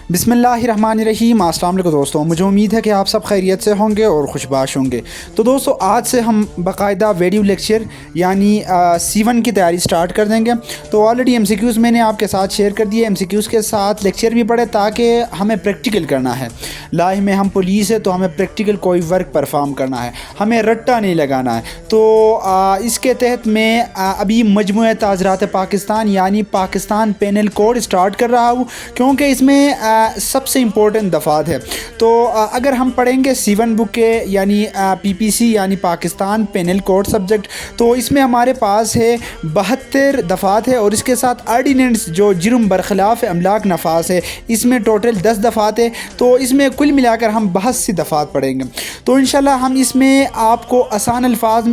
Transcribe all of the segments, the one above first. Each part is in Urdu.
بسم اللہ الرحمن الرحیم۔ السلام علیکم دوستوں، مجھے امید ہے کہ آپ سب خیریت سے ہوں گے اور خوشباش ہوں گے۔ تو دوستوں آج سے ہم باقاعدہ ویڈیو لیکچر یعنی C1 کی تیاری سٹارٹ کر دیں گے۔ تو آلریڈی MCQs میں نے آپ کے ساتھ شیئر کر دیے، MCQs کے ساتھ لیکچر بھی پڑھے تاکہ ہمیں پریکٹیکل کرنا ہے۔ لائف میں ہم پولیس ہے تو ہمیں پریکٹیکل کوئی ورک پرفارم کرنا ہے، ہمیں رٹا نہیں لگانا ہے۔ تو اس کے تحت میں ابھی مجموعہ تعزیرات پاکستان یعنی پاکستان پینل کوڈ سٹارٹ کر رہا ہوں، کیونکہ اس میں سب سے امپورٹنٹ دفعات ہے۔ تو اگر ہم پڑھیں گے C1 بک کے یعنی PPC یعنی پاکستان پینل کوڈ سبجیکٹ، تو اس میں ہمارے پاس ہے 72 دفعات ہے، اور اس کے ساتھ آرڈیننس جو جرم برخلاف املاک نفاذ ہے، اس میں ٹوٹل 10 دفعات ہے۔ تو اس میں کل ملا کر ہم 82 دفعات پڑھیں گے۔ تو انشاءاللہ ہم اس میں آپ کو آسان الفاظ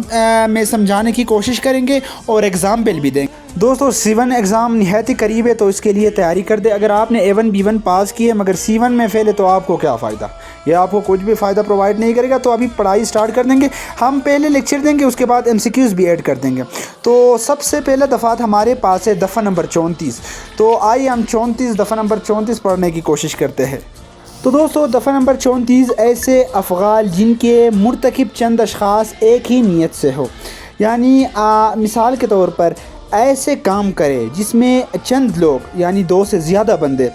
میں سمجھانے کی کوشش کریں گے اور ایگزامپل بھی دیں گے۔ دوستو C1 ایگزام نہایت ہی قریب ہے، تو اس کے لیے تیاری کر دیں۔ اگر آپ نے A1 B1 پاس کی ہے مگر C1 میں فیل ہے تو آپ کو کیا فائدہ، یہ آپ کو کچھ بھی فائدہ پرووائڈ نہیں کرے گا۔ تو ابھی پڑھائی سٹارٹ کر دیں گے، ہم پہلے لیکچر دیں گے، اس کے بعد MCQs بھی ایڈ کر دیں گے۔ تو سب سے پہلا دفعات ہمارے پاس ہے دفعہ نمبر 34۔ تو آئیے ہم 34 دفعہ نمبر 34 پڑھنے کی کوشش کرتے ہیں۔ تو دوستو دفعہ نمبر 34 ایسے افعال جن کے مرتکب چند اشخاص ایک ہی نیت سے ہو، یعنی مثال کے طور پر ایسے کام کرے جس میں چند لوگ یعنی 2 سے زیادہ بندے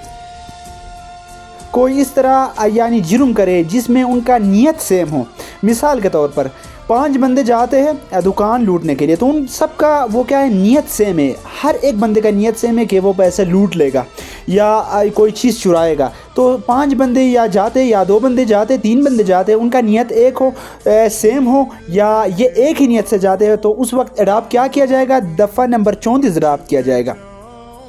کوئی اس طرح یعنی جرم کرے جس میں ان کا نیت سیم ہو۔ مثال کے طور پر 5 بندے جاتے ہیں دکان لوٹنے کے لیے، تو ان سب کا وہ کیا ہے، نیت سیم ہے۔ ہر ایک بندے کا نیت سیم ہے کہ وہ پیسے لوٹ لے گا یا کوئی چیز چرائے گا۔ تو 5 بندے یا جاتے یا 2 بندے جاتے 3 بندے جاتے، ان کا نیت ایک ہو، سیم ہو، یا یہ ایک ہی نیت سے جاتے ہیں، تو اس وقت اڈاپٹ کیا جائے گا، دفعہ نمبر 34 اڈاپٹ کیا جائے گا۔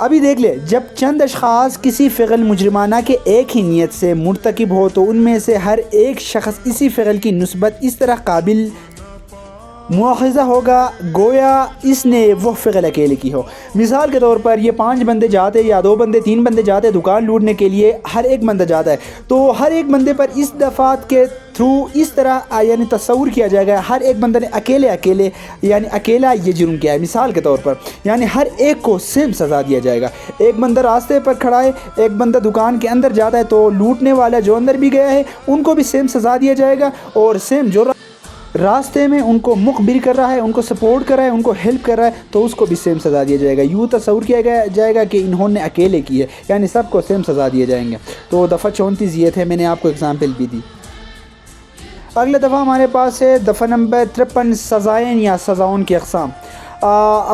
ابھی دیکھ لے، جب چند اشخاص کسی فعل مجرمانہ کے ایک ہی نیت سے مرتکب ہو تو ان میں سے ہر ایک شخص اسی فعل کی نسبت اس طرح قابل مواخذہ ہوگا گویا اس نے وہ فعل اکیلے کی ہو۔ مثال کے طور پر یہ 5 بندے جاتے یا 2 بندے 3 بندے جاتے دکان لوٹنے کے لیے، ہر ایک بندہ جاتا ہے، تو ہر ایک بندے پر اس دفعات کے تھرو اس طرح یعنی تصور کیا جائے گا ہر ایک بندے نے اکیلے یعنی اکیلا یہ جرم کیا ہے۔ مثال کے طور پر یعنی ہر ایک کو سیم سزا دیا جائے گا۔ ایک بندہ راستے پر کھڑا ہے، ایک بندہ دکان کے اندر جاتا ہے، تو لوٹنے والا جو اندر بھی گیا ہے ان کو بھی سیم سزا دیا جائے گا، اور سیم جو راستے میں ان کو مخبر کر رہا ہے، ان کو سپورٹ کر رہا ہے، ان کو ہیلپ کر رہا ہے، تو اس کو بھی سیم سزا دیا جائے گا۔ یوں تصور کیا جائے گا کہ انہوں نے اکیلے کی ہے، یعنی سب کو سیم سزا دیے جائیں گے۔ تو دفعہ 34 یہ تھے، میں نے آپ کو ایگزامپل بھی دی۔ اگلا دفعہ ہمارے پاس ہے دفعہ نمبر 53 سزائیں یا سزاؤں کی اقسام۔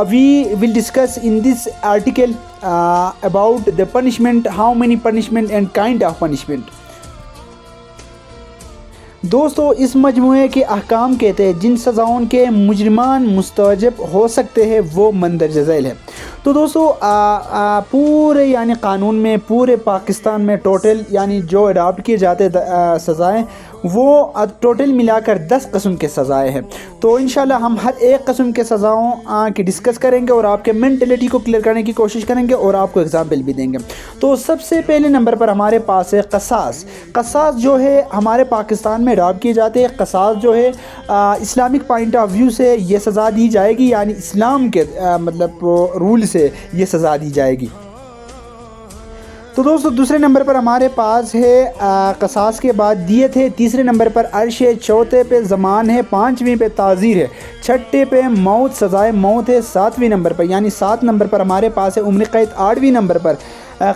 We will discuss in this article about the punishment, how many punishment and kind of punishment۔ دوستو اس مجموعے کے احکام کہتے ہیں جن سزاؤں کے مجرمان مستوجب ہو سکتے ہیں وہ مندرجہ ذیل ہے۔ تو دوستو پورے یعنی قانون میں پورے پاکستان میں ٹوٹل یعنی جو اڈاپٹ کیے جاتے سزائیں وہ ٹوٹل ملا کر 10 قسم کے سزائیں ہیں۔ تو انشاءاللہ ہم ہر ایک قسم کے سزاؤں کی ڈسکس کریں گے اور آپ کے مینٹلٹی کو کلیئر کرنے کی کوشش کریں گے اور آپ کو ایگزامپل بھی دیں گے۔ تو سب سے پہلے نمبر پر ہمارے پاس ہے قصاص۔ قصاص جو ہے ہمارے پاکستان میں اڈاپٹ کیے جاتے ہیں۔ قصاص جو ہے اسلامک پوائنٹ آف ویو سے یہ سزا دی جائے گی، یعنی اسلام کے مطلب رول سے یہ سزا دی جائے گی۔ تو دوستو دوسرے نمبر پر ہمارے پاس ہے قصاص کے بعد دیت ہے، تیسرے نمبر پر عرش ہے، چوتھے پہ زمان ہے، پانچویں پہ تعزیر ہے، چھٹے پہ موت سزائے موت ہے، ساتویں نمبر پر یعنی 7 نمبر پر ہمارے پاس ہے عمر قید، 8ویں نمبر پر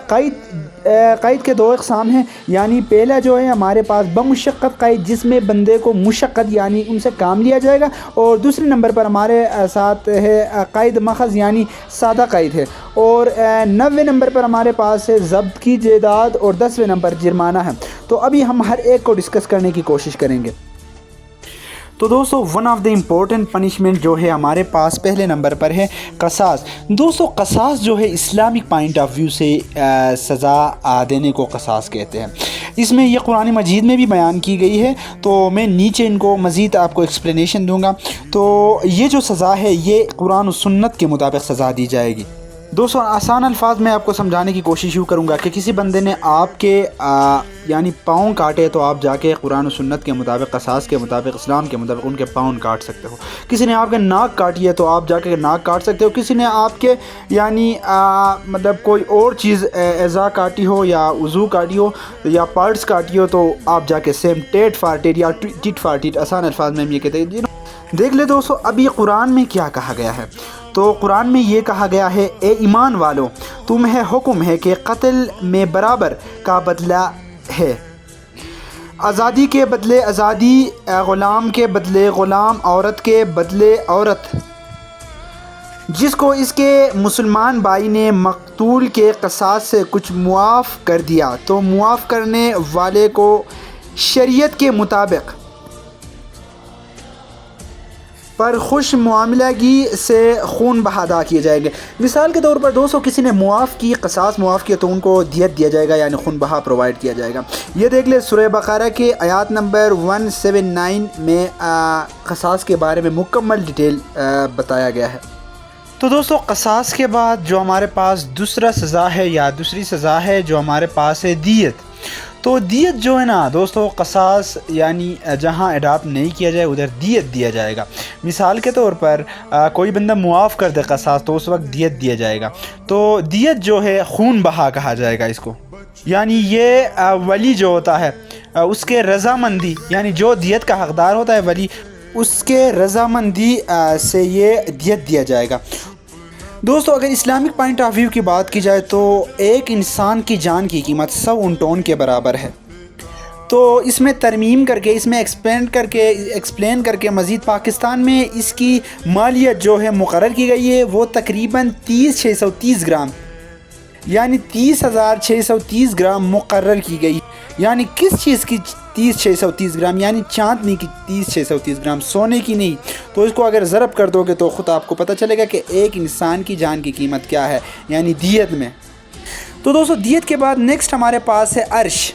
قید کے 2 اقسام ہیں، یعنی پہلا جو ہے ہمارے پاس بمشقت قید جس میں بندے کو مشقت یعنی ان سے کام لیا جائے گا، اور دوسرے نمبر پر ہمارے ساتھ ہے قید مخذ یعنی سادہ قید ہے، اور 9ویں نمبر پر ہمارے پاس ہے ضبط کی جائیداد، اور 10ویں نمبر جرمانہ ہے۔ تو ابھی ہم ہر ایک کو ڈسکس کرنے کی کوشش کریں گے۔ تو دوستو one of the important punishment جو ہے ہمارے پاس پہلے نمبر پر ہے قصاص۔ دوستو قصاص جو ہے اسلامک پوائنٹ آف ویو سے سزا دینے کو قصاص کہتے ہیں۔ اس میں یہ قرآن مجید میں بھی بیان کی گئی ہے، تو میں نیچے ان کو مزید آپ کو ایکسپلینیشن دوں گا۔ تو یہ جو سزا ہے یہ قرآن و سنت کے مطابق سزا دی جائے گی۔ دوستوں آسان الفاظ میں آپ کو سمجھانے کی کوشش یوں کروں گا کہ کسی بندے نے آپ کے یعنی پاؤں کاٹے تو آپ جا کے قرآن و سنت کے مطابق، قصاص کے مطابق، اسلام کے مطابق ان کے پاؤں کاٹ سکتے ہو۔ کسی نے آپ کے ناک کاٹی ہے تو آپ جا کے ناک کاٹ سکتے ہو۔ کسی نے آپ کے یعنی مطلب کوئی اور چیز اعضاء کاٹی ہو یا عضو کاٹی ہو یا پارٹس کاٹی ہو تو آپ جا کے سیم ٹیٹ فار ٹیٹ یا ٹٹ فار ٹٹ، آسان الفاظ میں ہم یہ کہتے ہیں۔ دیکھ لے دوستو اب یہ قرآن میں کیا کہا گیا ہے۔ تو قرآن میں یہ کہا گیا ہے، اے ایمان والو تمہیں حکم ہے کہ قتل میں برابر کا بدلہ ہے، آزادی کے بدلے آزادی، غلام کے بدلے غلام، عورت کے بدلے عورت۔ جس کو اس کے مسلمان بھائی نے مقتول کے قصاص سے کچھ معاف کر دیا تو معاف کرنے والے کو شریعت کے مطابق پر خوش معاملگی سے خون بہا ادا کیے جائیں گے۔ مثال کے طور پر دوستو کسی نے معاف کی، قصاص معاف کیا تو ان کو دیت دیا جائے گا، یعنی خون بہا پرووائڈ کیا جائے گا۔ یہ دیکھ لیں سورہ بقرہ کے آیات نمبر 179 میں قصاص کے بارے میں مکمل ڈیٹیل بتایا گیا ہے۔ تو دوستو قصاص کے بعد جو ہمارے پاس دوسرا سزا ہے یا دوسری سزا ہے جو ہمارے پاس ہے دیت۔ تو دیت جو ہے نا دوستو، قصاص یعنی جہاں اڈاپٹ نہیں کیا جائے ادھر دیت دیا جائے گا۔ مثال کے طور پر کوئی بندہ معاف کر دے قصاص تو اس وقت دیت دیا جائے گا۔ تو دیت جو ہے خون بہا کہا جائے گا اس کو، یعنی یہ ولی جو ہوتا ہے اس کے رضامندی، یعنی جو دیت کا حقدار ہوتا ہے ولی، اس کے رضامندی سے یہ دیت دیا جائے گا۔ دوستو اگر اسلامک پوائنٹ آف ویو کی بات کی جائے تو ایک انسان کی جان کی قیمت 100 اونٹوں کے برابر ہے۔ تو اس میں ترمیم کر کے، اس میں ایکسپلین کر کے مزید پاکستان میں اس کی مالیت جو ہے مقرر کی گئی ہے وہ تقریباً 30,630 گرام، یعنی 30,630 گرام مقرر کی گئی۔ یعنی کس چیز کی 30,630 گرام؟ یعنی چاندنی کی 30,630 گرام، سونے کی نہیں۔ تو اس کو اگر ضرب کر دو گے تو خود آپ کو پتہ چلے گا کہ ایک انسان کی جان کی قیمت کیا ہے، یعنی دیت میں۔ تو دوستو دیت کے بعد نیکسٹ ہمارے پاس ہے عرش۔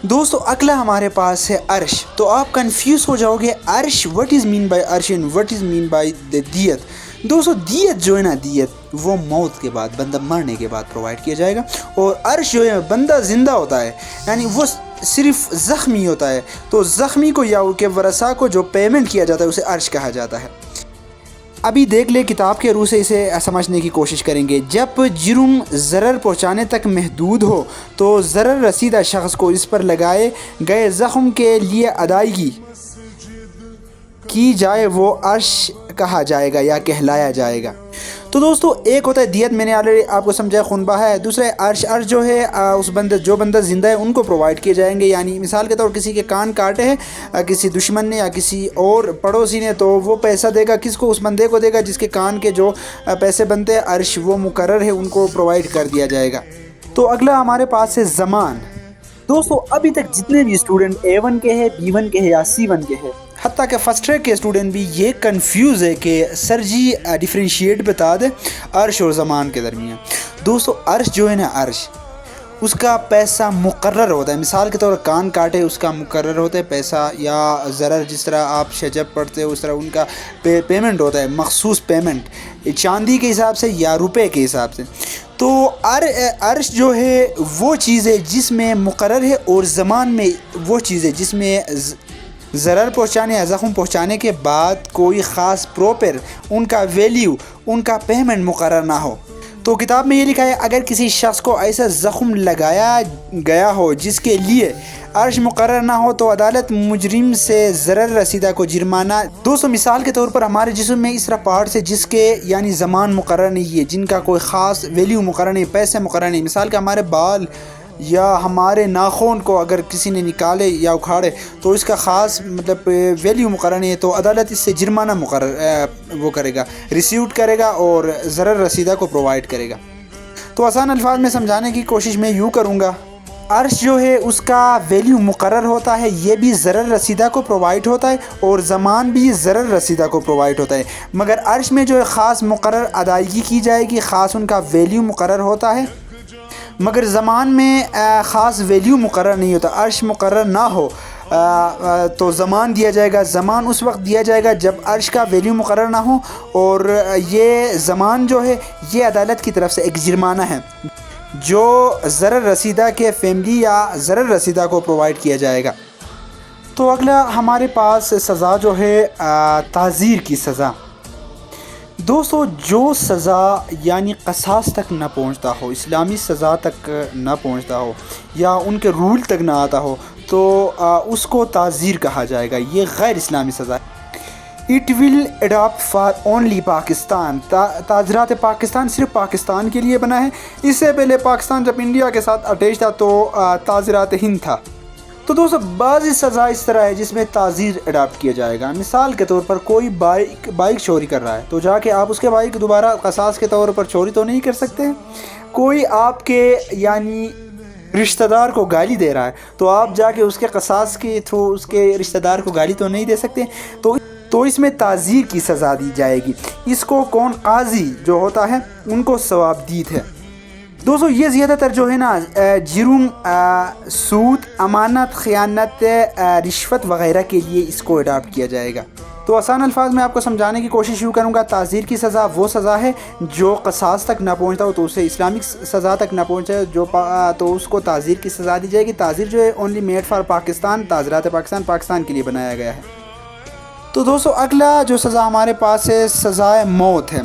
دوستو اگلا ہمارے پاس ہے عرش۔ تو آپ کنفیوز ہو جاؤ گے عرش، وٹ از مین بائی عرش and what is mean by دیت۔ دوستو دیت جو ہے نا، دیت وہ موت کے بعد، بندہ مرنے کے بعد پرووائڈ کیا جائے گا، اور عرش جو ہے بندہ زندہ ہوتا ہے، یعنی وہ صرف زخمی ہوتا ہے تو زخمی کو یا ان کے ورثاء کو جو پیمنٹ کیا جاتا ہے اسے عرش کہا جاتا ہے۔ ابھی دیکھ لے کتاب کے روح سے اسے سمجھنے کی کوشش کریں گے۔ جب جرم ضرر پہنچانے تک محدود ہو تو ضرر رسیدہ شخص کو اس پر لگائے گئے زخم کے لیے ادائیگی کی جائے وہ عرش کہا جائے گا یا کہلایا جائے گا۔ تو دوستو ایک ہوتا ہے دیت، میں نے آلریڈی آپ کو سمجھایا، خون بہا ہے۔ دوسرا ہے عرش۔ عرش جو ہے اس بندے، جو بندہ زندہ ہے ان کو پرووائڈ کیے جائیں گے، یعنی مثال کے طور کسی کے کان کاٹے ہیں کسی دشمن نے یا کسی اور پڑوسی نے تو وہ پیسہ دے گا، کس کو؟ اس بندے کو دے گا جس کے کان کے جو پیسے بنتے ہیں، عرش وہ مقرر ہے، ان کو پرووائڈ کر دیا جائے گا۔ تو اگلا ہمارے پاس ہے زمان۔ دوستو ابھی تک جتنے بھی اسٹوڈنٹ A1 کے ہیں، B1 کے ہیں یا C1 کے ہیں، حتیٰ کہ فرسٹ ٹریک کے اسٹوڈنٹ بھی یہ کنفیوز ہے کہ سر جی ڈیفرینشیٹ بتا دیں عرش اور زمان کے درمیان۔ دوستو عرش جو ہے نا، عرش اس کا پیسہ مقرر ہوتا ہے۔ مثال کے طور پر کان کاٹے اس کا مقرر ہوتا ہے پیسہ، یا ضرر جس طرح آپ شجب پڑھتے ہو اس طرح ان کا پیمنٹ ہوتا ہے، مخصوص پیمنٹ چاندی کے حساب سے یا روپے کے حساب سے۔ تو عرش جو ہے وہ چیز ہے جس میں مقرر ہے، اور زمان میں وہ چیز ہے جس میں ضرر پہنچانے یا زخم پہنچانے کے بعد کوئی خاص پراپر ان کا ویلیو، ان کا پیمنٹ مقرر نہ ہو۔ تو کتاب میں یہ لکھا ہے اگر کسی شخص کو ایسا زخم لگایا گیا ہو جس کے لیے عرش مقرر نہ ہو تو عدالت مجرم سے ضرر رسیدہ کو جرمانہ۔ دوستو مثال کے طور پر ہمارے جسم میں اس طرح پارٹس ہے جس کے یعنی زمان مقرر نہیں ہے، جن کا کوئی خاص ویلیو مقرر نہیں، پیسے مقرر نہیں۔ مثال کے ہمارے بال یا ہمارے ناخن کو اگر کسی نے نکالے یا اکھاڑے تو اس کا خاص مطلب ویلیو مقرر نہیں ہے، تو عدالت اس سے جرمانہ وہ کرے گا، ریسیوٹ کرے گا اور ضرر رسیدہ کو پرووائڈ کرے گا۔ تو آسان الفاظ میں سمجھانے کی کوشش میں یوں کروں گا، عرش جو ہے اس کا ویلیو مقرر ہوتا ہے، یہ بھی ضرر رسیدہ کو پرووائڈ ہوتا ہے، اور زمان بھی ضرر رسیدہ کو پرووائڈ ہوتا ہے، مگر عرش میں جو ہے خاص مقرر ادائیگی کی جائے گی، خاص ان کا ویلیو مقرر ہوتا ہے، مگر زمان میں خاص ویلیو مقرر نہیں ہوتا۔ عرش مقرر نہ ہو تو زمان دیا جائے گا. زمان اس وقت دیا جائے گا جب عرش کا ویلیو مقرر نہ ہو, اور یہ زمان جو ہے یہ عدالت کی طرف سے ایک جرمانہ ہے جو ضرر رسیدہ کے فیملی یا ضرر رسیدہ کو پرووائڈ کیا جائے گا. تو اگلا ہمارے پاس سزا جو ہے تعزیر کی سزا. دوستو جو سزا یعنی قصاص تک نہ پہنچتا ہو, اسلامی سزا تک نہ پہنچتا ہو یا ان کے رول تک نہ آتا ہو تو اس کو تعزیر کہا جائے گا. یہ غیر اسلامی سزا ہے. It will adopt for only Pakistan. تعزیرات پاکستان صرف پاکستان کے لیے بنا ہے. اس سے پہلے پاکستان جب انڈیا کے ساتھ اٹیچ تھا تو تعزیرات ہند تھا. تو دوستو بعض سزا اس طرح ہے جس میں تعزیر اڈاپٹ کیا جائے گا. مثال کے طور پر کوئی بائک چوری کر رہا ہے تو جا کے آپ اس کے بائک دوبارہ قصاص کے طور پر چوری تو نہیں کر سکتے. کوئی آپ کے یعنی رشتہ دار کو گالی دے رہا ہے تو آپ جا کے اس کے قصاص کے تھرو اس کے رشتہ دار کو گالی تو نہیں دے سکتے. تو اس میں تعزیر کی سزا دی جائے گی. اس کو کون قاضی جو ہوتا ہے ان کو ثواب دید ہے. دوستو یہ زیادہ تر جو ہے نا جرم سود, امانت, خیانت, رشوت وغیرہ کے لیے اس کو اڈاپٹ کیا جائے گا. تو آسان الفاظ میں آپ کو سمجھانے کی کوشش یوں کروں گا. تعزیر کی سزا وہ سزا ہے جو قصاص تک نہ پہنچتا ہو, تو اسے اسلامک سزا تک نہ پہنچے تو اس کو تعزیر کی سزا دی جائے گی. تعزیر جو ہے اونلی میڈ فار پاکستان. تعزیرات پاکستان کے لیے بنایا گیا ہے. تو دوستو اگلا جو سزا ہمارے پاس ہے سزائے موت ہے.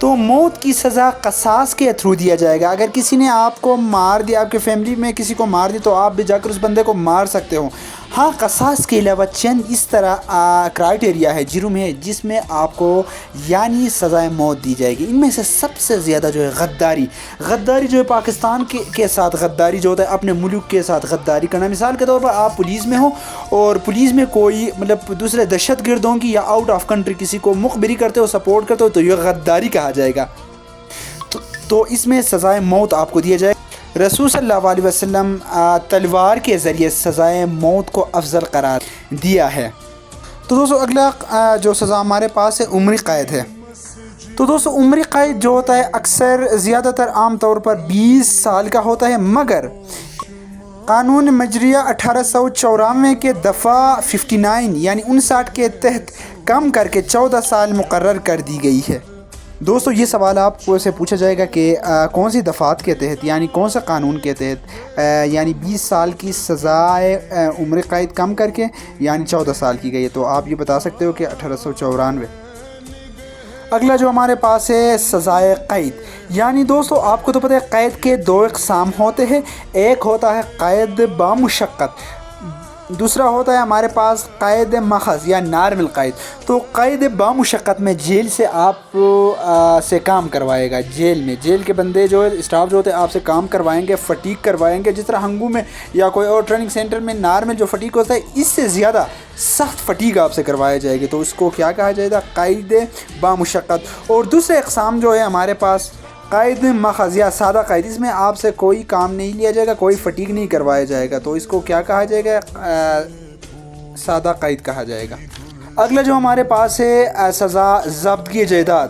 تو موت کی سزا قصاص کے تھرو دیا جائے گا. اگر کسی نے آپ کو مار دیا, آپ کے فیملی میں کسی کو مار دی, تو آپ بھی جا کر اس بندے کو مار سکتے ہو. ہاں قصاص کے علاوہ چند اس طرح کرائٹیریا ہے, جرم ہے جس میں آپ کو یعنی سزائے موت دی جائے گی. ان میں سے سب سے زیادہ جو ہے غداری جو ہے پاکستان کے ساتھ غداری جو ہوتا ہے, اپنے ملک کے ساتھ غداری کرنا. مثال کے طور پر آپ پولیس میں ہو اور پولیس میں کوئی مطلب دوسرے دہشت گردوں کی یا آؤٹ آف کنٹری کسی کو مخبری کرتے ہو, سپورٹ کرتے ہو, تو یہ غداری کہا جائے گا. تو اس میں سزائے موت آپ کو دیا جائے. رسول صلی اللہ علیہ وسلم تلوار کے ذریعے سزائے موت کو افضل قرار دیا ہے. تو دوستو اگلا جو سزا ہمارے پاس ہے عمری قید ہے. تو دوستو عمری قید جو ہوتا ہے اکثر زیادہ تر عام طور پر 20 سال کا ہوتا ہے, مگر قانون مجریہ 1894 کے دفعہ 59 یعنی 59 کے تحت کم کر کے 14 سال مقرر کر دی گئی ہے. دوستو یہ سوال آپ کو سے پوچھا جائے گا کہ کون سی دفعات کے تحت یعنی کون سے قانون کے تحت یعنی 20 سال کی سزائے عمر قید کم کر کے یعنی 14 سال کی گئی ہے. تو آپ یہ بتا سکتے ہو کہ 1894. اگلا جو ہمارے پاس ہے سزائے قید. یعنی دوستو آپ کو تو پتہ ہے قید کے 2 اقسام ہوتے ہیں. ایک ہوتا ہے قید بامشقت, دوسرا ہوتا ہے ہمارے پاس قید ماخذ یا نارمل قید. تو قید بامشقت میں جیل سے آپ سے کام کروائے گا. جیل کے بندے جو ہے اسٹاف جو ہوتے ہیں آپ سے کام کروائیں گے, فٹیک کروائیں گے. جس طرح ہنگو میں یا کوئی اور ٹریننگ سینٹر میں نارمل جو فٹیک ہوتا ہے اس سے زیادہ سخت فٹیک آپ سے کروایا جائے گی. تو اس کو کیا کہا جائے گا؟ قید بامشقت. اور دوسرے اقسام جو ہے ہمارے پاس قید ماخذ یا سادہ قید. اس میں آپ سے کوئی کام نہیں لیا جائے گا, کوئی فٹیگ نہیں کروایا جائے گا. تو اس کو کیا کہا جائے گا؟ سادہ قید کہا جائے گا. اگلا جو ہمارے پاس ہے سزا ضبطگی جائیداد.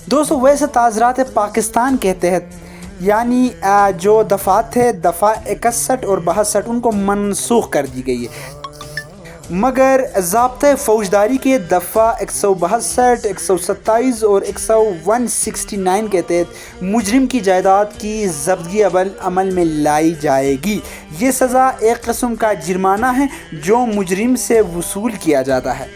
دوستو ویسے تعزیرات پاکستان کے تحت یعنی جو دفعات تھے دفعہ 61 اور 62 ان کو منسوخ کر دی گئی ہے, مگر ضابطۂ فوجداری کے دفعہ 162, 127 اور 169 کے تحت مجرم کی جائیداد کی ضبطگی عمل میں لائی جائے گی. یہ سزا ایک قسم کا جرمانہ ہے جو مجرم سے وصول کیا جاتا ہے.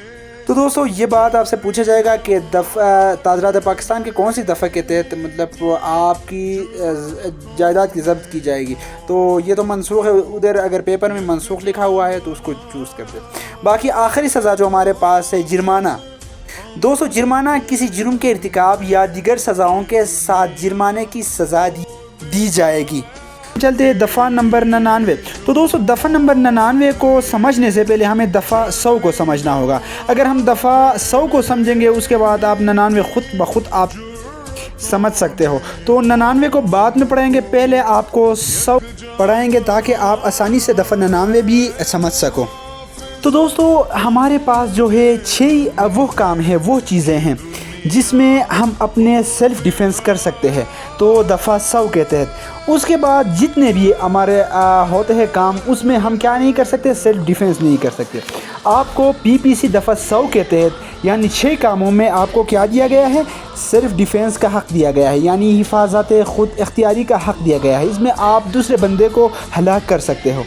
تو دوستو یہ بات آپ سے پوچھا جائے گا کہ تعزیرات پاکستان کے کون سی دفعہ کے تحت مطلب آپ کی جائیداد کی ضبط کی جائے گی. تو یہ تو منسوخ ہے, ادھر اگر پیپر میں منسوخ لکھا ہوا ہے تو اس کو چوز کر دیں. باقی آخری سزا جو ہمارے پاس ہے جرمانہ. دوستو جرمانہ کسی جرم کے ارتکاب یا دیگر سزاؤں کے ساتھ جرمانے کی سزا دی جائے گی. چلتے ہیں دفعہ نمبر 99. تو دوستو دفعہ نمبر 99 کو سمجھنے سے پہلے ہمیں دفعہ 100 کو سمجھنا ہوگا. اگر ہم دفعہ 100 کو سمجھیں گے اس کے بعد آپ 99 خود بخود آپ سمجھ سکتے ہو. تو 99 کو بعد میں پڑھیں گے, پہلے آپ کو 100 پڑھائیں گے تاکہ آپ آسانی سے دفعہ 99 بھی سمجھ سکو. تو دوستو ہمارے پاس جو ہے 6 وہ کام ہے, وہ چیزیں ہیں جس میں ہم اپنے سیلف ڈیفینس کر سکتے ہیں، تو دفعہ 100 کے تحت اس کے بعد جتنے بھی ہمارے ہوتے ہیں کام، اس میں ہم کیا نہیں کر سکتے، سیلف ڈیفینس نہیں کر سکتے۔ آپ کو PPC دفعہ 100 کے تحت یعنی 6 کاموں میں آپ کو کیا دیا گیا ہے، سیلف ڈیفینس کا حق دیا گیا ہے، یعنی حفاظت خود اختیاری کا حق دیا گیا ہے۔ اس میں آپ دوسرے بندے کو ہلاک کر سکتے ہو۔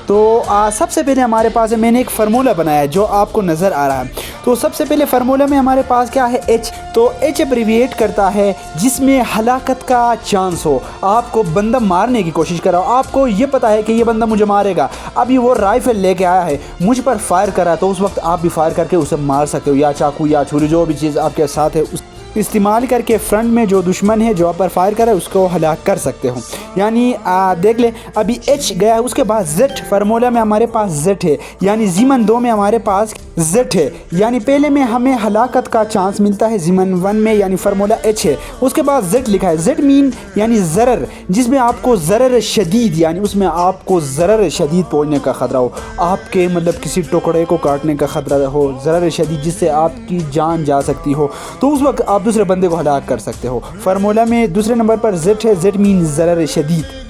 تو سب سے پہلے ہمارے پاس میں نے ایک فارمولہ بنایا ہے جو آپ کو نظر آ رہا ہے۔ تو سب سے پہلے فارمولہ میں ہمارے پاس کیا ہے، H۔ تو H ایبریویٹ کرتا ہے جس میں ہلاکت کا چانس ہو، آپ کو بندہ مارنے کی کوشش کر رہا ہو، آپ کو یہ پتہ ہے کہ یہ بندہ مجھے مارے گا، ابھی وہ رائفل لے کے آیا ہے مجھ پر فائر کر رہا ہے، تو اس وقت آپ بھی فائر کر کے اسے مار سکتے ہو، یا چاقو یا چھری جو بھی چیز آپ کے ساتھ ہے اس استعمال کر کے فرنٹ میں جو دشمن ہے جو آپ پر فائر کر رہا ہے اس کو ہلاک کر سکتے ہو۔ یعنی دیکھ لیں ابھی H گیا ہے، اس کے بعد Z فارمولہ میں ہمارے پاس Z ہے، یعنی ضمن 2 میں ہمارے پاس Z ہے، یعنی پہلے میں ہمیں ہلاکت کا چانس ملتا ہے ضمن 1 میں، یعنی فارمولہ H ہے، اس کے بعد Z لکھا ہے۔ Z مین یعنی ضرر، جس میں آپ کو ضرر شدید، یعنی اس میں آپ کو ضرر شدید پہنچنے کا خطرہ ہو، آپ کے مطلب کسی ٹکڑے کو کاٹنے کا خطرہ ہو، ضرر شدید جس سے آپ کی جان جا سکتی ہو، تو اس وقت آپ دوسرے بندے کو ہلاک کر سکتے ہو۔ فارمولہ میں دوسرے نمبر پر Z ہے، Z مین ضرر شدید۔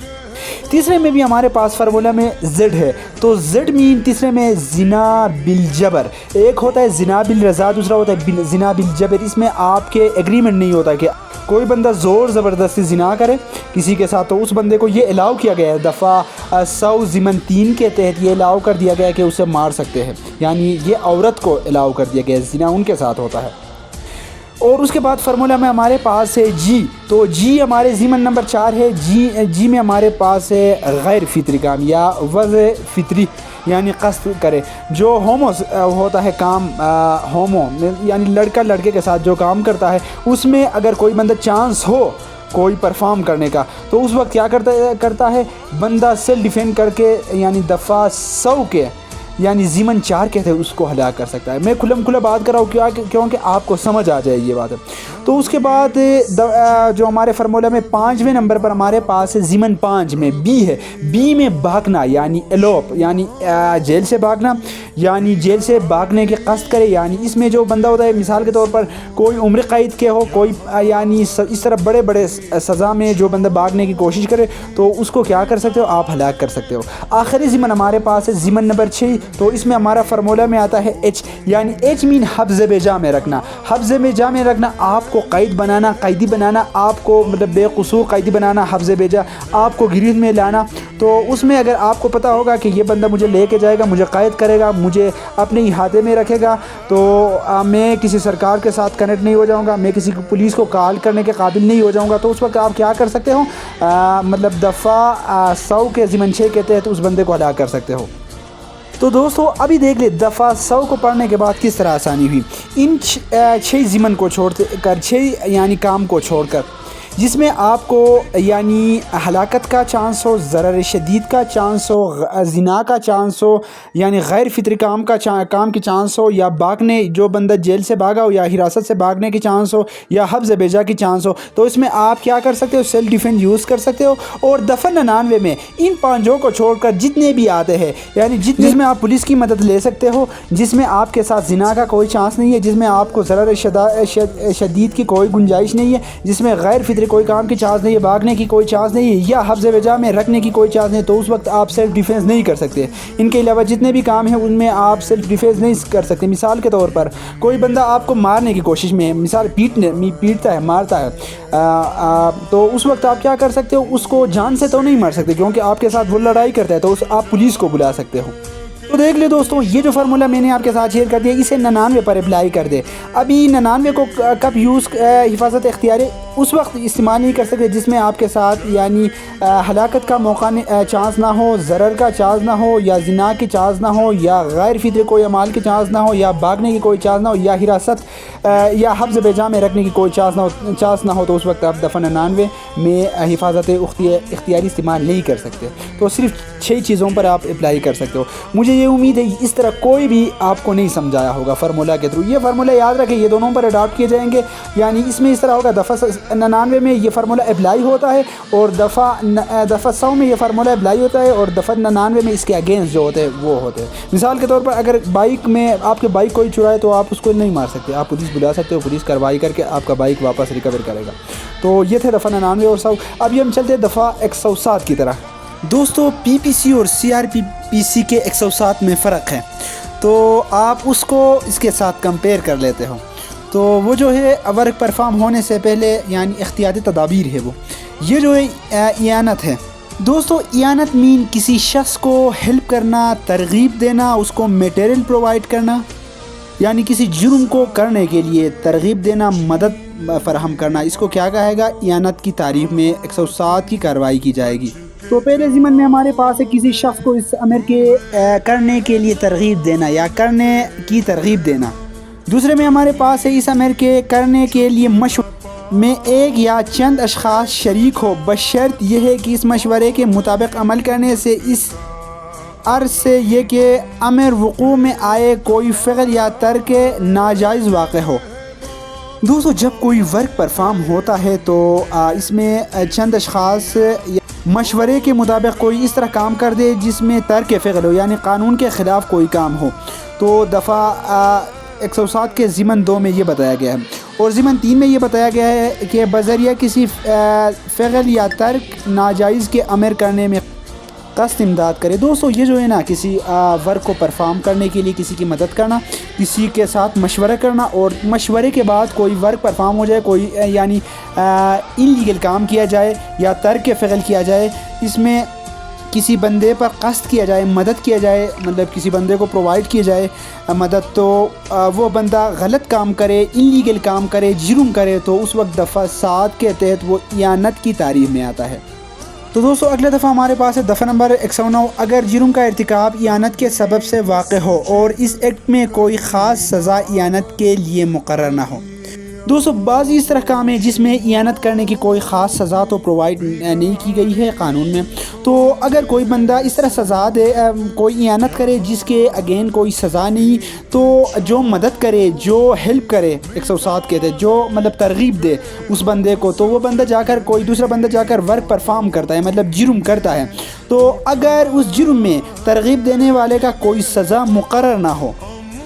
تیسرے میں بھی ہمارے پاس فارمولہ میں Z ہے، تو Z مین تیسرے میں زنا بالجبر، ایک ہوتا ہے زنا بالرضا، دوسرا ہوتا ہے زنا بالجبر۔ اس میں آپ کے ایگریمنٹ نہیں ہوتا کہ کوئی بندہ زور زبردستی زنا کرے کسی کے ساتھ، تو اس بندے کو یہ الاؤ کیا گیا ہے، دفعہ 100 ضمن 3 کے تحت یہ الاؤ کر دیا گیا ہے کہ اسے مار سکتے ہیں، یعنی یہ عورت کو الاؤ کر دیا گیا ہے، زنا ان کے ساتھ ہوتا ہے۔ اور اس کے بعد فارمولہ میں ہمارے پاس ہے G، تو G ہمارے ضمن نمبر 4 ہے۔ G میں ہمارے پاس ہے غیر فطری کام یا وضع فطری، یعنی قصد کرے، جو ہومو ہوتا ہے کام، ہومو یعنی لڑکا لڑکے کے ساتھ جو کام کرتا ہے، اس میں اگر کوئی بندہ چانس ہو کوئی پرفارم کرنے کا، تو اس وقت کیا کرتا ہے بندہ سیلف ڈیفینڈ کر کے، یعنی دفعہ 100 کے یعنی ضمن 4 کے تھے اس کو ہلاک کر سکتا ہے۔ میں کھلم کھلا بات کر رہا ہوں کیونکہ آپ کو سمجھ آ جائے یہ بات ہے۔ تو اس کے بعد جو ہمارے فارمولہ میں 5ویں نمبر پر ہمارے پاس ضمن 5 میں B ہے۔ B میں بھاگنا یعنی ایلوپ، یعنی جیل سے بھاگنا، یعنی جیل سے بھاگنے کی قصد کرے، یعنی اس میں جو بندہ ہوتا ہے مثال کے طور پر کوئی عمر قید کے ہو، کوئی یعنی اس طرح بڑے بڑے سزا میں جو بندہ بھاگنے کی کوشش کرے، تو اس کو کیا کر سکتے ہو، آپ ہلاک کر سکتے ہو۔ آخری ضمن ہمارے پاس ہے ضمن نمبر 6، تو اس میں ہمارا فارمولہ میں آتا ہے H، یعنی H مین حبس بجا میں رکھنا، حبس بجا میں رکھنا، آپ کو قید بنانا، قیدی بنانا، آپ کو مطلب بے قصور قیدی بنانا، حبس بجا آپ کو گرفت میں لانا۔ تو اس میں اگر آپ کو پتہ ہوگا کہ یہ بندہ مجھے لے کے جائے گا، مجھے قید کرے گا، مجھے اپنے احاطے میں رکھے گا، تو میں کسی سرکار کے ساتھ کنیکٹ نہیں ہو جاؤں گا، میں کسی پولیس کو کال کرنے کے قابل نہیں ہو جاؤں گا، تو اس وقت آپ کیا کر سکتے ہو، مطلب دفعہ 100 کے ضمن 6 کے تحت اس بندے کو ہلاک کر سکتے ہو۔ تو دوستو ابھی دیکھ لیں دفعہ 100 کو پڑھنے کے بعد کس طرح آسانی ہوئی، ان 6 ضمن کو چھوڑ کر، 6 یعنی کام کو چھوڑ کر، جس میں آپ کو یعنی ہلاکت کا چانس ہو، ضرر شدید کا چانس ہو، زنا کا چانس ہو، یعنی غیر فطری کام کی چانس ہو، یا بھاگنے جو بندہ جیل سے بھاگا ہو یا حراست سے بھاگنے کی چانس ہو، یا حبس بیجا کی چانس ہو، تو اس میں آپ کیا کر سکتے ہو، سیلف ڈیفینس یوز کر سکتے ہو۔ اور دفعہ 99 میں ان 5 کو چھوڑ کر جتنے بھی آتے ہیں، یعنی جس میں آپ پولیس کی مدد لے سکتے ہو، جس میں آپ کے ساتھ زنا کا کوئی چانس نہیں ہے، جس میں آپ کو ضرر شدید کی کوئی گنجائش نہیں ہے، جس میں غیر فطری کوئی کام کی چانس نہیں ہے، بھاگنے کی کوئی چانس نہیں ہے، یا حبس بجا میں رکھنے کی کوئی چانس نہیں ہے، تو اس وقت آپ سیلف ڈیفینس نہیں کر سکتے۔ ان کے علاوہ جتنے بھی کام ہیں ان میں آپ سیلف ڈیفینس نہیں کر سکتے۔ مثال کے طور پر کوئی بندہ آپ کو مارنے کی کوشش میں ہے، مثال پیٹتا ہے، مارتا ہے، تو اس وقت آپ کیا کر سکتے ہو، اس کو جان سے تو نہیں مار سکتے کیونکہ آپ کے ساتھ وہ لڑائی کرتا ہے، تو آپ پولیس کو بلا سکتے ہو۔ تو دیکھ لیں دوستوں، یہ جو فارمولہ میں نے آپ کے ساتھ شیئر کر دیا، اسے 99 پر اپلائی کر دے۔ ابھی 99 کو کب یوز حفاظت اختیاری اس وقت استعمال نہیں کر سکتے جس میں آپ کے ساتھ یعنی ہلاکت کا موقع چانس نہ ہو، ضرر کا چانس نہ ہو، یا زنا کی چانس نہ ہو، یا غیر فطری کوئی اعمال کی چانس نہ ہو، یا بھاگنے کی کوئی چانس نہ ہو، یا حراست یا حبس بیجا میں رکھنے کی کوئی چانس نہ ہو، تو اس وقت آپ دفعہ 99 میں حفاظت اختیاری استعمال نہیں کر سکتے۔ تو صرف 6 چیزوں پر آپ اپلائی کر سکتے ہو۔ مجھے یہ امید ہے اس طرح کوئی بھی آپ کو نہیں سمجھایا ہوگا فارمولہ کے تھرو۔ یہ فارمولہ یاد رکھیں، یہ دونوں پر اڈاپٹ کیے جائیں گے، یعنی اس میں اس طرح ہوگا دفعہ 99 میں یہ فارمولا اپلائی ہوتا ہے اور دفعہ 100 میں یہ فارمولا اپلائی ہوتا ہے اور دفعہ 99 میں اس کے اگینسٹ جو ہوتے ہیں وہ ہوتے ہیں۔ مثال کے طور پر اگر بائک میں آپ کے بائک کوئی چرائے تو آپ اس کو نہیں مار سکتے، آپ پولیس بلا سکتے ہو، پولیس کارروائی کر کے آپ کا بائک واپس ریکور کرے گا۔ تو یہ تھے دفعہ 99 اور 100۔ ابھی ہم چلتے ہیں دفعہ 107 کی طرح۔ دوستو پی پی سی اور سی آر پی سی کے 107 میں فرق ہے، تو آپ اس کو اس کے ساتھ کمپیئر کر لیتے ہو۔ تو وہ جو ہے ورک پرفارم ہونے سے پہلے یعنی احتیاطی تدابیر ہے وہ، یہ جو ہے اعانت ہے۔ دوستو اعانت مین کسی شخص کو ہیلپ کرنا، ترغیب دینا، اس کو میٹیریل پرووائڈ کرنا، یعنی کسی جرم کو کرنے کے لیے ترغیب دینا، مدد فراہم کرنا، اس کو کیا کہے گا؟ اعانت کی تعریف میں 107 کی کارروائی کی جائے گی۔ تو پہلے ضمن میں ہمارے پاس ہے کسی شخص کو اس امر کے کرنے کے لیے ترغیب دینا یا کرنے کی ترغیب دینا۔ دوسرے میں ہمارے پاس ہے اس امر کے کرنے کے لیے مشورہ میں ایک یا چند اشخاص شریک ہو، بشرط یہ ہے کہ اس مشورے کے مطابق عمل کرنے سے اس عرض سے یہ کہ امر وقوع میں آئے کوئی فعل یا ترک ناجائز واقع ہو۔ دوستو جب کوئی ورک پرفارم ہوتا ہے تو اس میں چند اشخاص مشورے کے مطابق کوئی اس طرح کام کر دے جس میں ترک فعل ہو، یعنی قانون کے خلاف کوئی کام ہو، تو دفعہ 107 کے ضمن 2 میں یہ بتایا گیا ہے۔ اور ضمن 3 میں یہ بتایا گیا ہے کہ بذریعہ کسی فعل یا ترک ناجائز کے امر کرنے میں قصد امداد کرے۔ دوستو یہ جو ہے نا کسی ورک کو پرفارم کرنے کے لیے کسی کی مدد کرنا، کسی کے ساتھ مشورہ کرنا، اور مشورے کے بعد کوئی ورک پرفارم ہو جائے، کوئی یعنی انلیگل کام کیا جائے یا ترک فعل کیا جائے، اس میں کسی بندے پر قصد کیا جائے، مدد کیا جائے، مطلب کسی بندے کو پرووائڈ کیا جائے مدد، تو وہ بندہ غلط کام کرے، انلیگل کام کرے، جرم کرے، تو اس وقت دفعہ 7 کے تحت وہ اعانت کی تعریف میں آتا ہے۔ تو دوستو اگلا دفعہ ہمارے پاس ہے دفعہ نمبر 109۔ اگر جرم کا ارتکاب اعانت کے سبب سے واقع ہو اور اس ایکٹ میں کوئی خاص سزا اعانت کے لیے مقرر نہ ہو۔ دوستو بعض اس طرح کام ہے جس میں اعانت کرنے کی کوئی خاص سزا تو پرووائڈ نہیں کی گئی ہے قانون میں، تو اگر کوئی بندہ اس طرح سزا دے، کوئی اعانت کرے جس کے اگین کوئی سزا نہیں، تو جو مدد کرے، جو ہیلپ کرے، 107 کہتے ہیں، جو مطلب ترغیب دے اس بندے کو، تو وہ بندہ جا کر کوئی دوسرا بندہ جا کر ورک پرفارم کرتا ہے، مطلب جرم کرتا ہے، تو اگر اس جرم میں ترغیب دینے والے کا کوئی سزا مقرر نہ ہو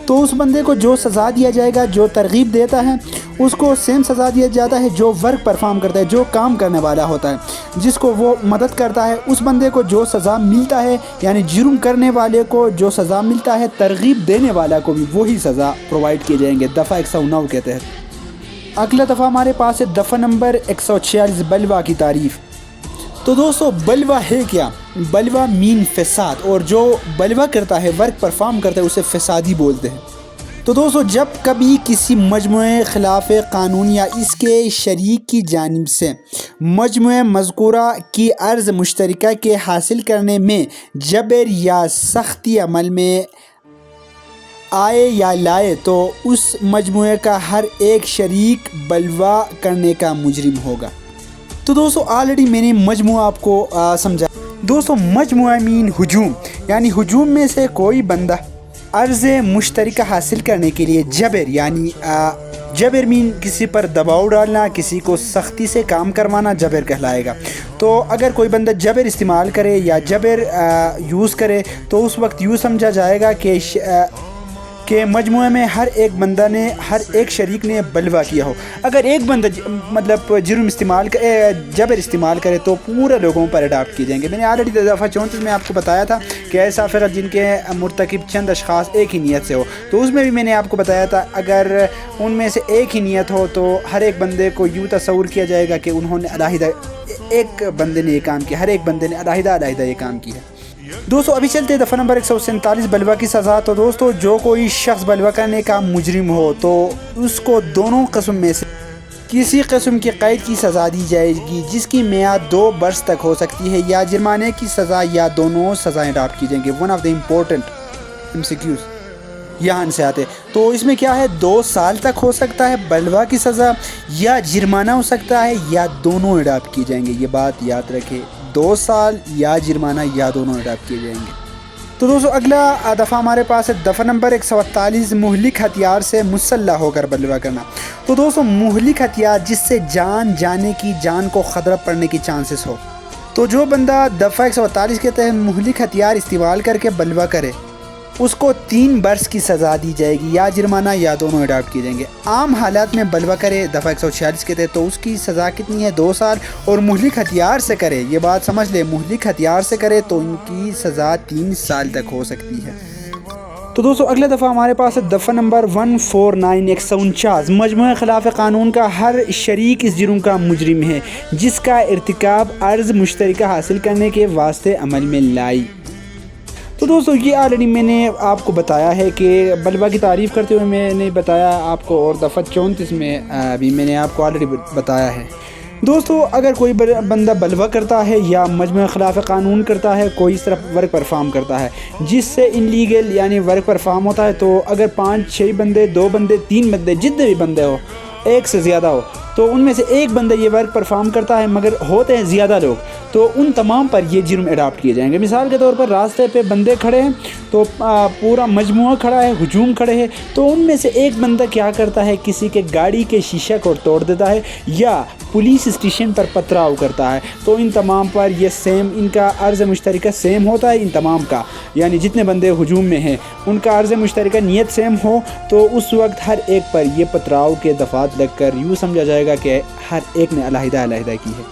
تو اس بندے کو جو سزا دیا جائے گا، جو ترغیب دیتا ہے اس کو سیم سزا دیا جاتا ہے جو ورک پرفارم کرتا ہے، جو کام کرنے والا ہوتا ہے، جس کو وہ مدد کرتا ہے، اس بندے کو جو سزا ملتا ہے، یعنی جرم کرنے والے کو جو سزا ملتا ہے، ترغیب دینے والا کو بھی وہی سزا پرووائڈ کیے جائیں گے دفعہ 109 کے تحت۔ اگلا دفعہ ہمارے پاس ہے دفعہ نمبر 146، بلوا کی تعریف۔ تو دوستو بلوا ہے کیا؟ بلوا مین فساد، اور جو بلوا کرتا ہے، ورک پرفارم کرتا ہے، اسے فسادی بولتے ہیں۔ تو دوستو جب کبھی کسی مجموعے خلاف قانون یا اس کے شریک کی جانب سے مجموعے مذکورہ کی عرض مشترکہ کے حاصل کرنے میں جبر یا سختی عمل میں آئے یا لائے تو اس مجموعے کا ہر ایک شریک بلوا کرنے کا مجرم ہوگا۔ تو دوستو آلریڈی میں نے مجموعہ آپ کو سمجھا۔ دوستو مجموعہ مین ہجوم، یعنی ہجوم میں سے کوئی بندہ عرض مشترکہ حاصل کرنے کے لیے جبر، یعنی جبر مین کسی پر دباؤ ڈالنا، کسی کو سختی سے کام کروانا جبر کہلائے گا۔ تو اگر کوئی بندہ جبر استعمال کرے یا جبر یوز کرے تو اس وقت یوں سمجھا جائے گا کہ مجموعے میں ہر ایک بندہ نے، ہر ایک شریک نے بلوا کیا ہو۔ اگر ایک بندہ مطلب جرم استعمال جبر استعمال کرے تو پورے لوگوں پر اڈاپٹ کیے جائیں گے۔ میں نے آلریڈی دفعہ 34 میں آپ کو بتایا تھا کہ ایسا فعل جن کے مرتکب چند اشخاص ایک ہی نیت سے ہو، تو اس میں بھی میں نے آپ کو بتایا تھا اگر ان میں سے ایک ہی نیت ہو تو ہر ایک بندے کو یوں تصور کیا جائے گا کہ انہوں نے علیحدہ، ایک بندے نے یہ کام کیا، ہر ایک بندے نے علیحدہ یہ کام کیا۔ دوستو ابھی چلتے ہیں دفعہ نمبر 147، بلوا کی سزا۔ تو دوستو جو کوئی شخص بلوا کرنے کا مجرم ہو تو اس کو دونوں قسم میں سے کسی قسم کی قید کی سزا دی جائے گی جس کی میعاد 2 برس تک ہو سکتی ہے، یا جرمانے کی سزا، یا دونوں سزائیں اڈاپٹ کی جائیں گی۔ One of the important MCQs یہاں سے آتے، تو اس میں کیا ہے 2 سال تک ہو سکتا ہے بلوا کی سزا، یا جرمانہ ہو سکتا ہے، یا دونوں اڈاپٹ کی جائیں گے۔ یہ بات یاد رکھے، 2 سال یا جرمانہ یا دونوں اڈاپٹ کیے جائیں گے۔ تو دوستو اگلا دفعہ ہمارے پاس ہے دفعہ نمبر 148 مہلک ہتھیار سے مسلح ہو کر بلوا کرنا۔ تو دوستو مہلک ہتھیار جس سے جان جانے کی، جان کو خطرہ پڑنے کی چانسز ہو، تو جو بندہ دفعہ 148 کے تحت مہلک ہتھیار استعمال کر کے بلوا کرے اس کو 3 برس کی سزا دی جائے گی، یا جرمانہ یا دونوں اڈاپٹ کیے جائیں گے۔ عام حالات میں بلوا کرے دفعہ 146 کے تحت تو اس کی سزا کتنی ہے؟ 2 سال، اور مہلک ہتھیار سے کرے، یہ بات سمجھ لے، مہلک ہتھیار سے کرے تو ان کی سزا 3 سال تک ہو سکتی ہے۔ تو دوستو اگلا دفعہ ہمارے پاس ہے دفعہ نمبر 149 149 مجموعہ خلاف قانون کا ہر شریک اس جرم کا مجرم ہے جس کا ارتکاب عرض مشترکہ حاصل کرنے کے واسطے عمل میں لائی۔ تو دوستو یہ آلریڈی میں نے آپ کو بتایا ہے کہ بلوا کی تعریف کرتے ہوئے میں نے بتایا آپ کو، اور دفعہ 34 میں بھی میں نے آپ کو آلریڈی بتایا ہے۔ دوستو اگر کوئی بندہ بلوا کرتا ہے یا مجموعہ خلاف قانون کرتا ہے، کوئی اس طرح ورک پرفارم کرتا ہے جس سے انلیگل یعنی ورک پرفارم ہوتا ہے، تو اگر 5-6 بندے، 2 بندے، 3 بندے، جتنے بھی بندے ہو، ایک سے زیادہ ہو، تو ان میں سے ایک بندہ یہ ورک پرفارم کرتا ہے مگر ہوتے ہیں زیادہ لوگ، تو ان تمام پر یہ جرم اڈاپٹ کیے جائیں گے۔ مثال کے طور پر راستے پہ بندے کھڑے ہیں تو پورا مجموعہ کھڑا ہے، ہجوم کھڑے ہیں، تو ان میں سے ایک بندہ کیا کرتا ہے، کسی کے گاڑی کے شیشہ کو توڑ دیتا ہے یا پولیس اسٹیشن پر پتھراؤ کرتا ہے، تو ان تمام پر یہ سیم، ان کا عرض مشترکہ سیم ہوتا ہے، ان تمام کا، یعنی جتنے بندے ہجوم میں ہیں ان کا عرض مشترکہ نیت سیم ہو، تو اس وقت ہر ایک پر یہ پتھراؤ کے دفعات لگ کر یوں سمجھا جائے گا کہ ہر ایک نے علیحدہ علیحدہ کی ہے۔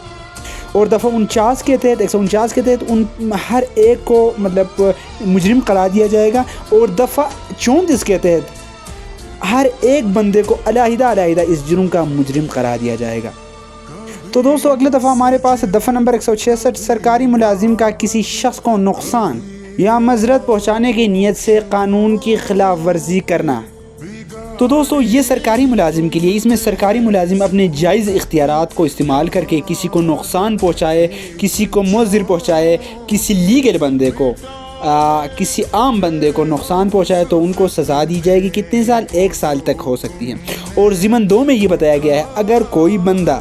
اور دفعہ 49 کے تحت 149 کے تحت ان ہر ایک کو مطلب مجرم قرار دیا جائے گا، اور دفعہ 34 کے تحت ہر ایک بندے کو علیحدہ علیحدہ اس جرم کا مجرم قرار دیا جائے گا۔ تو دوستو اگلا دفعہ ہمارے پاس دفعہ نمبر 166 سرکاری ملازم کا کسی شخص کو نقصان یا مضرت پہنچانے کی نیت سے قانون کی خلاف ورزی کرنا۔ تو دوستو یہ سرکاری ملازم کے لیے، اس میں سرکاری ملازم اپنے جائز اختیارات کو استعمال کر کے کسی کو نقصان پہنچائے، کسی کو مضر پہنچائے، کسی لیگل بندے کو، کسی عام بندے کو نقصان پہنچائے تو ان کو سزا دی جائے گی، کتنے سال؟ 1 سال تک ہو سکتی ہے۔ اور ضمن 2 میں یہ بتایا گیا ہے اگر کوئی بندہ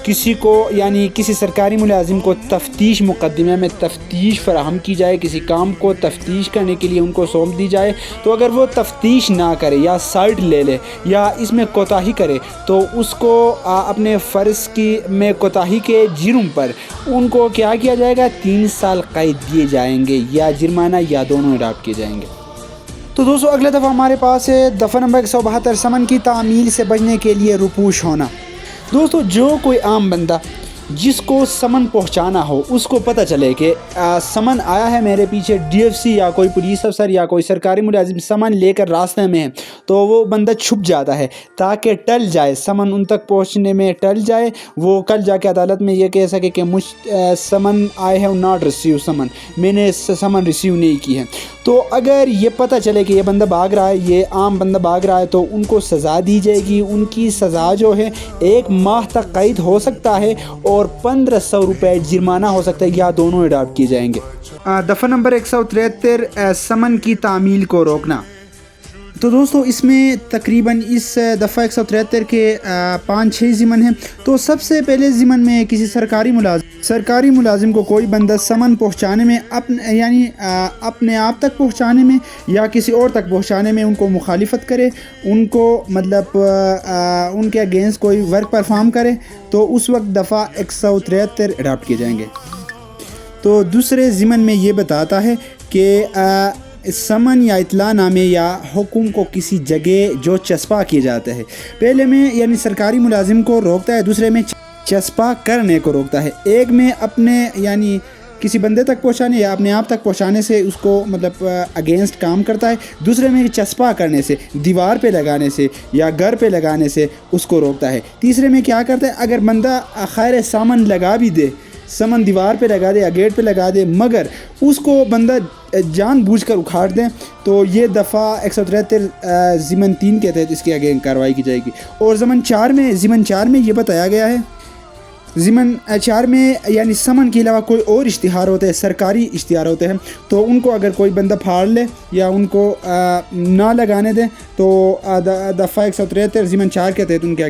کسی کو یعنی کسی سرکاری ملازم کو تفتیش مقدمے میں تفتیش فراہم کی جائے، کسی کام کو تفتیش کرنے کے لیے ان کو سونپ دی جائے، تو اگر وہ تفتیش نہ کرے یا سائڈ لے لے یا اس میں کوتاہی کرے تو اس کو اپنے فرض میں کوتاہی کے جرم پر ان کو کیا کیا جائے گا؟ 3 سال قید دیے جائیں گے، یا جرمانہ یا دونوں اڈاپٹ کیے جائیں گے۔ تو دوستو اگلا دفعہ ہمارے پاس ہے دفعہ نمبر 172 سمن کی تعمیل سے بچنے کے لیے روپوش ہونا۔ دوستو جو کوئی عام بندہ جس کو سمن پہنچانا ہو، اس کو پتہ چلے کہ سمن آیا ہے میرے پیچھے، ڈی ایف سی یا کوئی پولیس افسر یا کوئی سرکاری ملازم سمن لے کر راستے میں ہے، تو وہ بندہ چھپ جاتا ہے تاکہ ٹل جائے، سمن ان تک پہنچنے میں ٹل جائے، وہ کل جا کے عدالت میں یہ کہہ سکے کہ مجھ سمن آئی ہیو ناٹ ریسیو سمن، میں نے سمن ریسیو نہیں کی ہے۔ تو اگر یہ پتہ چلے کہ یہ بندہ بھاگ رہا ہے، یہ عام بندہ بھاگ رہا ہے، تو ان کو سزا دی جائے گی۔ ان کی سزا جو ہے 1 ماہ تک قید ہو سکتا ہے اور 1500 روپے جرمانہ ہو سکتا ہے، یا دونوں اڈاپٹ کیے جائیں گے۔ دفعہ نمبر 173 سمن کی تعمیل کو روکنا۔ تو دوستو اس میں تقریباً اس دفعہ 173 کے 5-6 ضمن ہیں۔ تو سب سے پہلے ضمن میں کسی سرکاری ملازم کو کوئی بندہ سمن پہنچانے میں اپنے آپ تک پہنچانے میں یا کسی اور تک پہنچانے میں ان کو مخالفت کرے، ان کو مطلب ان کے اگینسٹ کوئی ورک پرفارم کرے، تو اس وقت دفعہ 173 اڈاپٹ کیے جائیں گے۔ تو دوسرے ضمن میں یہ بتاتا ہے کہ سمن یا اطلاع نامے یا حکم کو کسی جگہ جو چسپاں کیے جاتے ہیں، پہلے میں یعنی سرکاری ملازم کو روکتا ہے، دوسرے میں چسپاں کرنے کو روکتا ہے۔ ایک میں اپنے یعنی کسی بندے تک پہنچانے یا اپنے آپ تک پہنچانے سے اس کو مطلب اگینسٹ کام کرتا ہے، دوسرے میں چسپاں کرنے سے، دیوار پہ لگانے سے یا گھر پہ لگانے سے اس کو روکتا ہے۔ تیسرے میں کیا کرتا ہے، اگر بندہ خیر سامن لگا بھی دے، سمن دیوار پہ لگا دے یا گیٹ پہ لگا دے، مگر اس کو بندہ جان بوجھ کر اکھاڑ دیں، تو یہ دفعہ 173 ضمن 3 کے تحت اس کے آگے کارروائی کی جائے گی۔ اور ضمن 4 میں یہ بتایا گیا ہے، ضمن 4 میں یعنی سمن کے علاوہ کوئی اور اشتہار ہوتے ہیں، سرکاری اشتہار ہوتے ہیں، تو ان کو اگر کوئی بندہ پھاڑ لے یا ان کو نہ لگانے دیں تو دفعہ 173 ضمن 4 کے تحت ان کے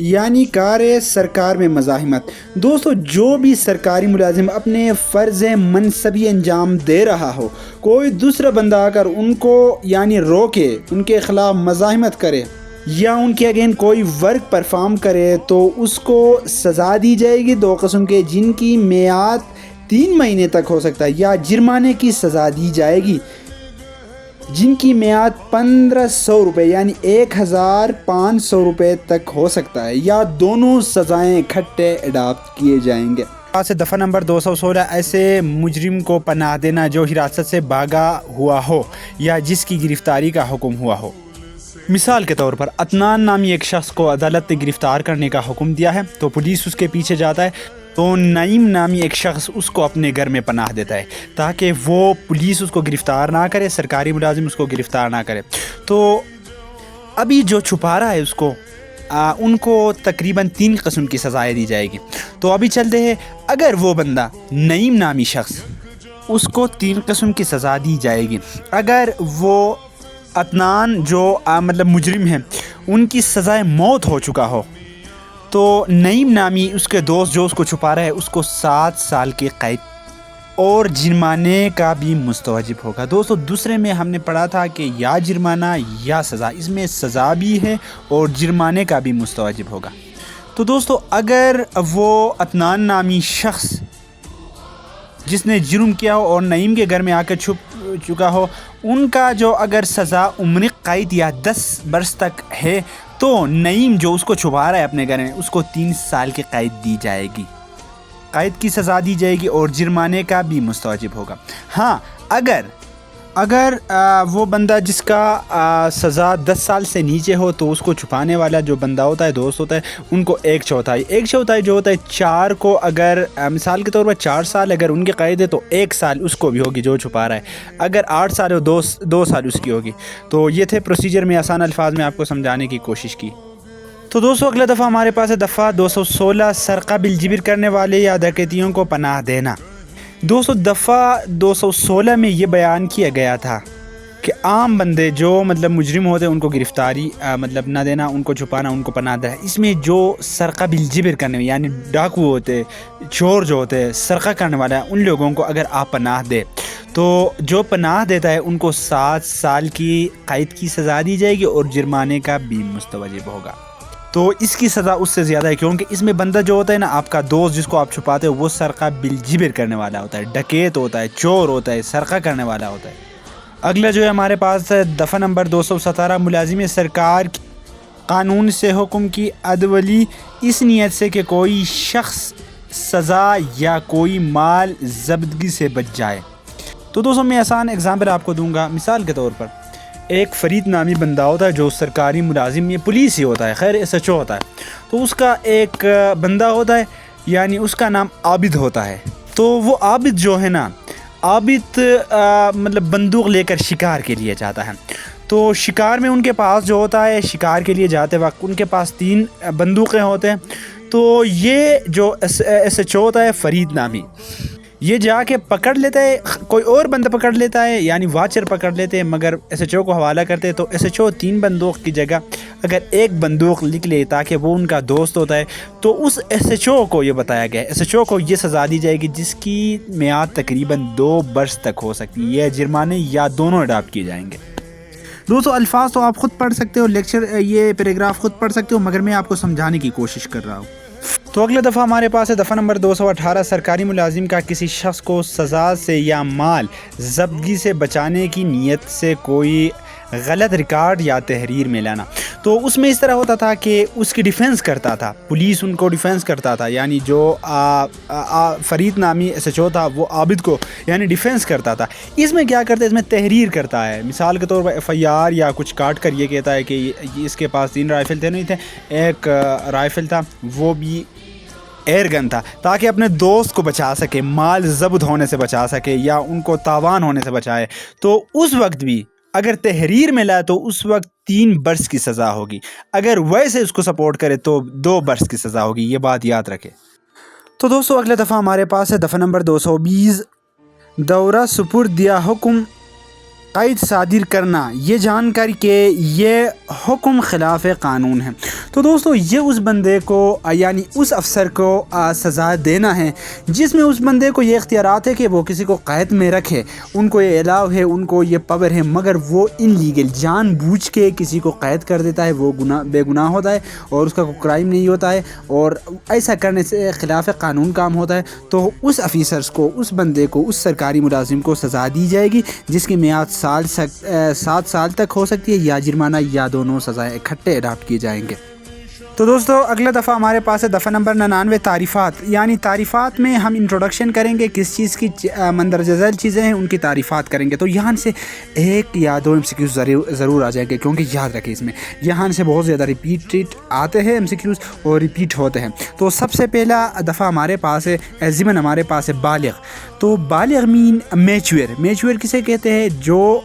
یعنی کار سرکار میں مزاحمت۔ دوستو جو بھی سرکاری ملازم اپنے فرض منصبی انجام دے رہا ہو، کوئی دوسرا بندہ آ کر ان کو یعنی روکے، ان کے خلاف مزاحمت کرے یا ان کے اگین کوئی ورک پرفارم کرے تو اس کو سزا دی جائے گی 2 قسم کے، جن کی میعاد 3 مہینے تک ہو سکتا ہے، یا جرمانے کی سزا دی جائے گی جن کی میعاد 1500 روپے یعنی 1500 روپے تک ہو سکتا ہے، یا دونوں سزائیں اکٹھے اڈاپٹ کیے جائیں گے۔ سے دفعہ نمبر 216 ایسے مجرم کو پناہ دینا جو حراست سے بھاگا ہوا ہو یا جس کی گرفتاری کا حکم ہوا ہو۔ مثال کے طور پر عدنان نامی ایک شخص کو عدالت نے گرفتار کرنے کا حکم دیا ہے، تو پولیس اس کے پیچھے جاتا ہے، تو نعیم نامی ایک شخص اس کو اپنے گھر میں پناہ دیتا ہے تاکہ وہ پولیس اس کو گرفتار نہ کرے، سرکاری ملازم اس کو گرفتار نہ کرے۔ تو ابھی جو چھپا رہا ہے اس کو ان کو تقریباً 3 قسم کی سزائیں دی جائے گی۔ تو ابھی چلتے ہیں، اگر وہ بندہ نعیم نامی شخص، اس کو 3 قسم کی سزا دی جائے گی۔ اگر وہ عدنان جو مطلب مجرم ہیں ان کی سزائے موت ہو چکا ہو، تو نعیم نامی اس کے دوست جو اس کو چھپا رہا ہے اس کو 7 سال کی قید اور جرمانے کا بھی مستوجب ہوگا۔ دوستو دوسرے میں ہم نے پڑھا تھا کہ یا جرمانہ یا سزا، اس میں سزا بھی ہے اور جرمانے کا بھی مستوجب ہوگا۔ تو دوستو اگر وہ عدنان نامی شخص جس نے جرم کیا ہو اور نعیم کے گھر میں آ کر چھپ چکا ہو، ان کا جو اگر سزا عمر قید یا 10 برس تک ہے، تو نعیم جو اس کو چھپا رہا ہے اپنے گھر میں اس کو 3 سال کی قید دی جائے گی، قید کی سزا دی جائے گی اور جرمانے کا بھی مستوجب ہوگا۔ ہاں اگر وہ بندہ جس کا سزا 10 سال سے نیچے ہو، تو اس کو چھپانے والا جو بندہ ہوتا ہے، دوست ہوتا ہے، ان کو 1/4 جو ہوتا ہے 4 کو، اگر مثال کے طور پر 4 سال اگر ان کی قید ہے تو 1 سال اس کو بھی ہوگی جو چھپا رہا ہے، اگر 8 سال ہو 2 سال اس کی ہوگی۔ تو یہ تھے پروسیجر میں آسان الفاظ میں آپ کو سمجھانے کی کوشش کی۔ تو دوستو اگلا دفعہ ہمارے پاس ہے دفعہ 216 سرقہ بالجبر کرنے والے یا ڈکیتیوں کو پناہ دینا۔ دوستو دفعہ 216 میں یہ بیان کیا گیا تھا کہ عام بندے جو مطلب مجرم ہوتے ہیں ان کو گرفتاری مطلب نہ دینا، ان کو چھپانا، ان کو پناہ دینا۔ اس میں جو سرقہ بالجبر کرنے میں یعنی ڈاکو ہوتے، چور جو ہوتے، سرقہ کرنے والا ہے، ان لوگوں کو اگر آپ پناہ دے تو جو پناہ دیتا ہے ان کو 7 سال کی قید کی سزا دی جائے گی اور جرمانے کا بھی مستوجب ہوگا۔ تو اس کی سزا اس سے زیادہ ہے، کیونکہ اس میں بندہ جو ہوتا ہے نا آپ کا دوست جس کو آپ چھپاتے ہو، وہ سرقہ بالجبر کرنے والا ہوتا ہے، ڈکیت ہوتا ہے، چور ہوتا ہے، سرقہ کرنے والا ہوتا ہے۔ اگلا جو ہے ہمارے پاس ہے دفعہ نمبر 217 ملازم سرکار کی قانون سے حکم کی عدولی اس نیت سے کہ کوئی شخص سزا یا کوئی مال ضبطگی سے بچ جائے۔ تو دوستوں میں آسان اگزامپل آپ کو دوں گا۔ مثال کے طور پر ایک فرید نامی بندہ ہوتا ہے جو سرکاری ملازم، یہ پولیس ہی ہوتا ہے، خیر SHO ہوتا ہے، تو اس کا ایک بندہ ہوتا ہے یعنی اس کا نام عابد ہوتا ہے۔ تو وہ عابد جو ہے نا، عابد مطلب بندوق لے کر شکار کے لیے جاتا ہے۔ تو شکار میں ان کے پاس جو ہوتا ہے، شکار کے لیے جاتے وقت ان کے پاس 3 بندوقیں ہوتے ہیں۔ تو یہ جو SHO ہوتا ہے فرید نامی، یہ جا کے پکڑ لیتا ہے، کوئی اور بندہ پکڑ لیتا ہے یعنی واچر پکڑ لیتے ہیں، مگر SHO کو حوالہ کرتے ہیں۔ تو SHO 3 بندوق کی جگہ اگر 1 بندوق لکھ لے تاکہ وہ ان کا دوست ہوتا ہے، تو اس SHO کو یہ بتایا گیا ہے، SHO کو یہ سزا دی جائے گی جس کی میعاد تقریباً 2 برس تک ہو سکتی ہے، یہ جرمانے یا دونوں اڈاپٹ کیے جائیں گے۔ دوستو الفاظ تو آپ خود پڑھ سکتے ہو، لیکچر یہ پیراگراف خود پڑھ سکتے ہو، مگر میں آپ کو سمجھانے کی کوشش کر رہا ہوں۔ تو اگلا دفعہ ہمارے پاس ہے دفعہ نمبر 218 سرکاری ملازم کا کسی شخص کو سزا سے یا مال ضبطگی سے بچانے کی نیت سے کوئی غلط ریکارڈ یا تحریر میں لانا۔ تو اس میں اس طرح ہوتا تھا کہ اس کی ڈیفنس کرتا تھا، پولیس ان کو ڈیفنس کرتا تھا، یعنی جو فرید نامی SHO تھا وہ عابد کو یعنی ڈیفنس کرتا تھا۔ اس میں کیا کرتا ہے، اس میں تحریر کرتا ہے، مثال کے طور پر FIR یا کچھ کاٹ کر یہ کہتا ہے کہ اس کے پاس 3 رائفل تھے، نہیں تھے، 1 رائفل تھا، وہ بھی ایئر گن تھا، تاکہ اپنے دوست کو بچا سکے، مال ضبط ہونے سے بچا سکے یا ان کو تاوان ہونے سے بچائے۔ تو اس وقت بھی اگر تحریر میں لائے تو اس وقت 3 برس کی سزا ہوگی، اگر ویسے اس کو سپورٹ کرے تو 2 برس کی سزا ہوگی، یہ بات یاد رکھے۔ تو دوستو اگلا دفعہ ہمارے پاس ہے دفعہ نمبر 220 دورہ سپرد دیا حکم قید صادر کرنا یہ جان کر کہ یہ حکم خلاف قانون ہے۔ تو دوستو یہ اس بندے کو یعنی اس افسر کو سزا دینا ہے جس میں اس بندے کو یہ اختیارات ہے کہ وہ کسی کو قید میں رکھے، ان کو یہ الاؤ ہے، ان کو یہ پاور ہے، مگر وہ ان لیگل جان بوجھ کے کسی کو قید کر دیتا ہے، وہ بے گناہ ہوتا ہے اور اس کا کوئی کرائم نہیں ہوتا ہے، اور ایسا کرنے سے خلاف قانون کام ہوتا ہے۔ تو اس افیسرز کو، اس بندے کو، اس سرکاری ملازم کو سزا دی جائے گی جس کی میعاد 7 سال تک ہو سکتی ہے، یا جرمانہ یا دونوں سزائیں اکٹھے اڈاپٹ کیے جائیں گے۔ تو دوستو اگلا دفعہ ہمارے پاس ہے دفعہ نمبر 99 تعریفات، یعنی تعریفات میں ہم انٹروڈکشن کریں گے، کس چیز کی مندرجہ ذیل چیزیں ہیں ان کی تعریفات کریں گے۔ تو یہاں سے 1 یا 2 MCQs ضرور آ جائیں گے، کیونکہ یاد رکھیں اس میں یہاں سے بہت زیادہ ریپیٹ آتے ہیں MCQs اور ریپیٹ ہوتے ہیں۔ تو سب سے پہلا دفعہ ہمارے پاس ہے ضمن ہمارے پاس ہے بالغ۔ تو بالغ مین میچور کسے کہتے ہیں؟ جو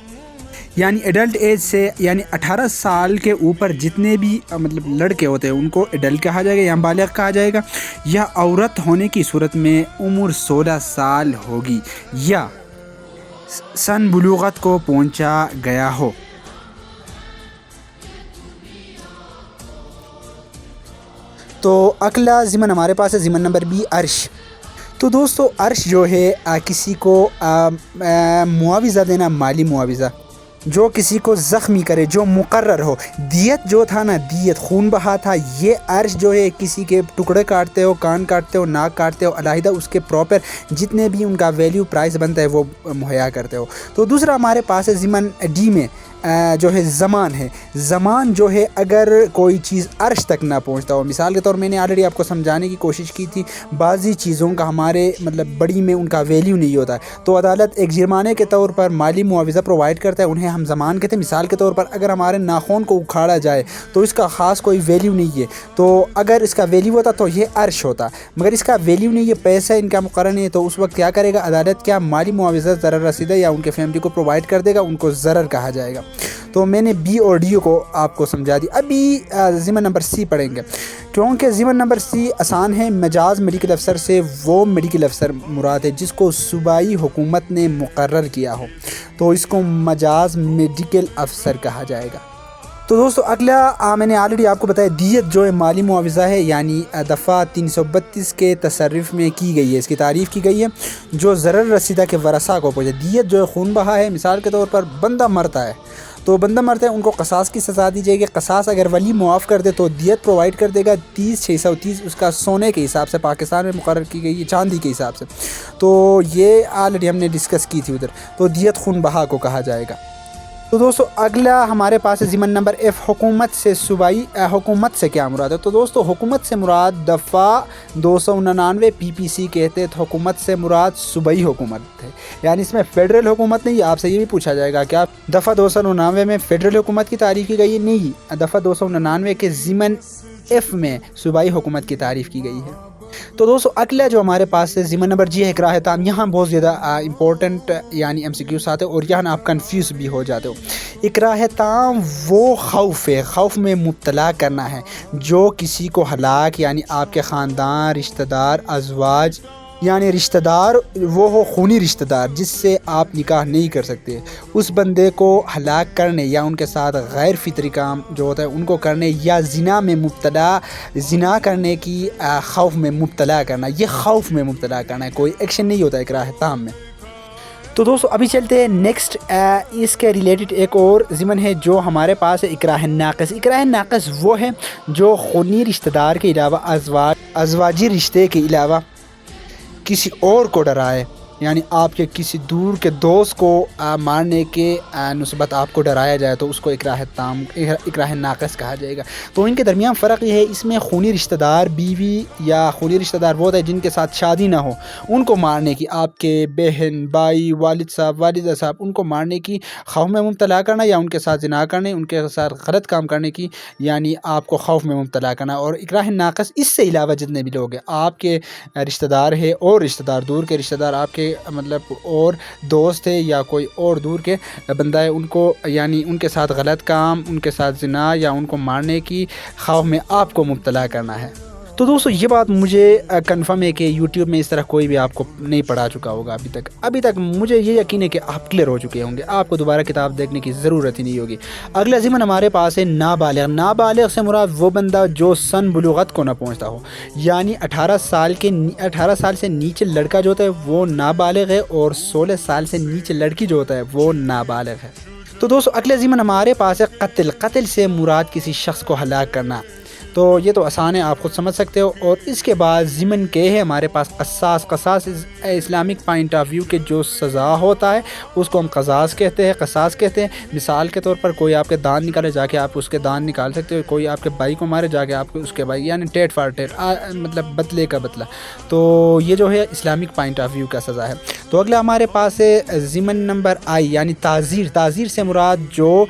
یعنی ایڈلٹ ایج سے یعنی 18 سال کے اوپر جتنے بھی مطلب لڑکے ہوتے ہیں ان کو ایڈلٹ کہا جائے گا یا بالغ کہا جائے گا، یا عورت ہونے کی صورت میں عمر 16 سال ہوگی یا سن بلوغت کو پہنچا گیا ہو۔ تو اگلا ضمن ہمارے پاس ہے ضمن نمبر 20 عرش۔ تو دوستو عرش جو ہے کسی کو معاوضہ دینا، مالی معاوضہ، جو کسی کو زخمی کرے، جو مقرر ہو۔ دیت جو تھا نا، دیت خون بہا تھا، یہ عرش جو ہے کسی کے ٹکڑے کاٹتے ہو، کان کاٹتے ہو، ناک کاٹتے ہو، علیحدہ اس کے پراپر جتنے بھی ان کا ویلیو پرائس بنتا ہے وہ مہیا کرتے ہو۔ تو دوسرا ہمارے پاس ہے ضمن ڈی میں جو ہے زمان ہے۔ زمان جو ہے اگر کوئی چیز عرش تک نہ پہنچتا ہو، مثال کے طور میں نے آلریڈی آپ کو سمجھانے کی کوشش کی تھی، بعضی چیزوں کا ہمارے مطلب بڑی میں ان کا ویلیو نہیں ہوتا ہے، تو عدالت ایک جرمانے کے طور پر مالی معاوضہ پرووائڈ کرتا ہے، انہیں ہم زمان کہتے ہیں۔ مثال کے طور پر اگر ہمارے ناخن کو اکھاڑا جائے تو اس کا خاص کوئی ویلیو نہیں ہے، تو اگر اس کا ویلیو ہوتا تو یہ عرش ہوتا، مگر اس کا ویلیو نہیں ہے، پیسہ ان کا مقرر نہیں ہے، تو اس وقت کیا کرے گا عدالت؟ کیا مالی معاوضہ ضرر رسیدہ یا ان کے فیملی کو پرووائڈ کر دے گا، ان کو ضرر کہا جائے گا۔ تو میں نے بی اور ڈی کو آپ کو سمجھا دی۔ ابھی ضمن نمبر سی پڑھیں گے، کیونکہ ضمن نمبر سی آسان ہے۔ مجاز میڈیکل افسر سے وہ میڈیکل افسر مراد ہے جس کو صوبائی حکومت نے مقرر کیا ہو، تو اس کو مجاز میڈیکل افسر کہا جائے گا۔ تو دوستو اگلا میں نے آلریڈی آپ کو بتایا دیت جو ہے مالی معاوضہ ہے، یعنی دفعہ 332 کے تصرف میں کی گئی ہے، اس کی تعریف کی گئی ہے، جو ضرر رسیدہ کے ورثاء کو پہنچے۔ دیت جو ہے خون بہا ہے، مثال کے طور پر بندہ مرتا ہے تو بندہ مرتا ہے ان کو قصاص کی سزا دی جائے گی۔ قصاص اگر ولی معاف کر دے تو دیت پرووائڈ کر دے گا 30,630 اس کا سونے کے حساب سے پاکستان میں مقرر کی گئی ہے، چاندی کے حساب سے، تو یہ آلریڈی ہم نے ڈسکس کی تھی ادھر۔ تو دیت خون بہا کو کہا جائے گا۔ تو دوستو اگلا ہمارے پاس ہے ضمن نمبر ایف، حکومت سے صوبائی حکومت سے کیا مراد ہے؟ تو دوستو حکومت سے مراد دفعہ 299 PPC کے تحت حکومت سے مراد صوبائی حکومت ہے، یعنی اس میں فیڈرل حکومت نہیں۔ آپ سے یہ بھی پوچھا جائے گا کہ دفعہ 299 میں فیڈرل حکومت کی تعریف کی گئی ہے؟ نہیں، دفعہ 299 کے ضمن ایف میں صوبائی حکومت کی تعریف کی گئی ہے۔ تو دوستو اگلا جو ہمارے پاس ہے ضمن نمبر جی ہے اکراہ تام۔ یہاں بہت زیادہ امپورٹنٹ یعنی MCQs آتے ہیں اور یہاں آپ کنفیوز بھی ہو جاتے ہو۔ اکراہ تام وہ خوف ہے، خوف میں مبتلا کرنا ہے جو کسی کو ہلاک یعنی آپ کے خاندان، رشتہ دار، ازواج یعنی رشتہ دار وہ ہو خونی رشتہ دار جس سے آپ نکاح نہیں کر سکتے، اس بندے کو ہلاک کرنے یا ان کے ساتھ غیر فطری کام جو ہوتا ہے ان کو کرنے، یا زنا میں مبتلا، زنا کرنے کی خوف میں مبتلا کرنا، یہ خوف میں مبتلا کرنا ہے، کوئی ایکشن نہیں ہوتا اکراہ تام میں۔ تو دوستو ابھی چلتے ہیں نیکسٹ، اس کے ریلیٹڈ ایک اور ضمن ہے جو ہمارے پاس ہے اکراہ ناقص۔ اکراہ ناقص وہ ہے جو خونی رشتہ دار کے علاوہ ازواجی رشتے کے علاوہ کسی اور کو ڈرائے، یعنی آپ کے کسی دور کے دوست کو مارنے کے نسبت آپ کو ڈرایا جائے تو اس کو اکراہ تام، اکراہ ناقص کہا جائے گا۔ تو ان کے درمیان فرق یہ ہے، اس میں خونی رشتہ دار بیوی یا خونی رشتہ دار وہ ہوتا ہے جن کے ساتھ شادی نہ ہو، ان کو مارنے کی، آپ کے بہن، بھائی، والد صاحب، والدہ صاحب، ان کو مارنے کی خوف میں مبتلا کرنا، یا ان کے ساتھ زنا کرنے، ان کے ساتھ غلط کام کرنے کی، یعنی آپ کو خوف میں مبتلا کرنا۔ اور اکراہ ناقص اس سے علاوہ جتنے بھی لوگ ہیں، آپ کے رشتہ دار ہے اور رشتہ دار، دور کے رشتہ دار، آپ کے مطلب اور دوست ہے یا کوئی اور دور کے بندہ ہے، ان کو یعنی ان کے ساتھ غلط کام، ان کے ساتھ زنا یا ان کو مارنے کی خوف میں آپ کو مبتلا کرنا ہے۔ تو دوستو یہ بات مجھے کنفرم ہے کہ یوٹیوب میں اس طرح کوئی بھی آپ کو نہیں پڑھا چکا ہوگا ابھی تک مجھے یہ یقین ہے کہ آپ کلیئر ہو چکے ہوں گے، آپ کو دوبارہ کتاب دیکھنے کی ضرورت ہی نہیں ہوگی۔ اگلا ضمن ہمارے پاس ہے نابالغ۔ نابالغ سے مراد وہ بندہ جو سن بلوغت کو نہ پہنچتا ہو، یعنی 18 سال سے نیچے لڑکا جو ہوتا ہے وہ نابالغ ہے، اور 16 سال سے نیچے لڑکی جو ہوتا ہے وہ نابالغ ہے۔ تو دوستو اگلے ضمن ہمارے پاس ہے قتل۔ قتل سے مراد کسی شخص کو ہلاک کرنا، تو یہ تو آسان ہے، آپ خود سمجھ سکتے ہو۔ اور اس کے بعد ضمن کے ہے ہمارے پاس قصاص۔ قصاص اسلامک پوائنٹ آف ویو کے جو سزا ہوتا ہے اس کو ہم قصاص کہتے ہیں۔ مثال کے طور پر کوئی آپ کے دان نکالے، جا کے آپ اس کے دان نکال سکتے ہو۔ کوئی آپ کے بھائی کو مارے، جا کے آپ اس کے بھائی، یعنی ٹیٹ فار ٹیٹ، مطلب بدلے کا بدلہ۔ تو یہ جو ہے اسلامک پوائنٹ آف ویو کا سزا ہے۔ تو اگلا ہمارے پاس ہے ضمن نمبر آئی، یعنی تعزیر۔ تعزیر سے مراد جو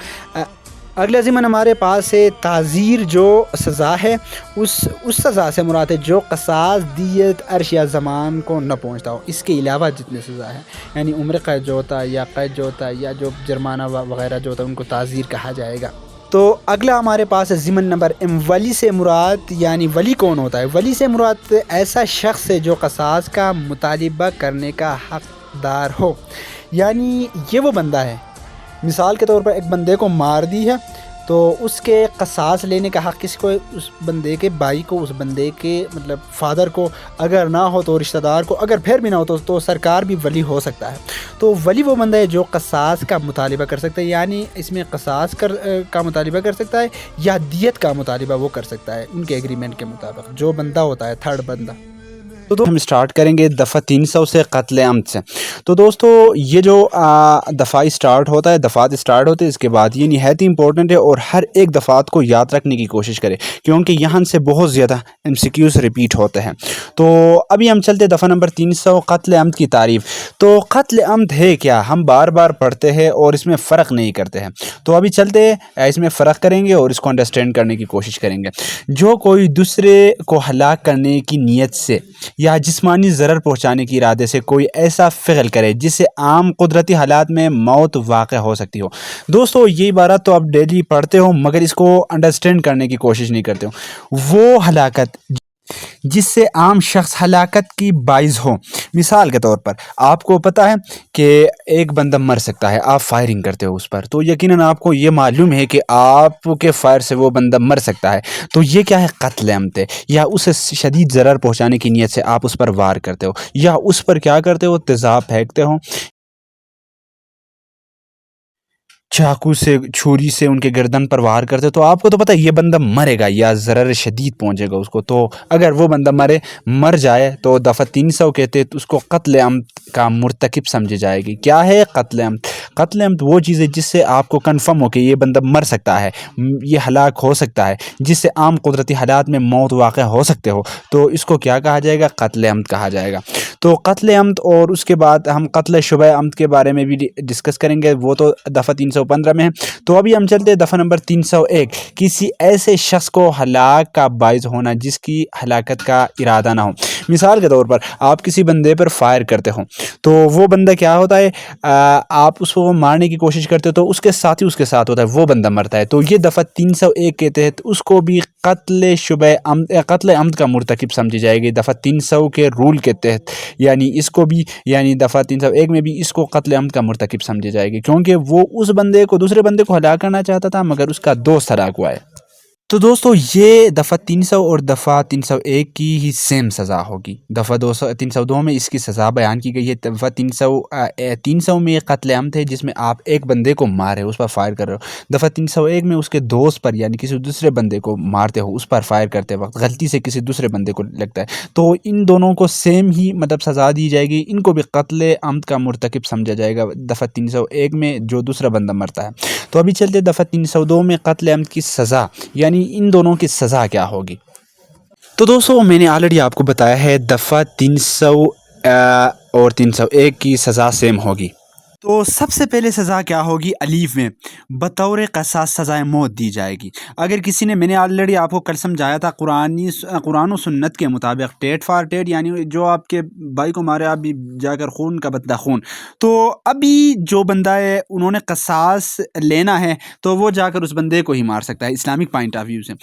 اگلا ضمن ہمارے پاس ہے تعزیر، جو سزا ہے اس سزا سے مراد ہے جو قصاص، دیت، عرش یا زمان کو نہ پہنچتا ہو، اس کے علاوہ جتنے سزا ہے، یعنی عمر قید جو ہوتا ہے، یا قید جو ہوتا ہے، یا جو جرمانہ وغیرہ جو ہوتا ہے، ان کو تعزیر کہا جائے گا۔ تو اگلا ہمارے پاس ہے ضمن نمبر ایم، ولی سے مراد، یعنی ولی کون ہوتا ہے؟ ولی سے مراد ایسا شخص ہے جو قصاص کا مطالبہ کرنے کا حقدار ہو، یعنی یہ وہ بندہ ہے، مثال کے طور پر ایک بندے کو مار دی ہے تو اس کے قصاص لینے کا حق کسی کو، اس بندے کے بھائی کو، اس بندے کے مطلب فادر کو، اگر نہ ہو تو رشتہ دار کو، اگر پھر بھی نہ ہو تو سرکار بھی ولی ہو سکتا ہے۔ تو ولی وہ بندہ ہے جو قصاص کا مطالبہ کر سکتا ہے، یعنی اس میں قصاص کا مطالبہ کر سکتا ہے یا دیت کا مطالبہ وہ کر سکتا ہے ان کے ایگریمنٹ کے مطابق، جو بندہ ہوتا ہے تھرڈ بندہ۔ تو ہم اسٹارٹ کریں گے دفعہ 300 سے، قتل عمد سے۔ تو دوستو یہ جو دفعہ اسٹارٹ ہوتا ہے، دفعات اسٹارٹ ہوتے ہیں، اس کے بعد یہ نہایت ہی امپورٹنٹ ہے، اور ہر ایک دفعات کو یاد رکھنے کی کوشش کرے، کیونکہ یہاں سے بہت زیادہ MCQs ریپیٹ ہوتے ہیں۔ تو ابھی ہم چلتے دفعہ نمبر 300، قتل عمد کی تعریف۔ تو قتل عمد ہے کیا؟ ہم بار بار پڑھتے ہیں اور اس میں فرق نہیں کرتے ہیں، تو ابھی چلتے اس میں فرق کریں گے اور اس کو انڈرسٹینڈ کرنے کی کوشش کریں گے۔ جو کوئی دوسرے کو ہلاک کرنے کی نیت سے یا جسمانی ضرر پہنچانے کی ارادے سے کوئی ایسا فعل کرے جس سے عام قدرتی حالات میں موت واقع ہو سکتی ہو۔ دوستو یہ عبارت تو آپ ڈیلی پڑھتے ہو مگر اس کو انڈرسٹینڈ کرنے کی کوشش نہیں کرتے ہو۔ وہ ہلاکت جس سے عام شخص ہلاکت کی باعث ہو، مثال کے طور پر آپ کو پتہ ہے کہ ایک بندہ مر سکتا ہے، آپ فائرنگ کرتے ہو اس پر، تو یقیناً آپ کو یہ معلوم ہے کہ آپ کے فائر سے وہ بندہ مر سکتا ہے، تو یہ کیا ہے؟ قتل عمد ہے۔ یا اسے شدید ضرر پہنچانے کی نیت سے آپ اس پر وار کرتے ہو، یا اس پر کیا کرتے ہو؟ تیزاب پھینکتے ہو، چاقو سے، چھری سے ان کے گردن پر وار کرتے، تو آپ کو تو پتہ ہے یہ بندہ مرے گا یا ضرر شدید پہنچے گا اس کو۔ تو اگر وہ بندہ مر جائے تو دفعہ 300 کہتے ہیں، تو اس کو قتل عمد کا مرتکب سمجھے جائے گی۔ کیا ہے قتل عمد؟ قتل عمد وہ چیز ہے جس سے آپ کو کنفرم ہو کہ یہ بندہ مر سکتا ہے، یہ ہلاک ہو سکتا ہے، جس سے عام قدرتی حالات میں موت واقع ہو سکتے ہو، تو اس کو کیا کہا جائے گا؟ قتل عمد کہا جائے گا۔ تو قتل عمد، اور اس کے بعد ہم قتل شبہ عمد کے بارے میں بھی ڈسکس کریں گے، وہ تو دفعہ 315 میں ہے۔ تو ابھی ہم چلتے ہیں دفعہ نمبر 301، کسی ایسے شخص کو ہلاک کا باعث ہونا جس کی ہلاکت کا ارادہ نہ ہو۔ مثال کے طور پر آپ کسی بندے پر فائر کرتے ہو، تو وہ بندہ کیا ہوتا ہے؟ آپ اس کو مارنے کی کوشش کرتے ہو تو اس کے ساتھ ہی اس کے ساتھ ہوتا ہے، وہ بندہ مرتا ہے، تو یہ دفعہ 301 کے تحت اس کو بھی قتل عمد کا مرتکب سمجھی جائے گی، دفعہ 300 کے رول کے تحت، یعنی اس کو بھی، یعنی دفعہ 301 میں بھی اس کو قتل عمد کا مرتکب سمجھی جائے گی، کیونکہ وہ اس بندے کو، دوسرے بندے کو ہلاک کرنا چاہتا تھا مگر اس کا دوست ہلاک ہوا ہے۔ تو دوستو یہ دفعہ 300 اور دفعہ 301 کی ہی سیم سزا ہوگی۔ دفعہ 302 میں اس کی سزا بیان کی گئی ہے۔ دفعہ 300 میں قتل عمد ہے جس میں آپ ایک بندے کو مارے ہو، اس پر فائر کر رہے ہو۔ دفعہ 301 میں اس کے دوست پر، یعنی کسی دوسرے بندے کو مارتے ہو، اس پر فائر کرتے وقت غلطی سے کسی دوسرے بندے کو لگتا ہے، تو ان دونوں کو سیم ہی مطلب سزا دی جائے گی، ان کو بھی قتل عمد کا مرتکب سمجھا جائے گا دفعہ 301 میں جو دوسرا بندہ مرتا ہے۔ تو ابھی چلتے دفعہ 302 میں قتل عمد کی سزا، یعنی ان دونوں کی سزا کیا ہوگی۔ تو دوستو میں نے آلریڈی آپ کو بتایا ہے دفعہ 300 اور 301 کی سزا سیم ہوگی۔ تو سب سے پہلے سزا کیا ہوگی؟ الف میں بطور قصاص سزائے موت دی جائے گی اگر کسی نے، میں نے آلریڈی آپ کو کل سمجھایا تھا، قرآن و سنت کے مطابق ٹیٹ فار ٹیٹ، یعنی جو آپ کے بھائی کو مارے آپ بھی جا کر خون کا بدلہ خون. تو ابھی جو بندہ ہے انہوں نے قصاص لینا ہے تو وہ جا کر اس بندے کو ہی مار سکتا ہے اسلامک پوائنٹ آف ویو سے.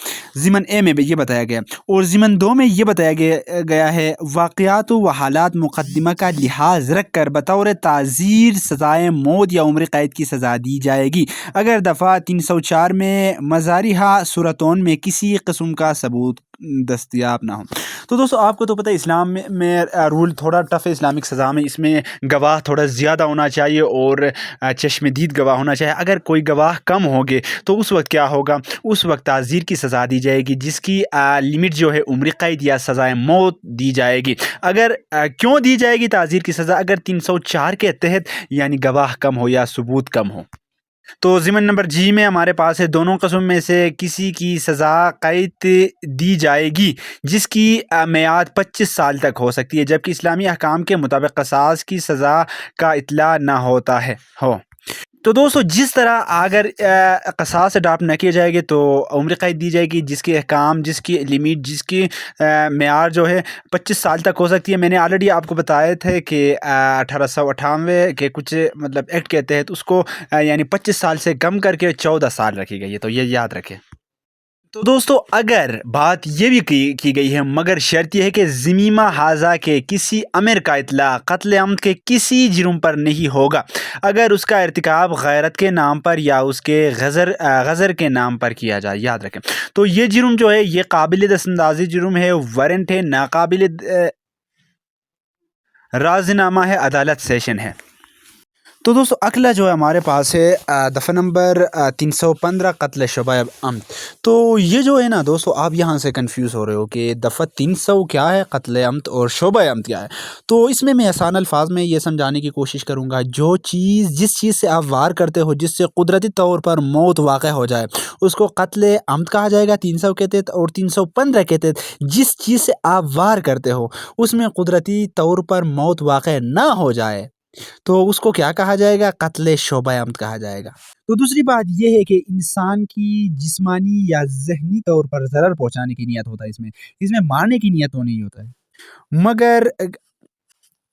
ضمن اے میں بھی یہ بتایا گیا، اور ضمن دو میں یہ بتایا گیا ہے واقعات و حالات مقدمہ کا لحاظ رکھ کر بطور تعزیر سزائے موت یا عمر قید کی سزا دی جائے گی اگر دفعہ 304 میں مزارحہ صورتون میں کسی قسم کا ثبوت دستیاب نہ ہو. تو دوستو آپ کو تو پتہ ہے اسلام میں رول تھوڑا ٹف ہے اسلامک سزا میں. اس میں گواہ تھوڑا زیادہ ہونا چاہیے اور چشم دید گواہ ہونا چاہیے. اگر کوئی گواہ کم ہوگے تو اس وقت کیا ہوگا؟ اس وقت تعزیر کی سزا دی جائے گی جس کی لمٹ جو ہے عمر قید یا سزائے موت دی جائے گی. اگر کیوں دی جائے گی تعزیر کی سزا؟ اگر 304 کے تحت یعنی گواہ کم ہو یا ثبوت کم ہو. تو ضمن نمبر جی میں ہمارے پاس ہے دونوں قسم میں سے کسی کی سزا قید دی جائے گی جس کی میعاد 25 سال تک ہو سکتی ہے، جبکہ اسلامی احکام کے مطابق قصاص کی سزا کا اطلاع نہ ہوتا ہے ہو. تو دوستو جس طرح اگر قصاص اڈاپٹ نہ کیے جائے گے تو عمر قید دی جائے گی جس کے احکام، جس کی لمٹ، جس کی معیار جو ہے 25 سال تک ہو سکتی ہے. میں نے آلریڈی آپ کو بتایا تھے کہ 1898 کے کچھ مطلب ایکٹ کے تحت اس کو یعنی 25 سال سے کم کر کے 14 سال رکھی گئی ہے، تو یہ یاد رکھیں. تو دوستو اگر بات یہ بھی کی گئی ہے مگر شرط یہ ہے کہ ضمیمہ حاضہ کے کسی امر کا اطلاع قتل عمد کے کسی جرم پر نہیں ہوگا اگر اس کا ارتکاب غیرت کے نام پر یا اس کے غزر کے نام پر کیا جائے. یاد رکھیں تو یہ جرم جو ہے یہ قابل دست اندازی جرم ہے، وارنٹ ہے، ناقابل رازنامہ ہے، عدالت سیشن ہے. تو دوستو اگلا جو ہے ہمارے پاس ہے دفعہ نمبر 315 قتل شبہ عمد. تو یہ جو ہے نا دوستو آپ یہاں سے کنفیوز ہو رہے ہو کہ دفعہ 300 کیا ہے قتل عمد اور شبہ عمد کیا ہے. تو اس میں آسان الفاظ میں یہ سمجھانے کی کوشش کروں گا، جس چیز سے آپ وار کرتے ہو جس سے قدرتی طور پر موت واقع ہو جائے اس کو قتل عمد کہا جائے گا 300 کے تحت، اور 315 کے تحت جس چیز سے آپ وار کرتے ہو اس میں قدرتی طور پر موت واقع نہ ہو جائے تو اس کو کیا کہا جائے گا؟ قتل شبہ عمد کہا جائے گا. تو دوسری بات یہ ہے کہ انسان کی جسمانی یا ذہنی طور پر ضرر پہنچانے کی نیت ہوتا ہے، اس میں مارنے کی نیت تو نہیں ہوتا ہے، مگر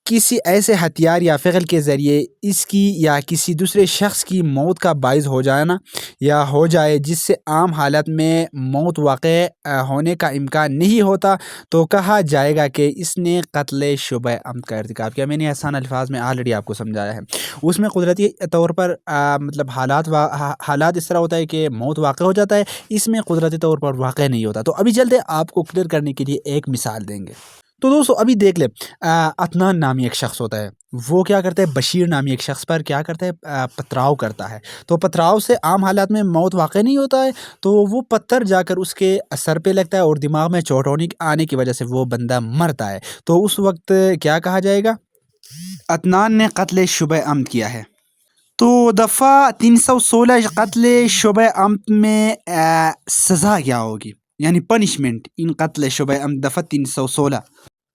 کسی ایسے ہتھیار یا فعل کے ذریعے اس کی یا کسی دوسرے شخص کی موت کا باعث ہو جانا یا ہو جائے جس سے عام حالت میں موت واقع ہونے کا امکان نہیں ہوتا تو کہا جائے گا کہ اس نے قتل شبہ عمد کا ارتکاب کیا. میں نے آسان الفاظ میں آلریڈی آپ کو سمجھایا ہے. اس میں قدرتی طور پر مطلب حالات اس طرح ہوتا ہے کہ موت واقع ہو جاتا ہے، اس میں قدرتی طور پر واقع نہیں ہوتا. تو ابھی جلدی آپ کو کلیئر کرنے کے لیے ایک مثال دیں گے. تو دوستو ابھی دیکھ لیں، عدنان نامی ایک شخص ہوتا ہے، وہ کیا کرتا ہے؟ بشیر نامی ایک شخص پر کیا کرتا ہے؟ پتھراؤ کرتا ہے. تو پتھراؤ سے عام حالات میں موت واقع نہیں ہوتا ہے، تو وہ پتھر جا کر اس کے سر پہ لگتا ہے اور دماغ میں چوٹ آنے کی وجہ سے وہ بندہ مرتا ہے. تو اس وقت کیا کہا جائے گا؟ عدنان نے قتل شبہ عمد کیا ہے. تو دفعہ 316 قتل شبہ عمد میں سزا کیا ہوگی یعنی پنشمنٹ ان قتل شبہ عمد دفعہ 316.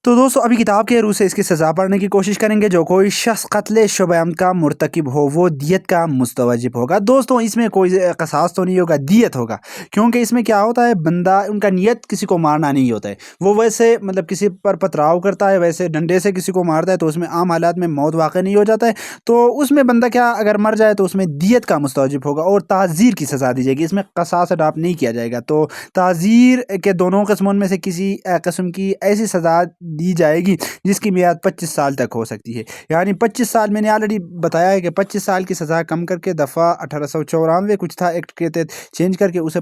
تو دوستو ابھی کتاب کے روح سے اس کی سزا پڑھنے کی کوشش کریں گے. جو کوئی شخص قتل شبہ عمد کا مرتکب ہو وہ دیت کا مستوجب ہوگا. دوستو اس میں کوئی قصاص تو نہیں ہوگا، دیت ہوگا، کیونکہ اس میں کیا ہوتا ہے بندہ ان کا نیت کسی کو مارنا نہیں ہوتا ہے، وہ ویسے مطلب کسی پر پتھراؤ کرتا ہے، ویسے ڈنڈے سے کسی کو مارتا ہے تو اس میں عام حالات میں موت واقع نہیں ہو جاتا ہے. تو اس میں بندہ کیا اگر مر جائے تو اس میں دیت کا مستوجب ہوگا اور تعزیر کی سزا دی جائے گی. اس میں قصاص اڈاپٹ نہیں کیا جائے گا. تو تعزیر کے دونوں قسموں میں سے کسی قسم کی ایسی سزا دی جائے گی جس کی میعاد 25 سال تک ہو سکتی ہے. یعنی 25 سال میں نے آلریڈی بتایا ہے کہ 25 سال کی سزا کم کر کے دفعہ 1894 کچھ تھا ایکٹ کے تحت چینج کر کے اسے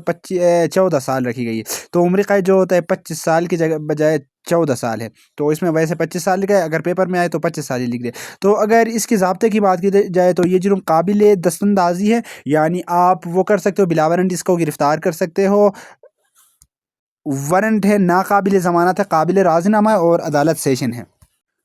14 سال رکھی گئی ہے. تو عمر قید جو ہوتا ہے 25 سال کی جگہ بجائے 14 سال ہے. تو اس میں ویسے 25 سال لکھا ہے، اگر پیپر میں آئے تو 25 سال ہی لکھ دے. تو اگر اس کی ضابطے کی بات کی جائے تو یہ جرم قابل دستاندازی ہے، یعنی آپ وہ کر سکتے ہو بلا وارنٹ اس کو گرفتار کر سکتے ہو، وارنٹ ہے، ناقابل ضمانت ہے، قابل رازنامہ ہے اور عدالت سیشن ہے.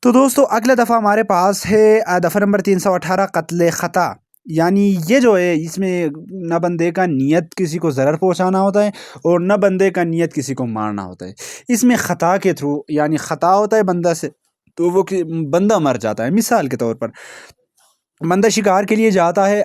تو دوستو اگلا دفعہ ہمارے پاس ہے دفعہ نمبر 318 قتل خطا. یعنی یہ جو ہے اس میں نہ بندے کا نیت کسی کو ضرر پہنچانا ہوتا ہے اور نہ بندے کا نیت کسی کو مارنا ہوتا ہے. اس میں خطا کے تھرو یعنی خطا ہوتا ہے بندہ سے تو وہ بندہ مر جاتا ہے. مثال کے طور پر بندہ شکار کے لیے جاتا ہے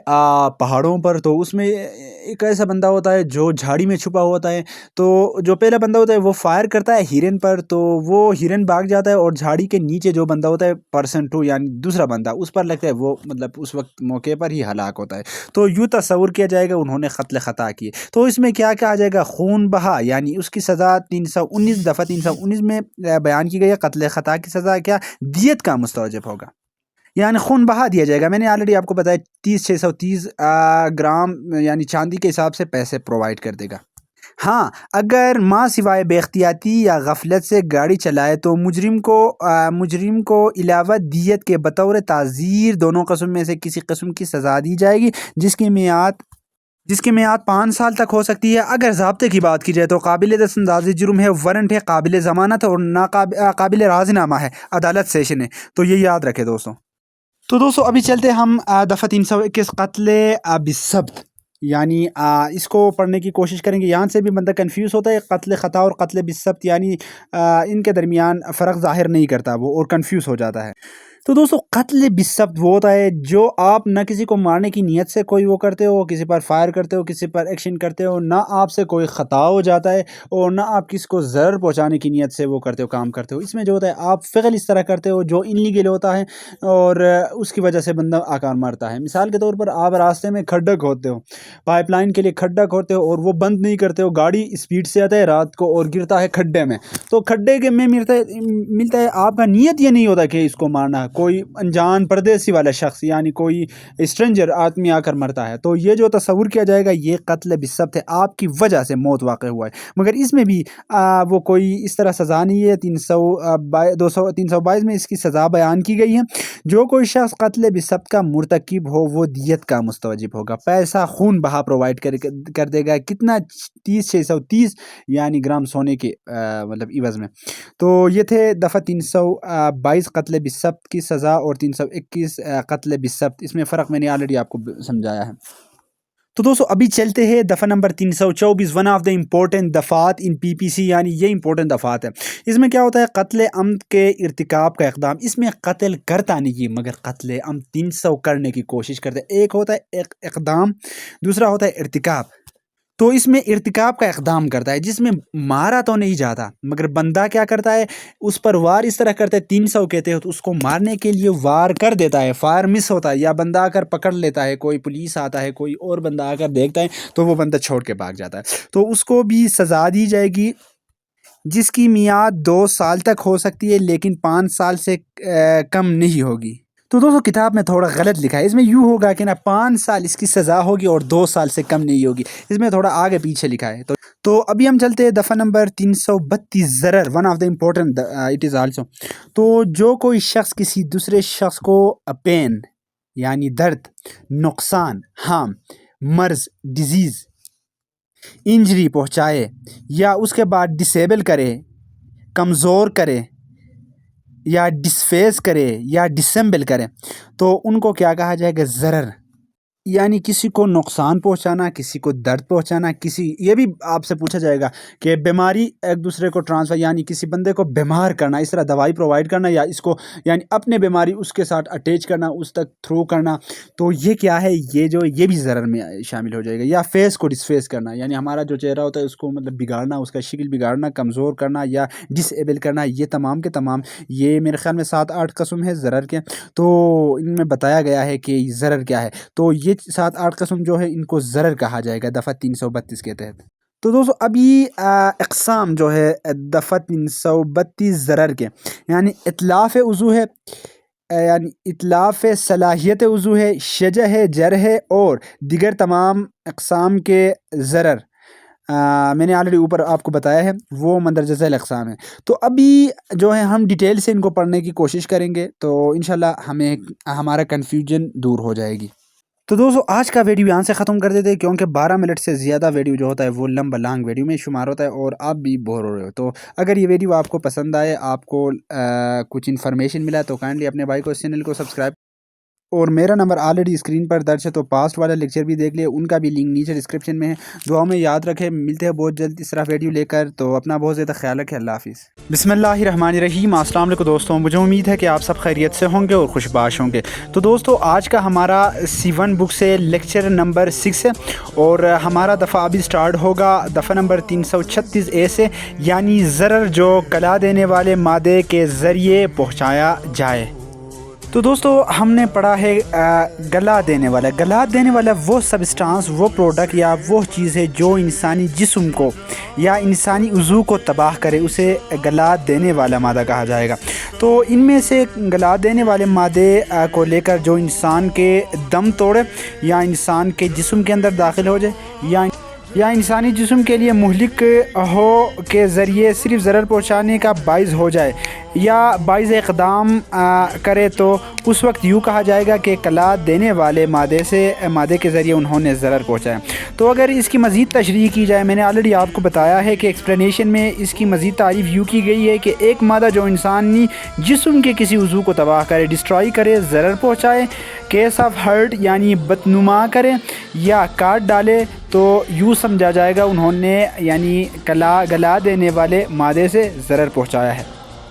پہاڑوں پر، تو اس میں ایک ایسا بندہ ہوتا ہے جو جھاڑی میں چھپا ہوتا ہے، تو جو پہلا بندہ ہوتا ہے وہ فائر کرتا ہے ہرن پر، تو وہ ہرن بھاگ جاتا ہے اور جھاڑی کے نیچے جو بندہ ہوتا ہے پرسن ٹو یعنی دوسرا بندہ اس پر لگتا ہے، وہ مطلب اس وقت موقع پر ہی ہلاک ہوتا ہے۔ تو یوں تصور کیا جائے گا انہوں نے قتل خطا کی، تو اس میں کیا کہا جائے گا، خون بہا، یعنی اس کی سزا 319 دفعہ 319 میں بیان کی گئی ہے۔ قتل خطا کی سزا کیا، دیت کا مستوجب ہوگا، یعنی خون بہا دیا جائے گا۔ میں نے آلریڈی آپ کو بتایا 630 گرام یعنی چاندی کے حساب سے پیسے پرووائڈ کر دے گا۔ ہاں، اگر ماں سوائے بے احتیاطی یا غفلت سے گاڑی چلائے تو مجرم کو علاوہ دیت کے بطور تعزیر دونوں قسم میں سے کسی قسم کی سزا دی جائے گی، جس کی میعاد 5 سال تک ہو سکتی ہے۔ اگر ضابطے کی بات کی جائے تو قابل دست اندازی جرم ہے، وارنٹ ہے، قابل ضمانت ہے اور قابل راضی نامہ ہے، عدالت سیشن ہے، تو یہ یاد رکھے دوستوں۔ تو دوستو ابھی چلتے ہم دفعہ 321 قتل بالثبت، یعنی اس کو پڑھنے کی کوشش کریں گے۔ یہاں سے بھی بندہ کنفیوز ہوتا ہے، قتل خطا اور قتل بالثبت یعنی ان کے درمیان فرق ظاہر نہیں کرتا وہ، اور کنفیوز ہو جاتا ہے۔ تو دوستو قتل بالثبت وہ ہوتا ہے جو آپ نہ کسی کو مارنے کی نیت سے کوئی وہ کرتے ہو، کسی پر فائر کرتے ہو، کسی پر ایکشن کرتے ہو، نہ آپ سے کوئی خطا ہو جاتا ہے اور نہ آپ کسی کو ضرر پہنچانے کی نیت سے وہ کرتے ہو، کام کرتے ہو۔ اس میں جو ہوتا ہے آپ فعل اس طرح کرتے ہو جو انلیگل ہوتا ہے اور اس کی وجہ سے بندہ آکار مارتا ہے۔ مثال کے طور پر آپ راستے میں کھڈا کھودتے ہو، پائپ لائن کے لیے کھڈا کھودتے ہو اور وہ بند نہیں کرتے ہو، گاڑی اسپیڈ سے آتا ہے رات کو اور گرتا ہے کھڈے میں، تو کھڈے کے میں ملتا ہے آپ کا نیت یہ نہیں ہوتا کہ اس کو مارنا ہے، کوئی انجان پردیسی والا شخص یعنی کوئی اسٹرینجر آدمی آ کر مرتا ہے، تو یہ جو تصور کیا جائے گا یہ قتل بالثبت ہے، آپ کی وجہ سے موت واقع ہوا ہے۔ مگر اس میں بھی وہ کوئی اس طرح سزا نہیں ہے۔ 322 میں اس کی سزا بیان کی گئی ہے، جو کوئی شخص قتل بالثبت کا مرتکب ہو وہ دیت کا مستوجب ہوگا، پیسہ خون بہا پرووائڈ کر دے گا، کتنا 630 یعنی گرام سونے کے مطلب عوض میں۔ تو یہ تھے دفعہ 322 قتل بالثبت کی سزا اور 321 قتل بالثبت، اس میں فرق میں نے آلریڈی آپ کو سمجھایا ہے۔ تو دوستو ابھی چلتے ہیں دفعہ نمبر 324، ون آف دا امپورٹنٹ دفعات ان پی پی سی، یعنی یہ امپورٹنٹ دفعات ہے۔ اس میں کیا ہوتا ہے، قتل عمد کے ارتکاب کا اقدام، اس میں قتل کرتا نہیں مگر قتل عمد 300 کرنے کی کوشش کرتا ہے۔ ایک ہوتا ہے اقدام، دوسرا ہوتا ہے ارتکاب، تو اس میں ارتکاب کا اقدام کرتا ہے جس میں مارا تو نہیں جاتا مگر بندہ کیا کرتا ہے، اس پر وار اس طرح کرتا ہے، 300 کہتے ہیں، تو اس کو مارنے کے لیے وار کر دیتا ہے، فائر مس ہوتا ہے یا بندہ آ کر پکڑ لیتا ہے، کوئی پولیس آتا ہے، کوئی اور بندہ آ کر دیکھتا ہے تو وہ بندہ چھوڑ کے بھاگ جاتا ہے، تو اس کو بھی سزا دی جائے گی جس کی میعاد 2 سال تک ہو سکتی ہے لیکن 5 سال سے کم نہیں ہوگی۔ تو دوستو کتاب میں تھوڑا غلط لکھا ہے، اس میں یوں ہوگا کہ نا 5 سال اس کی سزا ہوگی اور 2 سال سے کم نہیں ہوگی، اس میں تھوڑا آگے پیچھے لکھا ہے۔ تو ابھی ہم چلتے ہیں دفعہ نمبر 332 ضرر، one of the important it is also. تو جو کوئی شخص کسی دوسرے شخص کو پین یعنی درد، نقصان، ہارم، مرض، ڈیزیز، انجری پہنچائے یا اس کے بعد ڈسیبل کرے، کمزور کرے یا ڈسفیس کرے یا ڈسمبل کرے، تو ان کو کیا کہا جائے گا، ضرر، یعنی کسی کو نقصان پہنچانا، کسی کو درد پہنچانا، یہ بھی آپ سے پوچھا جائے گا کہ بیماری ایک دوسرے کو ٹرانسفر، یعنی کسی بندے کو بیمار کرنا، اس طرح دوائی پرووائڈ کرنا یا اس کو یعنی اپنے بیماری اس کے ساتھ اٹیچ کرنا، اس تک تھرو کرنا، تو یہ کیا ہے، یہ بھی ضرر میں شامل ہو جائے گا۔ یا فیس کو ڈسفیس کرنا، یعنی ہمارا جو چہرہ ہوتا ہے اس کو مطلب بگاڑنا، اس کا شکل بگاڑنا، کمزور کرنا یا ڈس ایبل کرنا، یہ تمام کے تمام یہ میرے خیال میں 7-8 قسم ہے ضرر کے، تو ان میں بتایا گیا ہے کہ ضرر کیا ہے، تو یہ 7-8 قسم جو ہے ان کو ضرر کہا جائے گا دفعہ 332 کے تحت۔ تو دوستو ابھی اقسام جو ہے دفعہ 332 ضرر کے، یعنی اتلاف عضو ہے، یعنی اتلاف صلاحیت عضو ہے، شجع ہے، جرح ہے اور دیگر تمام اقسام کے ضرر میں نے آلریڈی اوپر آپ کو بتایا ہے، وہ مندرجہ ذیل اقسام ہے۔ تو ابھی جو ہے ہم ڈیٹیل سے ان کو پڑھنے کی کوشش کریں گے تو انشاءاللہ ہمارا کنفیوژن دور ہو جائے گی۔ تو دوستو آج کا ویڈیو یہاں سے ختم کر دیتے ہیں کیونکہ 12 منٹ سے زیادہ ویڈیو جو ہوتا ہے وہ لمبا لانگ ویڈیو میں شمار ہوتا ہے اور آپ بھی بور ہو رہے ہو، تو اگر یہ ویڈیو آپ کو پسند آئے، آپ کو کچھ انفارمیشن ملا تو کائنڈلی اپنے بھائی کو اس چینل کو سبسکرائب اور میرا نمبر آلریڈی اسکرین پر درج ہے، تو پاسٹ والا لیکچر بھی دیکھ لیں، ان کا بھی لنک نیچے ڈسکرپشن میں ہے۔ دعاؤں میں یاد رکھیں، ملتے ہیں بہت جلد اس طرح ویڈیو لے کر، تو اپنا بہت زیادہ خیال رکھیں۔ اللہ حافظ۔ بسم اللہ الرحمن الرحیم۔ السلام علیکم دوستوں، مجھے امید ہے کہ آپ سب خیریت سے ہوں گے اور خوش باش ہوں گے۔ تو دوستوں آج کا ہمارا C1 بک سے لیکچر نمبر 6 ہے، اور ہمارا دفعہ ابھی سٹارٹ ہوگا دفعہ نمبر 336A سے، یعنی ضرر جو گلا دینے والے مادے کے ذریعے پہنچایا جائے۔ تو دوستو ہم نے پڑھا ہے گلا دینے والا وہ سبسٹانس، وہ پروڈکٹ یا وہ چیز ہے جو انسانی جسم کو یا انسانی عضو کو تباہ کرے، اسے گلا دینے والا مادہ کہا جائے گا۔ تو ان میں سے گلا دینے والے مادے کو لے کر جو انسان کے دم توڑے، یا انسان کے جسم کے اندر داخل ہو جائے، یا انسانی جسم کے لیے مہلک ہو کے ذریعے صرف ضرر پہنچانے کا باعث ہو جائے یا باعث اقدام کرے، تو اس وقت یوں کہا جائے گا کہ گلا دینے والے مادے کے ذریعے انہوں نے ضرر پہنچایا۔ تو اگر اس کی مزید تشریح کی جائے، میں نے آلریڈی آپ کو بتایا ہے کہ ایکسپلینیشن میں اس کی مزید تعریف یوں کی گئی ہے کہ ایک مادہ جو انسانی جسم کے کسی عضو کو تباہ کرے، ڈسٹرائی کرے، ضرر پہنچائے، کیس آف ہرٹ یعنی بدنما کرے یا کاٹ ڈالے، تو یوں سمجھا جائے گا انہوں نے یعنی گلا دینے والے مادے سے ضرر پہنچایا ہے۔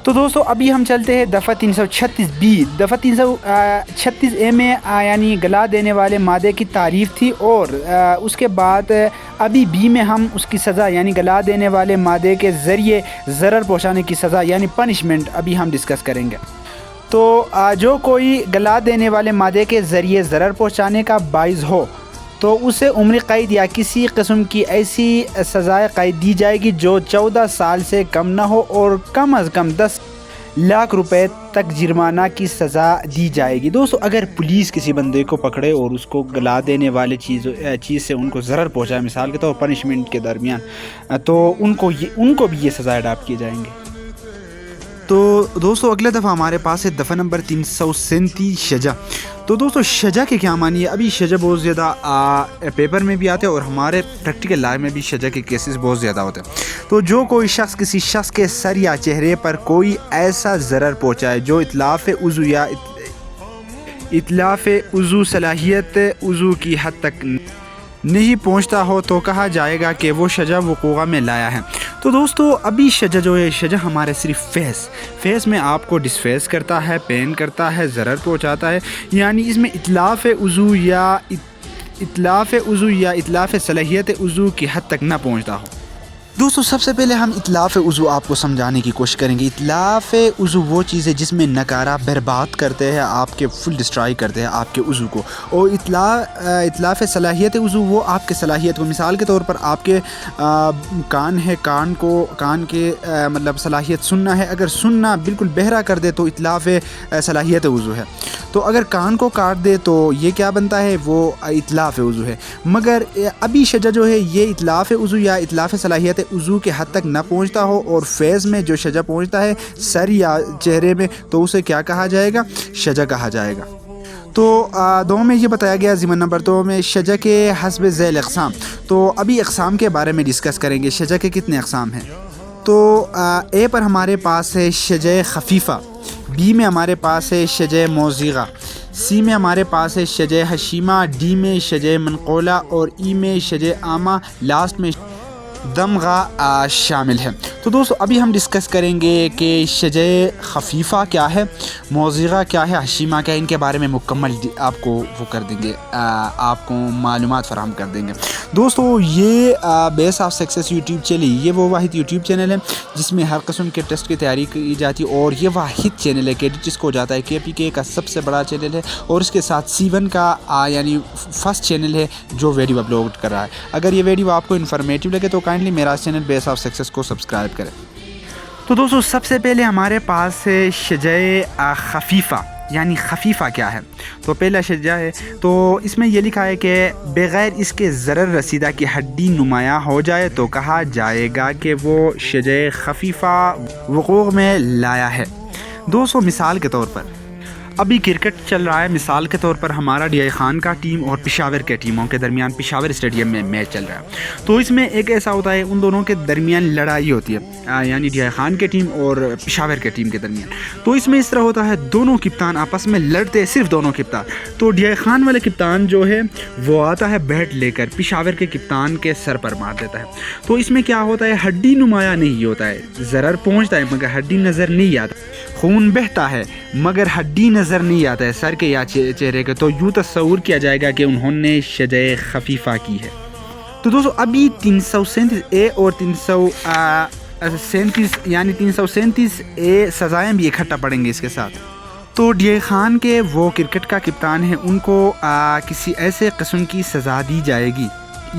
تو دوستو ابھی ہم چلتے ہیں دفعہ 336B۔ دفعہ 336A میں یعنی گلا دینے والے مادے کی تعریف تھی، اور اس کے بعد ابھی B میں ہم اس کی سزا یعنی گلا دینے والے مادے کے ذریعے ضرر پہنچانے کی سزا یعنی پنشمنٹ ابھی ہم ڈسکس کریں گے۔ تو جو کوئی گلا دینے والے مادے کے ذریعے ضرر پہنچانے کا باعث ہو، تو اسے عمر قید یا کسی قسم کی ایسی سزائے قید دی جائے گی جو 14 سال سے کم نہ ہو، اور کم از کم 10 لاکھ روپے تک جرمانہ کی سزا دی جائے گی۔ دوستو اگر پولیس کسی بندے کو پکڑے اور اس کو گلا دینے والے چیز سے ان کو ضرر پہنچائے، مثال کے طور پنشمنٹ کے درمیان، تو ان کو بھی یہ سزائے اڈاپٹ کیے جائیں گے۔ تو دوستو اگلا دفعہ ہمارے پاس ہے دفعہ نمبر 337 شجا۔ تو دوستو شجا کے کیا معنی ہے؟ ابھی شجا بہت زیادہ پیپر میں بھی آتے ہیں، اور ہمارے پریکٹیکل لائف میں بھی شجا کے کیسز بہت زیادہ ہوتے ہیں۔ تو جو کوئی شخص کسی شخص کے سر یا چہرے پر کوئی ایسا ضرر پہنچائے جو اتلاف عضو یا اتلاف عضو صلاحیت عضو کی حد تک نہیں پہنچتا ہو، تو کہا جائے گا کہ وہ شجا وقوع میں لایا ہے۔ تو دوستو ابھی شجا جو ہے، شجا ہمارے صرف فیس میں آپ کو ڈسفیس کرتا ہے، پین کرتا ہے، ضرر پہنچاتا ہے، یعنی اس میں اتلاف عضو یا اتلاف صلاحیت عضو کی حد تک نہ پہنچتا ہو۔ دوستو سب سے پہلے ہم اتلاف عضو آپ کو سمجھانے کی کوشش کریں گے۔ اتلاف عضو وہ چیز ہے جس میں نکارہ برباد کرتے ہیں، آپ کے فل ڈسٹرائی کرتے ہیں آپ کے عضو کو، اور اتلاف صلاحیت عضو وہ آپ کے صلاحیت کو، مثال کے طور پر آپ کے کان ہے، کان کے مطلب صلاحیت سننا ہے، اگر سننا بالکل بہرا کر دے تو اتلاف صلاحیت عضو ہے۔ تو اگر کان کو کاٹ دے تو یہ کیا بنتا ہے؟ وہ اتلاف عضو ہے۔ مگر ابھی شجا جو ہے یہ اتلاف عضو یا اتلاف صلاحیت عضو کے حد تک نہ پہنچتا ہو، اور فیس میں جو شجا پہنچتا ہے سر یا چہرے میں، تو اسے کیا کہا جائے گا؟ شجا کہا جائے گا۔ تو دو میں یہ بتایا گیا ضمن نمبر 2 میں شجا کے حسب ذیل اقسام۔ تو ابھی اقسام کے بارے میں ڈسکس کریں گے، شجا کے کتنے اقسام ہیں۔ تو اے پر ہمارے پاس ہے شجا خفیفہ، بی میں ہمارے پاس ہے شجا موزیغہ، سی میں ہمارے پاس ہے شجا حشیمہ، ڈی میں شجا منقولہ، اور ای میں شجا عامہ، لاسٹ میں دمغہ شامل ہے۔ تو دوستو ابھی ہم ڈسکس کریں گے کہ شجا خفیفہ کیا ہے، موزیغہ کیا ہے، حشیمہ کیا ہے، ان کے بارے میں مکمل آپ کو وہ کر دیں گے، آپ کو معلومات فراہم کر دیں گے۔ دوستو یہ بیس آف سکسیس یوٹیوب چینل، یہ وہ واحد یوٹیوب چینل ہے جس میں ہر قسم کے ٹیسٹ کی تیاری کی جاتی ہے، اور یہ واحد چینل ہے جس کو جاتا ہے KPK کا سب سے بڑا چینل ہے، اور اس کے ساتھ C1 کا یعنی فرسٹ چینل ہے جو ویڈیو اپلوڈ کر رہا ہے۔ اگر یہ ویڈیو آپ کو انفارمیٹیو لگے تو کائنڈلی میرا چینل بیس آف سکسیس کو سبسکرائب کریں۔ تو دوستو سب سے پہلے ہمارے پاس ہے شجا خفیفہ، یعنی خفیفہ کیا ہے؟ تو پہلا شجا ہے، تو اس میں یہ لکھا ہے کہ بغیر اس کے ضرر رسیدہ کی ہڈی نمایاں ہو جائے تو کہا جائے گا کہ وہ شجا خفیفہ وقوع میں لایا ہے۔ دوستو مثال کے طور پر ابھی کرکٹ چل رہا ہے، مثال کے طور پر ہمارا ڈی آئی خان کا ٹیم اور پشاور کے ٹیموں کے درمیان پشاور اسٹیڈیم میں میچ چل رہا ہے، تو اس میں ایک ایسا ہوتا ہے ان دونوں کے درمیان لڑائی ہوتی ہے، یعنی ڈی آئی خان کے ٹیم اور پشاور کے ٹیم کے درمیان. تو اس میں اس طرح ہوتا ہے دونوں کپتان آپس میں لڑتے ہیں، صرف دونوں کپتان. تو ڈی آئی خان والے کپتان جو ہے وہ آتا ہے بیٹ لے کر پشاور کے کپتان کے سر پر مار دیتا ہے. تو اس میں کیا ہوتا ہے، ہڈی نمایاں نہیں ہوتا ہے، ضرر پہنچتا ہے مگر ہڈی نظر نہیں آتا، خون بہتا ہے مگر ہڈی نظر نہیں آتا ہے سر کے یا چہرے کے. تو یوں تصور کیا جائے گا کہ انہوں نے شجاع خفیفہ کی ہے. تو دوستو ابھی 337A اور 337 یعنی 337A سزائیں بھی اکٹھا پڑیں گے اس کے ساتھ. تو ڈی آئی خان کے وہ کرکٹ کا کپتان ہے، ان کو کسی ایسے قسم کی سزا دی جائے گی،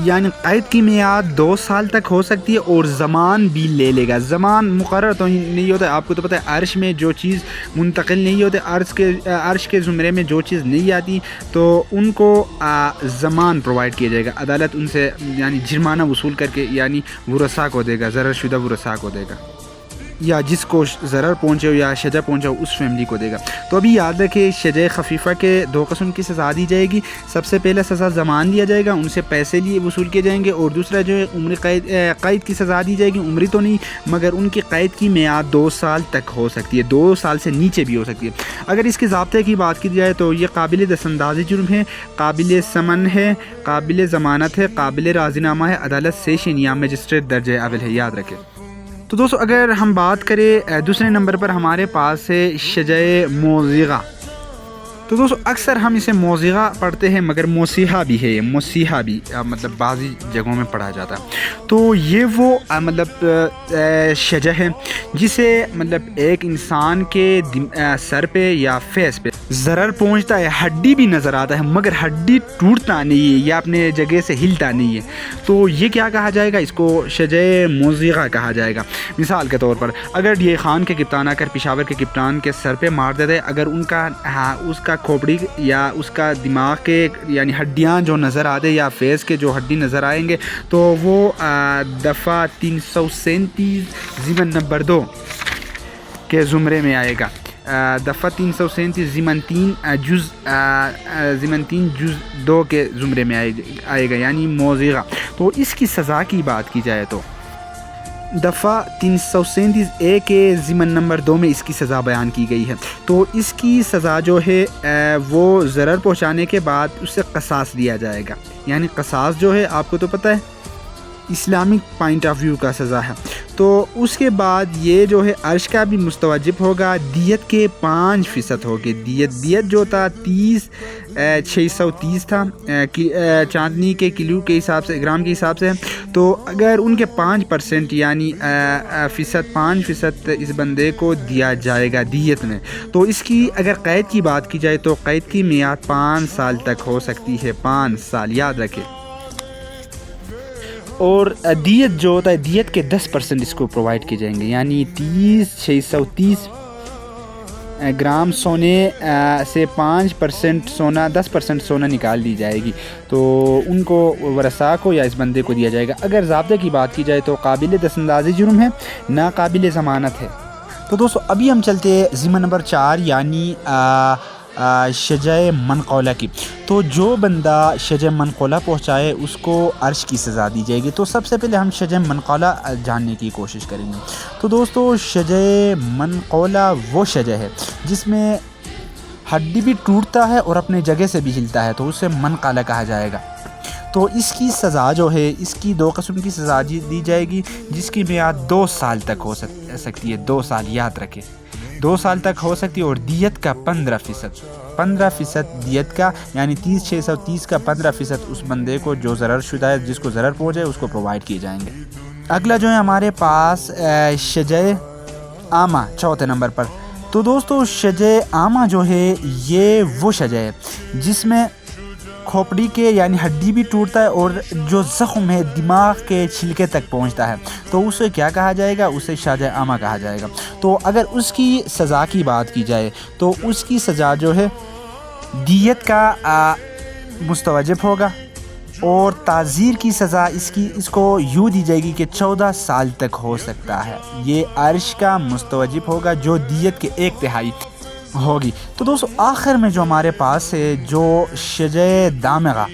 یعنی قید کی میعاد 2 سال تک ہو سکتی ہے اور زمان بھی لے لے گا. زمان مقرر تو نہیں ہوتا ہے، آپ کو تو پتہ ہے عرش میں جو چیز منتقل نہیں ہوتے، عرش کے زمرے میں جو چیز نہیں آتی تو ان کو زمان پرووائڈ کیا جائے گا. عدالت ان سے یعنی جرمانہ وصول کر کے یعنی ورثاء کو دے گا، ضرر شدہ ورثاء کو دے گا، یا جس کو ضرر پہنچے ہو یا شجا پہنچا ہو اس فیملی کو دے گا. تو ابھی یاد رکھیں شجاع خفیفہ کے 2 قسم کی سزا دی جائے گی. سب سے پہلا سزا زمان دیا جائے گا، ان سے پیسے لیے وصول کیے جائیں گے، اور دوسرا جو ہے عمر قید کی سزا دی جائے گی. عمری تو نہیں مگر ان کی قید کی میعاد 2 سال تک ہو سکتی ہے، 2 سال سے نیچے بھی ہو سکتی ہے. اگر اس کے ضابطے کی بات کی جائے تو یہ قابل دست اندازی جرم ہے، قابل سمن ہے، قابل ضمانت ہے، قابل راضی نامہ ہے، عدالت سیشن یا مجسٹریٹ درجہ اول ہے، یاد رکھیں. تو دوستو اگر ہم بات کریں دوسرے نمبر پر ہمارے پاس ہے شجاع موضیغہ. تو دوستو اکثر ہم اسے موضیغہ پڑھتے ہیں مگر موسیحہ بھی ہے، موسیحہ بھی مطلب بعضی جگہوں میں پڑھا جاتا ہے. تو یہ وہ مطلب شجاع ہے جسے مطلب ایک انسان کے سر پہ یا فیس پہ ضرر پہنچتا ہے، ہڈی بھی نظر آتا ہے مگر ہڈی ٹوٹتا نہیں ہے یا اپنے جگہ سے ہلتا نہیں ہے. تو یہ کیا کہا جائے گا، اس کو شجاع موضیغہ کہا جائے گا. مثال کے طور پر اگر ڈی آئی خان کے کپتان آ کر پشاور کے کپتان کے سر پہ مار دیتے، اگر ان کا اس کا کھوپڑی یا اس کا دماغ کے یعنی ہڈیاں جو نظر آتے یا فیس کے جو ہڈی نظر آئیں گے تو وہ دفعہ 337 ضمن نمبر 2 کے زمرے میں آئے گا. دفعہ 337 ضمن 3 جز 2 کے زمرے میں آئے گا یعنی موضیغہ. تو اس کی سزا کی بات کی جائے تو دفعہ 337A کے ضمن نمبر 2 میں اس کی سزا بیان کی گئی ہے. تو اس کی سزا جو ہے وہ ضرر پہنچانے کے بعد اس سے قصاص لیا جائے گا. یعنی قصاص جو ہے آپ کو تو پتہ ہے اسلامک پوائنٹ آف ویو کا سزا ہے. تو اس کے بعد یہ جو ہے عرش کا بھی مستوجب ہوگا، دیت کے 5% ہوگی. دیت جو تھا 630 تھا چاندنی کے کلو کے حساب سے، گرام کے حساب سے. تو اگر ان کے 5% یعنی 5% اس بندے کو دیا جائے گا دیت میں. تو اس کی اگر قید کی بات کی جائے تو قید کی میعاد 5 سال تک ہو سکتی ہے، 5 سال یاد رکھیں. اور دیت جو ہوتا ہے دیت کے 10% اس کو پرووائڈ کیے جائیں گے، یعنی 630 گرام سونے سے 5% سونا 10% سونا نکال دی جائے گی. تو ان کو ورثاء کو یا اس بندے کو دیا جائے گا. اگر ضابطے کی بات کی جائے تو قابل دست اندازی جرم ہے، ناقابل ضمانت ہے. تو دوستو ابھی ہم چلتے ہیں ضمن نمبر 4 یعنی شجاع منقولہ کی. تو جو بندہ شجاع منقولہ پہنچائے اس کو عرش کی سزا دی جائے گی. تو سب سے پہلے ہم شجاع منقولہ جاننے کی کوشش کریں گے. تو دوستو شجاع منقولہ وہ شجاع ہے جس میں ہڈی بھی ٹوٹتا ہے اور اپنے جگہ سے بھی ہلتا ہے، تو اسے منقولہ کہا جائے گا. تو اس کی سزا جو ہے اس کی 2 قسم کی سزا دی جائے گی جس کی میعاد 2 سال تک ہو سکتی ہے. 2 سال یاد رکھیں، 2 سال تک ہو سکتی ہے. اور دیت کا 15% دیت کا یعنی 630 کا 15% اس بندے کو جو ضرر شدہ ہے، جس کو ضرر پہنچے اس کو پرووائڈ کیے جائیں گے. اگلا جو ہے ہمارے پاس شجاع عامہ 4تھے نمبر پر. تو دوستو شجاع عامہ جو ہے یہ وہ شجاع ہے جس میں کھوپڑی کے یعنی ہڈی بھی ٹوٹتا ہے اور جو زخم ہے دماغ کے چھلکے تک پہنچتا ہے. تو اسے کیا کہا جائے گا، اسے شجاع عامہ کہا جائے گا. تو اگر اس کی سزا کی بات کی جائے تو اس کی سزا جو ہے دیت کا مستوجب ہوگا اور تعزیر کی سزا اس کو یوں دی جائے گی کہ 14 سال تک ہو سکتا ہے. یہ عرش کا مستوجب ہوگا جو دیت کے 1/3. ہوگی۔ تو دوستو آخر میں جو ہمارے پاس ہے جو شجع دامغہ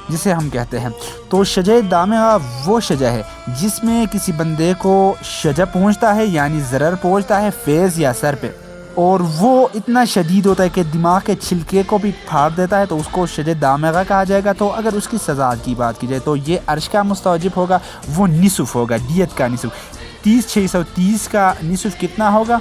جسے ہم کہتے ہیں، تو شجع دامغہ وہ شجع ہے جس میں کسی بندے کو شجع پہنچتا ہے یعنی ضرر پہنچتا ہے فیس یا سر پہ، اور وہ اتنا شدید ہوتا ہے کہ دماغ کے چھلکے کو بھی پھاڑ دیتا ہے، تو اس کو شجع دامغہ کہا جائے گا۔ تو اگر اس کی سزا کی بات کی جائے تو یہ عرش کا مستوجب ہوگا، وہ نصف ہوگا، دیت کا نصف۔ 30,630 کا نصف کتنا ہوگا؟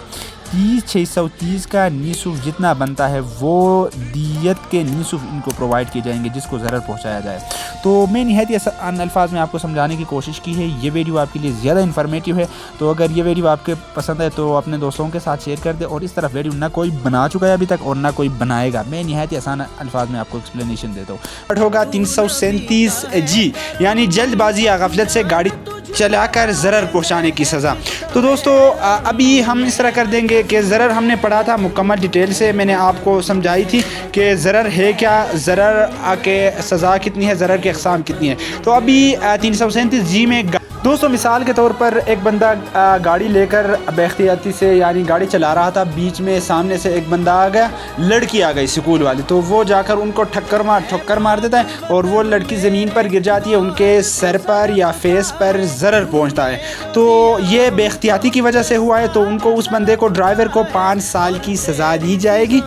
30,630 کا نصف جتنا بنتا ہے وہ دیت کے نصف ان کو پرووائڈ کیے جائیں گے جس کو ضرر پہنچایا جائے۔ تو میں نہایت آسان الفاظ میں آپ کو سمجھانے کی کوشش کی ہے۔ یہ ویڈیو آپ کے لیے زیادہ انفارمیٹیو ہے، تو اگر یہ ویڈیو آپ کے پسند ہے تو اپنے دوستوں کے ساتھ شیئر کر دیں، اور اس طرح ویڈیو نہ کوئی بنا چکا ہے ابھی تک اور نہ کوئی بنائے گا۔ میں نہایت آسان الفاظ میں آپ کو ایکسپلینیشن دیتا ہوں۔ ہوگا 337 جی یعنی جلد بازی یا غفلت سے گاڑی چلا کر ضرر پہنچانے کی سزا۔ تو دوستو ابھی ہم اس طرح کر دیں گے کہ ضرر ہم نے پڑھا تھا مکمل ڈیٹیل سے، میں نے آپ کو سمجھائی تھی کہ ضرر ہے کیا، ضرر کے سزا کتنی ہے، ضرر کے اقسام کتنی ہے۔ تو ابھی 337 جی میں دوستو مثال کے طور پر ایک بندہ گاڑی لے کر بے احتیاطی سے یعنی گاڑی چلا رہا تھا، بیچ میں سامنے سے ایک بندہ آ گیا، لڑکی آ گئی سکول والی، تو وہ جا کر ان کو ٹھکر مار دیتا ہے اور وہ لڑکی زمین پر گر جاتی ہے، ان کے سر پر یا فیس پر ضرر پہنچتا ہے۔ تو یہ بے احتیاطی کی وجہ سے ہوا ہے، تو ان کو اس بندے کو ڈرائیور کو 5 سال کی سزا دی جائے گی،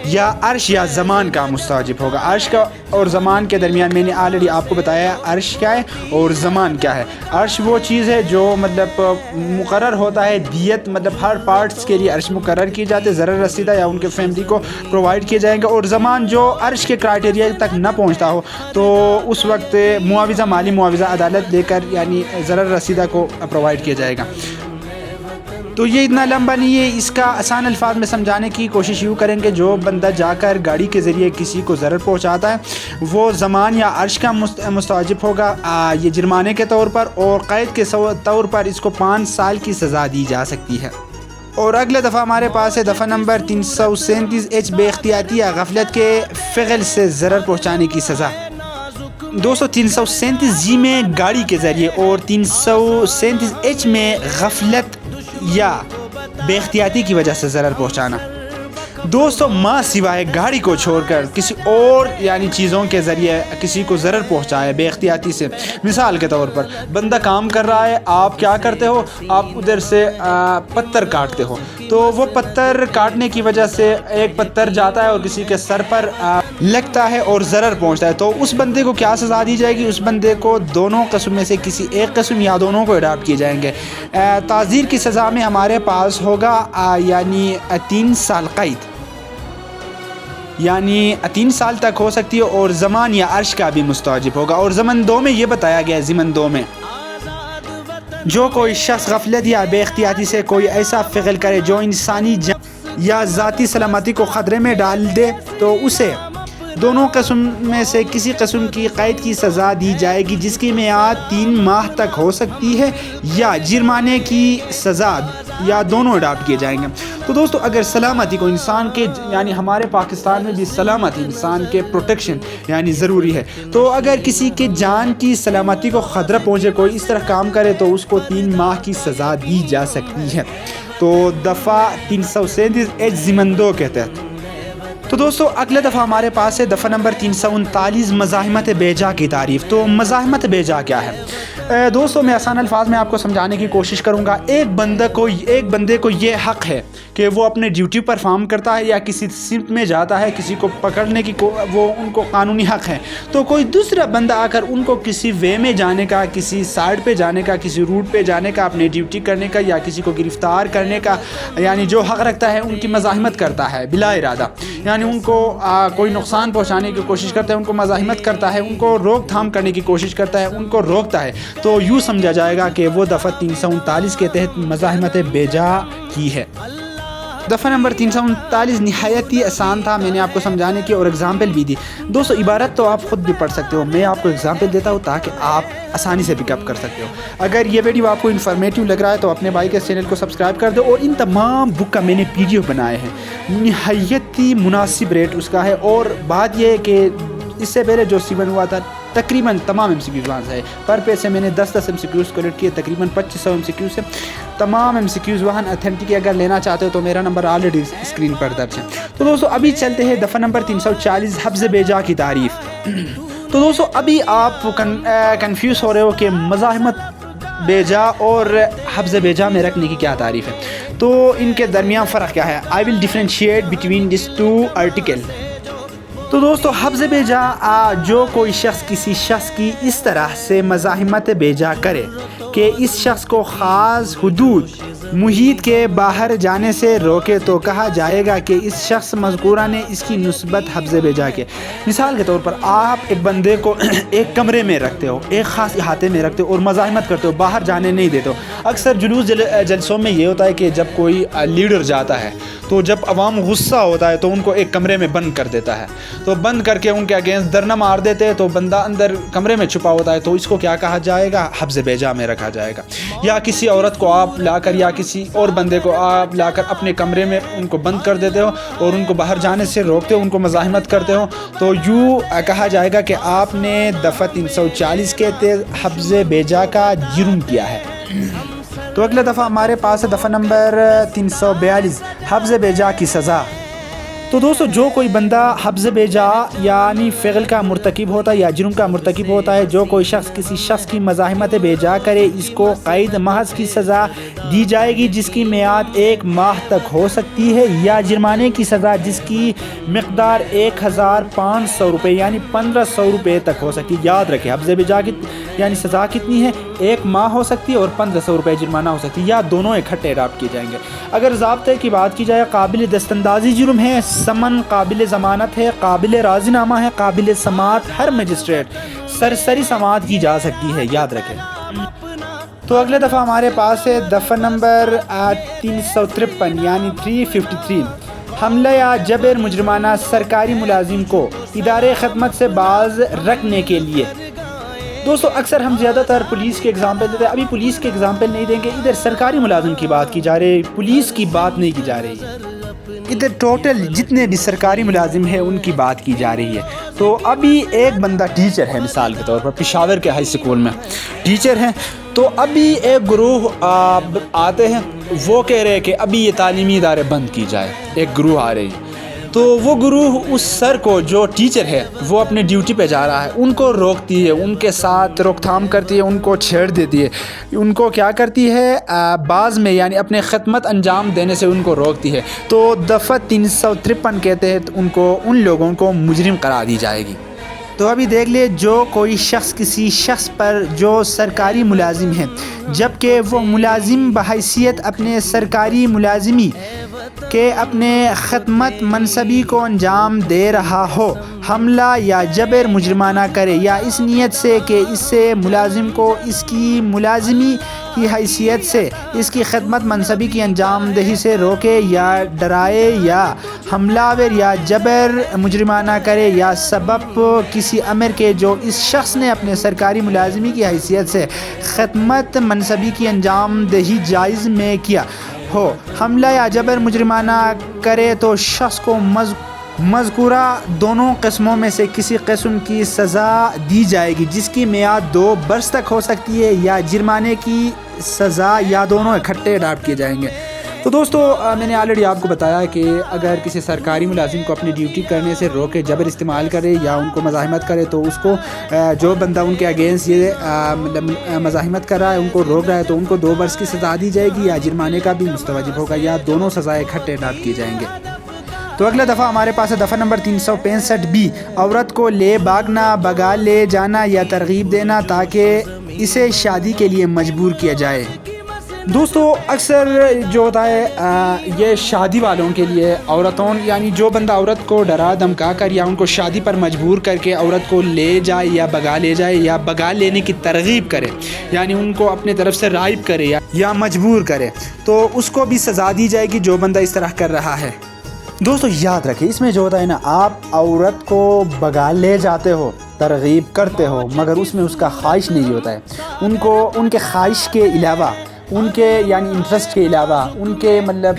یا عرش یا زمان کا مستوجب ہوگا۔ عرش کا اور زمان کے درمیان میں نے آلریڈی آپ کو بتایا عرش کیا ہے اور زمان کیا ہے۔ عرش وہ چیز ہے جو مطلب مقرر ہوتا ہے، دیت مطلب ہر پارٹس کے لیے عرش مقرر کی جاتے، ضرر رسیدہ یا ان کے فیملی کو پرووائڈ کیے جائیں گے، اور زمان جو عرش کے کرائٹیریا تک نہ پہنچتا ہو تو اس وقت معاوضہ، مالی معاوضہ عدالت دے کر یعنی ضرر رسیدہ کو پرووائڈ کیا جائے گا۔ تو یہ اتنا لمبا نہیں ہے، اس کا آسان الفاظ میں سمجھانے کی کوشش یوں کریں کہ جو بندہ جا کر گاڑی کے ذریعے کسی کو ضرر پہنچاتا ہے وہ زمان یا عرش کا مستوجب ہوگا یہ جرمانے کے طور پر، اور قید کے طور پر اس کو 5 سال کی سزا دی جا سکتی ہے۔ اور اگلا دفعہ ہمارے پاس ہے دفعہ نمبر 337 بے احتیاطی یا غفلت کے فعل سے ضرر پہنچانے کی سزا۔ دوستو 337 جی میں گاڑی کے ذریعے اور 337 میں غفلت یا بے احتیاطی کی وجہ سے ضرر پہنچانا۔ دوستو ماں سوائے گاڑی کو چھوڑ کر کسی اور یعنی چیزوں کے ذریعے کسی کو ضرر پہنچائے بے احتیاطی سے، مثال کے طور پر بندہ کام کر رہا ہے، آپ کیا کرتے ہو، آپ ادھر سے پتھر کاٹتے ہو، تو وہ پتھر کاٹنے کی وجہ سے ایک پتھر جاتا ہے اور کسی کے سر پر لگتا ہے اور ضرر پہنچتا ہے، تو اس بندے کو کیا سزا دی جائے گی؟ اس بندے کو دونوں قسم میں سے کسی ایک قسم یا دونوں کو اڈاپٹ کیے جائیں گے۔ تعزیر کی سزا میں ہمارے پاس ہوگا یعنی 3 سال قید، یعنی 3 سال تک ہو سکتی ہے، اور زمان یا عرش کا بھی مستوجب ہوگا۔ اور ضمن 2 میں یہ بتایا گیا ہے، ضمن 2 میں جو کوئی شخص غفلت یا بے احتیاطی سے کوئی ایسا فعل کرے جو انسانی جان یا ذاتی سلامتی کو خطرے میں ڈال دے تو اسے دونوں قسم میں سے کسی قسم کی قید کی سزا دی جائے گی، جس کی میعاد 3 ماہ تک ہو سکتی ہے، یا جرمانے کی سزا، یا دونوں اڈاپٹ کیے جائیں گے۔ تو دوستو اگر سلامتی کو انسان کے یعنی ہمارے پاکستان میں بھی سلامتی انسان کے پروٹیکشن یعنی ضروری ہے، تو اگر کسی کے جان کی سلامتی کو خطرہ پہنچے، کوئی اس طرح کام کرے تو اس کو 3 ماہ کی سزا دی جا سکتی ہے۔ تو دفعہ 337 ضمن 2 کے تحت۔ تو دوستو اگلا دفعہ ہمارے پاس ہے دفعہ نمبر 339 مزاحمت بیجا کی تعریف۔ تو مزاحمت بیجا کیا ہے؟ دوستو میں آسان الفاظ میں آپ کو سمجھانے کی کوشش کروں گا۔ ایک بندے کو یہ حق ہے کہ وہ اپنے ڈیوٹی پرفارم کرتا ہے یا کسی سمت میں جاتا ہے، کسی کو پکڑنے کی وہ ان کو قانونی حق ہے، تو کوئی دوسرا بندہ آ کر ان کو کسی وے میں جانے کا، کسی سائڈ پہ جانے کا، کسی روٹ پہ جانے کا، اپنے ڈیوٹی کرنے کا یا کسی کو گرفتار کرنے کا یعنی جو حق رکھتا ہے ان کی مزاحمت کرتا ہے بلا ارادہ، یعنی ان کو کوئی نقصان پہنچانے کی کوشش کرتا ہے، ان کو مزاحمت کرتا ہے، ان کو روک تھام کرنے کی کوشش کرتا ہے، ان کو روکتا ہے، تو یوں سمجھا جائے گا کہ وہ دفعہ 339 کے تحت مزاحمت بیجا کی ہے۔ دفعہ نمبر 339 نہایت ہی آسان تھا، میں نے آپ کو سمجھانے کی اور ایگزامپل بھی دی۔ دوستو عبارت تو آپ خود بھی پڑھ سکتے ہو، میں آپ کو ایگزامپل دیتا ہوں تاکہ آپ آسانی سے پک اپ کر سکتے ہو۔ اگر یہ ویڈیو آپ کو انفارمیٹیو لگ رہا ہے تو اپنے بھائی کے چینل کو سبسکرائب کر دو، اور ان تمام بک کا میں نے PDF بنائے ہیں، نہایت ہی مناسب ریٹ اس کا ہے، اور بات یہ ہے کہ اس سے پہلے جو C1 ہوا تھا تقریباً تمام MCQs وہاں سے ہے. پر پیج سے میں نے 10 MCQs کلیکٹ کیے, تقریباً 2500 MCQs سے تمام MCQs وہاں اتھینٹک. اگر لینا چاہتے ہو تو میرا نمبر آلریڈی اسکرین پر درج ہے. تو دوستو ابھی چلتے ہیں دفعہ نمبر 340 حفظ بے جا کی تعریف. تو دوستو ابھی آپ کنفیوز ہو رہے ہو کہ مزاحمت بے جا اور حفظ بے جا میں رکھنے کی کیا تعریف ہے, تو ان کے درمیان فرق کیا ہے. I will differentiate between these two articles. تو دوستو حفظ بے جا جو کوئی شخص کسی شخص کی اس طرح سے مزاحمت بے جا کرے کہ اس شخص کو خاص حدود محیط کے باہر جانے سے روکے تو کہا جائے گا کہ اس شخص مذکورہ نے اس کی نسبت حفظ بے جا کے. مثال کے طور پر آپ ایک بندے کو ایک کمرے میں رکھتے ہو, ایک خاص احاطے میں رکھتے ہو اور مزاحمت کرتے ہو, باہر جانے نہیں دیتے ہو. اکثر جلوس جلسوں میں یہ ہوتا ہے کہ جب کوئی لیڈر جاتا ہے تو جب عوام غصہ ہوتا ہے تو ان کو ایک کمرے میں بند کر دیتا ہے, تو بند کر کے ان کے اگینسٹ دھرنا مار دیتے ہیں. تو بندہ اندر کمرے میں چھپا ہوتا ہے, تو اس کو کیا کہا جائے گا, حفظ بے جا میں رکھا جائے گا. یا کسی عورت کو آپ لا کر یا کسی اور بندے کو آپ لا کر اپنے کمرے میں ان کو بند کر دیتے ہو اور ان کو باہر جانے سے روکتے ہو, ان کو مزاحمت کرتے ہو, تو یوں کہا جائے گا کہ آپ نے دفعہ 340 کے تحت حفظ بے جا کا جرم کیا ہے. تو اگلا دفعہ ہمارے پاس ہے دفعہ نمبر 342 حفظ بے جا کی سزا. تو دوستو جو کوئی بندہ حفظ بے جا یعنی فعل کا مرتکب ہوتا ہے یا جرم کا مرتکب ہوتا ہے, جو کوئی شخص کسی شخص کی مزاحمت بے جا کرے اس کو قید محض کی سزا دی جائے گی جس کی میعاد 1 ماہ تک ہو سکتی ہے, یا جرمانے کی سزا جس کی مقدار 1500 روپے یعنی 1500 روپے تک ہو سکتی ہے. یاد رکھیں حفظ بے جا کی یعنی سزا کتنی ہے, 1 ماہ ہو سکتی ہے اور 1500 روپے جرمانہ ہو سکتی ہے, یا دونوں اکٹھے اڈاپٹ کیے جائیں گے. اگر ضابطے کی بات کی جائے, قابل دستاندازی جرم ہے, سمن قابل ضمانت ہے, قابل راضی نامہ ہے, قابل سماعت ہر مجسٹریٹ سرسری سماعت کی جا سکتی ہے. یاد رکھیں. تو اگلے دفعہ ہمارے پاس ہے دفعہ نمبر 353 یعنی 353 حملہ یا جبر مجرمانہ سرکاری ملازم کو ادارے خدمت سے باز رکھنے کے لیے. دوستو اکثر ہم زیادہ تر پولیس کے اگزامپل دیتے ہیں, ابھی پولیس کے اگزامپل نہیں دیں گے, ادھر سرکاری ملازم کی بات کی جا رہی ہے, پولیس کی بات نہیں کی جا رہی ہے. ادھر ٹوٹل جتنے بھی سرکاری ملازم ہیں ان کی بات کی جا رہی ہے. تو ابھی ایک بندہ ٹیچر ہے, مثال کے طور پر پشاور کے ہائی اسکول میں ٹیچر ہیں, تو ابھی ایک گروہ آتے ہیں, وہ کہہ رہے ہیں کہ ابھی یہ تعلیمی ادارے بند کی جائے. ایک گروہ آ رہی ہے, تو وہ گروہ اس سر کو جو ٹیچر ہے وہ اپنے ڈیوٹی پہ جا رہا ہے ان کو روکتی ہے, ان کے ساتھ روک تھام کرتی ہے, ان کو چھیڑ دیتی ہے, ان کو کیا کرتی ہے بعض میں یعنی اپنے خدمت انجام دینے سے ان کو روکتی ہے. تو دفعہ 353 کے تحت ان لوگوں کو مجرم قرار دی جائے گی. تو ابھی دیکھ لیں, جو کوئی شخص کسی شخص پر جو سرکاری ملازم ہے جبکہ وہ ملازم بحیثیت اپنے سرکاری ملازمی کہ اپنے خدمت منصبی کو انجام دے رہا ہو حملہ یا جبر مجرمانہ کرے, یا اس نیت سے کہ اس سے ملازم کو اس کی ملازمی کی حیثیت سے اس کی خدمت منصبی کی انجام دہی سے روکے یا ڈرائے, یا حملہ آور یا جبر مجرمانہ کرے یا سبب کسی امر کے جو اس شخص نے اپنے سرکاری ملازمی کی حیثیت سے خدمت منصبی کی انجام دہی جائز میں کیا ہو. حملہ یا جبر مجرمانہ کرے تو شخص کو مذکورہ دونوں قسموں میں سے کسی قسم کی سزا دی جائے گی جس کی میعاد 2 برس تک ہو سکتی ہے, یا جرمانے کی سزا, یا دونوں اکٹھے اڈاپٹ کیے جائیں گے. تو دوستو میں نے آلریڈی آپ کو بتایا کہ اگر کسی سرکاری ملازم کو اپنی ڈیوٹی کرنے سے روکے, جبر استعمال کرے یا ان کو مزاحمت کرے, تو اس کو جو بندہ ان کے اگینسٹ یہ مزاحمت کر رہا ہے, ان کو روک رہا ہے, تو ان کو 2 برس کی سزا دی جائے گی, یا جرمانے کا بھی مستوجب ہوگا, یا دونوں سزائیں اکٹھے اڈاپٹ کی جائیں گے. تو اگلا دفعہ ہمارے پاس ہے دفعہ نمبر 365 عورت کو لے بھاگنا, بگا لے جانا یا ترغیب دینا تاکہ اسے شادی کے لیے مجبور کیا جائے. دوستو اکثر جو ہوتا ہے یہ شادی والوں کے لیے عورتوں یعنی جو بندہ عورت کو ڈرا دھمکا کر یا ان کو شادی پر مجبور کر کے عورت کو لے جائے یا بگا لے جائے یا بگا لینے کی ترغیب کرے, یعنی ان کو اپنے طرف سے رائب کرے یا مجبور کرے, تو اس کو بھی سزا دی جائے گی جو بندہ اس طرح کر رہا ہے. دوستو یاد رکھیں, اس میں جو ہوتا ہے نا, آپ عورت کو بگا لے جاتے ہو, ترغیب کرتے ہو, مگر اس میں اس کا خواہش نہیں ہوتا ہے. ان کو ان کے خواہش کے علاوہ, ان کے یعنی انٹرسٹ کے علاوہ, ان کے مطلب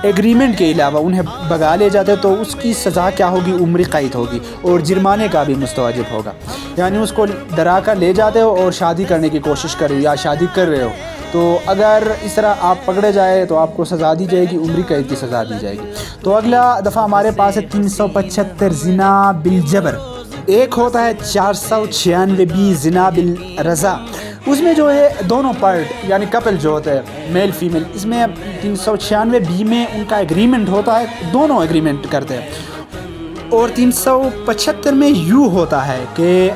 ایگریمنٹ کے علاوہ انہیں بھگا لے جاتے تو اس کی سزا کیا ہوگی؟ عمری قید ہوگی اور جرمانے کا بھی مستوجب ہوگا. یعنی اس کو ڈرا کر لے جاتے ہو اور شادی کرنے کی کوشش کر رہے ہو یا شادی کر رہے ہو، تو اگر اس طرح آپ پکڑے جائے تو آپ کو سزا دی جائے گی، عمری قید کی سزا دی جائے گی. تو اگلا دفعہ ہمارے پاس ہے 375 زنا بالجبر. ایک ہوتا ہے 496 بی زنا بالرضا. اس میں جو ہے دونوں پارٹ یعنی کپل جو ہوتا ہے میل فیمیل، اس میں 396 بی میں ان کا ایگریمنٹ ہوتا ہے، دونوں ایگریمنٹ کرتے ہیں. اور 375 میں یوں ہوتا ہے کہ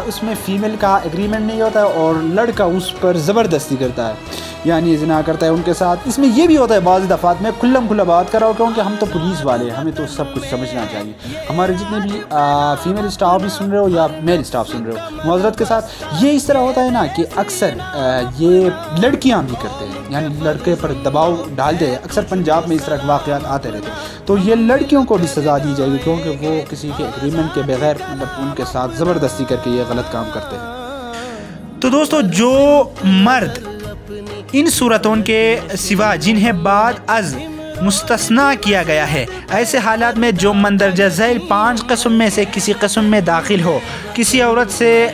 اس میں فیمیل کا ایگریمنٹ نہیں ہوتا ہے اور لڑکا اس پر زبردستی کرتا ہے، یعنی زنا کرتا ہے ان کے ساتھ. اس میں یہ بھی ہوتا ہے بعض دفعات میں کھلم کھلا بات کر رہا ہوں کیونکہ ہم تو پولیس والے ہیں، ہمیں تو سب کچھ سمجھنا چاہیے. ہمارے جتنے بھی فیمیل اسٹاف بھی سن رہے ہو یا میل اسٹاف سن رہے ہو، معذرت کے ساتھ، یہ اس طرح ہوتا ہے نا کہ اکثر یہ لڑکیاں بھی کرتے ہیں، یعنی لڑکے پر دباؤ ڈالتے ہیں. اکثر پنجاب میں اس طرح کے واقعات آتے رہتے ہیں. تو یہ لڑکیوں کو بھی سزا دی جائے گی کیونکہ وہ کسی کے ایگریمنٹ کے بغیر ان کے ساتھ زبردستی کر کے یہ غلط کام کرتے ہیں. تو دوستو، جو مرد ان صورتوں کے سوا جنہیں بعد از مستثنا کیا گیا ہے، ایسے حالات میں جو مندرجہ ذیل 5 قسم میں سے کسی قسم میں داخل ہو، کسی عورت سے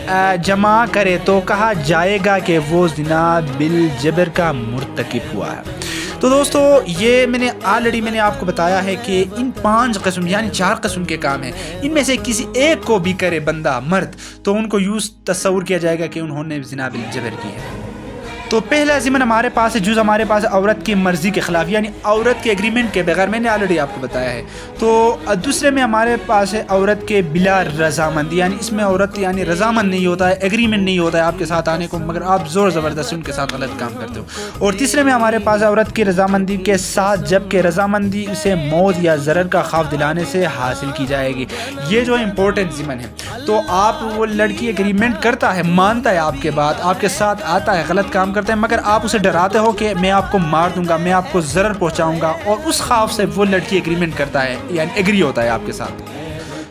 جمع کرے تو کہا جائے گا کہ وہ زنا بالجبر کا مرتکب ہوا ہے. تو دوستو، یہ میں نے آپ کو بتایا ہے کہ ان 5 قسم یعنی 4 قسم کے کام ہیں، ان میں سے کسی ایک کو بھی کرے بندہ مرد تو ان کو یوں تصور کیا جائے گا کہ انہوں نے زنا بالجبر کی ہے. تو پہلا ضمن ہمارے پاس ہے، جز ہمارے پاس عورت کی مرضی کے خلاف یعنی عورت کے ایگریمنٹ کے بغیر، میں نے آلریڈی آپ کو بتایا ہے. تو دوسرے میں ہمارے پاس ہے عورت کے بلا رضامندی، یعنی اس میں عورت یعنی رضامند نہیں ہوتا ہے، ایگریمنٹ نہیں ہوتا ہے آپ کے ساتھ آنے کو، مگر آپ زور زبردستی ان کے ساتھ غلط کام کرتے ہو. اور تیسرے میں ہمارے پاس عورت کی رضامندی کے ساتھ، جبکہ رضامندی اسے موت یا ضرر کا خوف دلانے سے حاصل کی جائے گی. یہ جو امپورٹنٹ ضمن ہے. تو آپ وہ لڑکی ایگریمنٹ کرتا ہے، مانتا ہے آپ کے بات، آپ کے ساتھ آتا ہے، غلط کام کرتا ہے، مگر آپ اسے ڈراتے ہو کہ میں آپ کو مار دوں گا، میں آپ کو ضرر پہنچاؤں گا، اور اس خوف سے وہ لڑکی ایگریمنٹ کرتا ہے یعنی ایگری ہوتا ہے آپ کے ساتھ.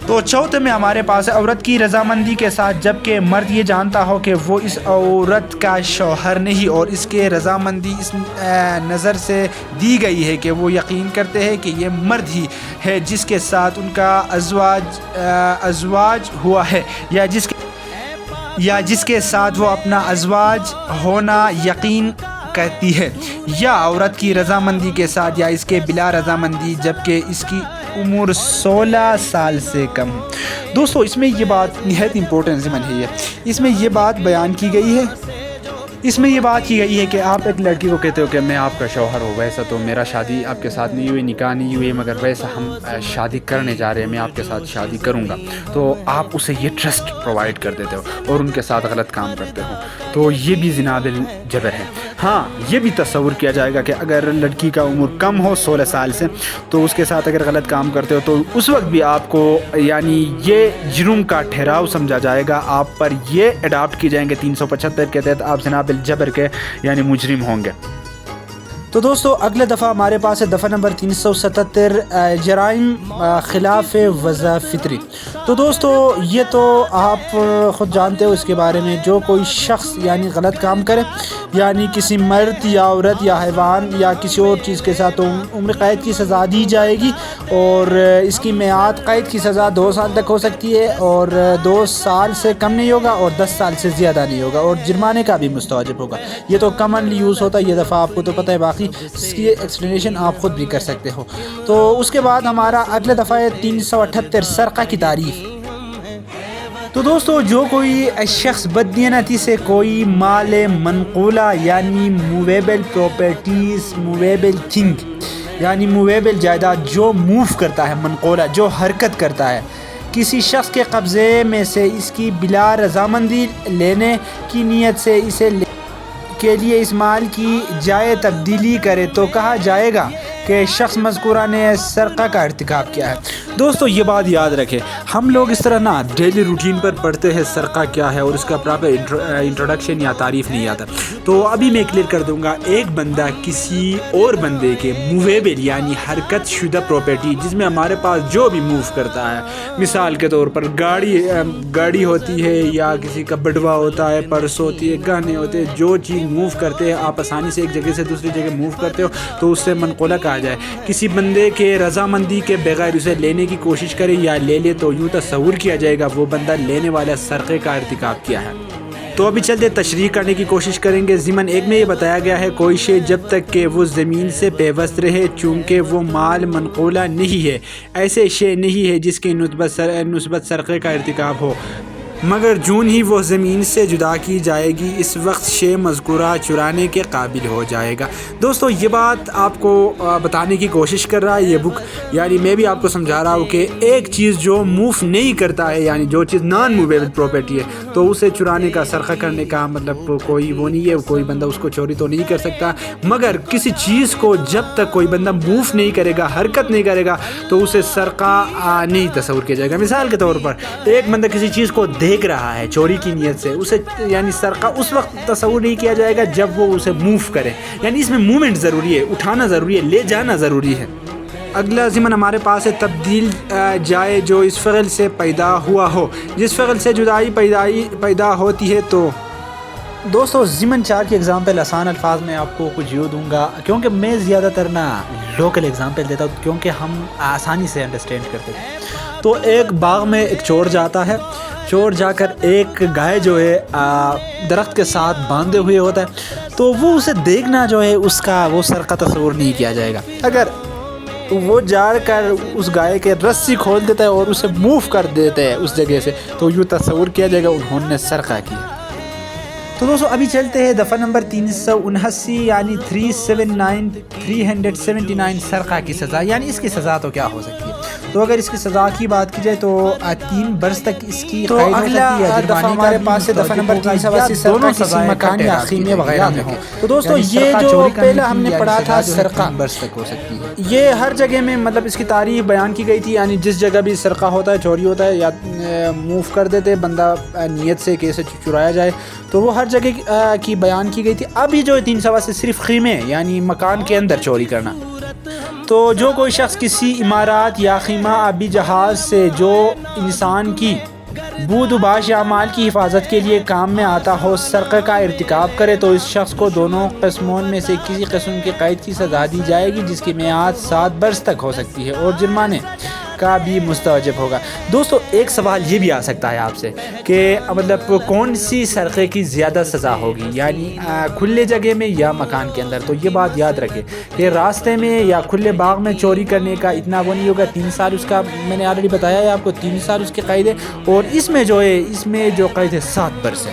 تو چوتھے میں ہمارے پاس ہے عورت کی رضامندی کے ساتھ، جبکہ مرد یہ جانتا ہو کہ وہ اس عورت کا شوہر نہیں اور اس کے رضامندی اس نظر سے دی گئی ہے کہ وہ یقین کرتے ہیں کہ یہ مرد ہی ہے جس کے ساتھ ان کا ازواج ہوا ہے، یا جس کے ساتھ وہ اپنا ازواج ہونا یقین کرتی ہے، یا عورت کی رضامندی کے ساتھ یا اس کے بلا رضامندی جبکہ اس کی عمر 16 سال سے کم. دوستو، اس میں یہ بات نہایت امپورٹنٹ ضمن ہے. اس میں یہ بات بیان کی گئی ہے کہ آپ ایک لڑکی کو کہتے ہو کہ میں آپ کا شوہر ہوں، ویسا تو میرا شادی آپ کے ساتھ نہیں ہوئی، نکاح نہیں ہوئی، مگر ویسا ہم شادی کرنے جا رہے ہیں، میں آپ کے ساتھ شادی کروں گا. تو آپ اسے یہ ٹرسٹ پرووائڈ کر دیتے ہو اور ان کے ساتھ غلط کام کرتے ہو. تو یہ بھی زنا بالجبر ہے. ہاں، یہ بھی تصور کیا جائے گا کہ اگر لڑکی کا عمر کم ہو 16 سال سے تو اس کے ساتھ اگر غلط کام کرتے ہو تو اس وقت بھی آپ کو یعنی یہ جرم کا ٹھہراؤ سمجھا جائے گا، آپ پر یہ اڈاپٹ کی جائیں گے 375 کے تحت، آپ زنا بالجبر کے یعنی مجرم ہوں گے. تو دوستو، اگلے دفعہ ہمارے پاس ہے دفعہ نمبر 377 جرائم خلاف وضع فطری. تو دوستو، یہ تو آپ خود جانتے ہو اس کے بارے میں. جو کوئی شخص یعنی غلط کام کرے یعنی کسی مرد یا عورت یا حیوان یا کسی اور چیز کے ساتھ، تو عمر قید کی سزا دی جائے گی اور اس کی میعاد قید کی سزا 2 سال تک ہو سکتی ہے اور 2 سال سے کم نہیں ہوگا اور 10 سال سے زیادہ نہیں ہوگا اور جرمانے کا بھی مستوجب ہوگا. یہ تو کامنلی یوز ہوتا ہے، یہ دفعہ آپ کو تو پتہ ہے، باقی اس کی ایکسپلینیشن آپ خود بھی کر سکتے ہو. تو اس کے بعد ہمارا اگلا دفعہ ہے 378 سرقہ کی تعریف. تو دوستو، جو کوئی شخص بددیانتی سے کوئی مال منقولہ یعنی موویبل پراپرٹیز، موویبل تھنگ یعنی موویبل جائیداد جو موو کرتا ہے، منقولہ جو حرکت کرتا ہے، کسی شخص کے قبضے میں سے اس کی بلا رضامندی لینے کی نیت سے اسے کے لیے اس مال کی جائے تبدیلی کرے تو کہا جائے گا کہ شخص مذکورہ نے سرقہ کا ارتکاب کیا ہے. دوستو، یہ بات یاد رکھے، ہم لوگ اس طرح نا ڈیلی روٹین پر پڑھتے ہیں سرقہ کیا ہے اور اس کا پراپر انٹروڈکشن یا تعریف نہیں آتا. تو ابھی میں کلیئر کر دوں گا. ایک بندہ کسی اور بندے کے موویبل یعنی حرکت شدہ پراپرٹی جس میں ہمارے پاس جو بھی موو کرتا ہے, مثال کے طور پر گاڑی ہوتی ہے یا کسی کا بٹوا ہوتا ہے, پرس ہوتی ہے, گہنے ہوتے ہیں, جو چیز موو کرتے ہیں آپ آسانی سے ایک جگہ سے دوسری جگہ موو کرتے ہو تو اس سے منقولہ کہا جائے. کسی بندے کے رضامندی کے بغیر اسے لینے کی کوشش کرے یا لے لے تو یوں تصور کیا جائے گا وہ بندہ لینے والا سرقے کا ارتکاب کیا ہے. تو ابھی چلتے تشریح کرنے کی کوشش کریں گے. ضمن ایک میں یہ بتایا گیا ہے کوئی شے جب تک کہ وہ زمین سے پیوست رہے چونکہ وہ مال منقولہ نہیں ہے, ایسے شے نہیں ہے جس کی نسبت سرقے کا ارتکاب ہو, مگر جون ہی وہ زمین سے جدا کی جائے گی اس وقت شے مذکورہ چرانے کے قابل ہو جائے گا. دوستو یہ بات آپ کو بتانے کی کوشش کر رہا ہے یہ بک, یعنی میں بھی آپ کو سمجھا رہا ہوں کہ ایک چیز جو موو نہیں کرتا ہے یعنی جو چیز نان موویبل پراپرٹی ہے تو اسے چرانے کا سرقہ کرنے کا مطلب کوئی وہ نہیں ہے, کوئی بندہ اس کو چوری تو نہیں کر سکتا. مگر کسی چیز کو جب تک کوئی بندہ موو نہیں کرے گا, حرکت نہیں کرے گا تو اسے سرقہ نہیں تصور کیا جائے گا. مثال کے طور پر ایک بندہ کسی چیز کو دیکھ رہا ہے چوری کی نیت سے, اسے یعنی سرقہ اس وقت تصور نہیں کیا جائے گا جب وہ اسے موو کرے, یعنی اس میں موومنٹ ضروری ہے, اٹھانا ضروری ہے, لے جانا ضروری ہے. اگلا ضمن ہمارے پاس ہے تبدیل جائے جو اس فعل سے پیدا ہوا ہو. جس فعل سے جدائی پیدا ہوتی ہے تو دوستو ضمن 4 کی ایگزامپل آسان الفاظ میں آپ کو کچھ یوں دوں گا کیونکہ میں زیادہ تر نا لوکل ایگزامپل دیتا ہوں کیونکہ ہم آسانی سے انڈرسٹینڈ کرتے ہیں. تو ایک باغ میں ایک چور جاتا ہے, چور جا کر ایک گائے جو ہے درخت کے ساتھ باندھے ہوئے ہوتا ہے تو وہ اسے دیکھنا جو ہے اس کا وہ سرقہ تصور نہیں کیا جائے گا. اگر وہ جا کر اس گائے کے رسی کھول دیتا ہے اور اسے موو کر دیتا ہے اس جگہ سے تو یوں تصور کیا جائے گا انہوں نے سرقہ کیا. تو دوستو ابھی چلتے ہیں دفعہ نمبر 379 یعنی 379 سرقہ کی سزا, یعنی اس کی سزا تو کیا ہو سکتی ہے. تو اگر اس کی سزا کی بات کی جائے تو 3 برس تک اس کی قید ہو سکتی ہے. دفعہ ہمارے پاس ہے دفعہ نمبر 380 سرقہ کسی مکان یا خیمے وغیرہ میں ہو. تو دوستو یہ جو پہلا ہم نے پڑھا تھا سرقہ برس تک ہو سکتی ہے, یہ ہر جگہ میں مطلب اس کی تعریف بیان کی گئی تھی, یعنی جس جگہ بھی سرقہ ہوتا ہے چوری ہوتا ہے یا موو کر دیتے بندہ نیت سے کہ اسے چرایا جائے تو وہ ہر جگہ کی بیان کی گئی تھی. ابھی جو 380 صرف خیمے یعنی مکان کے اندر چوری کرنا. تو جو کوئی شخص کسی عمارات یا خیمہ آبی جہاز سے جو انسان کی بود و باش یا مال کی حفاظت کے لیے کام میں آتا ہو سرقے کا ارتکاب کرے تو اس شخص کو دونوں قسموں میں سے کسی قسم کی قید کی سزا دی جائے گی جس کی میعاد 7 برس تک ہو سکتی ہے اور جرمانے کا بھی مستوجب ہوگا. دوستو ایک سوال یہ بھی آ سکتا ہے آپ سے کہ مطلب کون سی سرقے کی زیادہ سزا ہوگی, یعنی کھلے جگہ میں یا مکان کے اندر. تو یہ بات یاد رکھیں کہ راستے میں یا کھلے باغ میں چوری کرنے کا اتنا وہ نہیں ہوگا. 3 سال اس کا میں نے آلریڈی بتایا ہے آپ کو, 3 سال اس کی قید ہے اور اس میں جو قید ہے 7 برس ہے.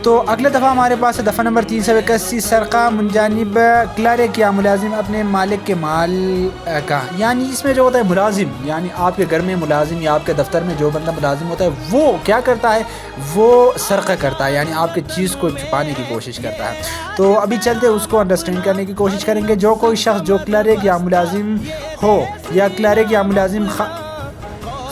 تو اگلا دفعہ ہمارے پاس ہے دفعہ نمبر 381 سرقہ من جانب کلرک یا ملازم اپنے مالک کے مال کا. یعنی اس میں جو ہوتا ہے ملازم, یعنی آپ کے گھر میں ملازم یا آپ کے دفتر میں جو بندہ ملازم ہوتا ہے وہ کیا کرتا ہے, وہ سرقہ کرتا ہے, یعنی آپ کی چیز کو چھپانے کی کوشش کرتا ہے. تو ابھی چلتے اس کو انڈرسٹینڈ کرنے کی کوشش کریں گے. جو کوئی شخص جو کلرک یا ملازم ہو یا کلرک یا ملازم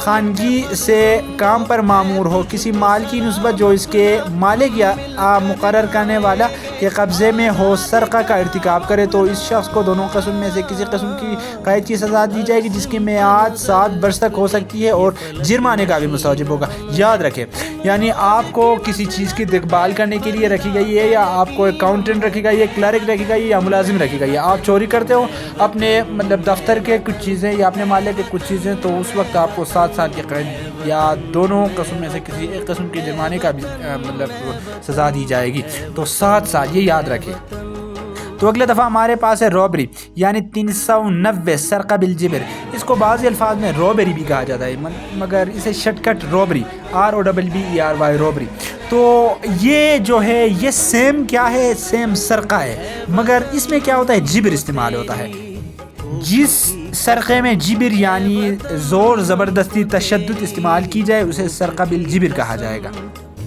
خانگی سے کام پر مامور ہو کسی مال کی نسبت جو اس کے مالک یا مقرر کرنے والا کے قبضے میں ہو سرقہ کا ارتکاب کرے تو اس شخص کو دونوں قسم میں سے کسی قسم کی قید کی سزا دی جائے گی جس کی میعاد 7 برس تک ہو سکتی ہے اور جرمانے کا بھی مستوجب ہوگا. یاد رکھیں یعنی آپ کو کسی چیز کی دیکھ بھال کرنے کے لیے رکھی گئی ہے یا آپ کو اکاؤنٹنٹ رکھی گئی ہے, کلرک رکھی گئی ہے یا ملازم رکھی گئی ہے. آپ چوری کرتے ہو اپنے مطلب دفتر کے کچھ چیزیں یا اپنے مالک کے کچھ چیزیں تو اس وقت آپ کو 7 سال کی قید یا دونوں قسم میں سے کسی ایک قسم کے جرمانے کا بھی مطلب سزا دی جائے گی. تو 7 سال یہ یاد رکھیں. تو اگلا دفعہ ہمارے پاس ہے روبری یعنی 390 سرقہ بالجبر. اس کو بعضی الفاظ میں روبری بھی کہا جاتا ہے مگر اسے short cut robbery ROBBERY robbery. تو یہ جو ہے یہ سیم کیا ہے, سیم سرقہ ہے مگر اس میں کیا ہوتا ہے جبر استعمال ہوتا ہے. جس سرقے میں جبر یعنی زور زبردستی تشدد استعمال کی جائے اسے سرقہ بالجبر کہا جائے گا.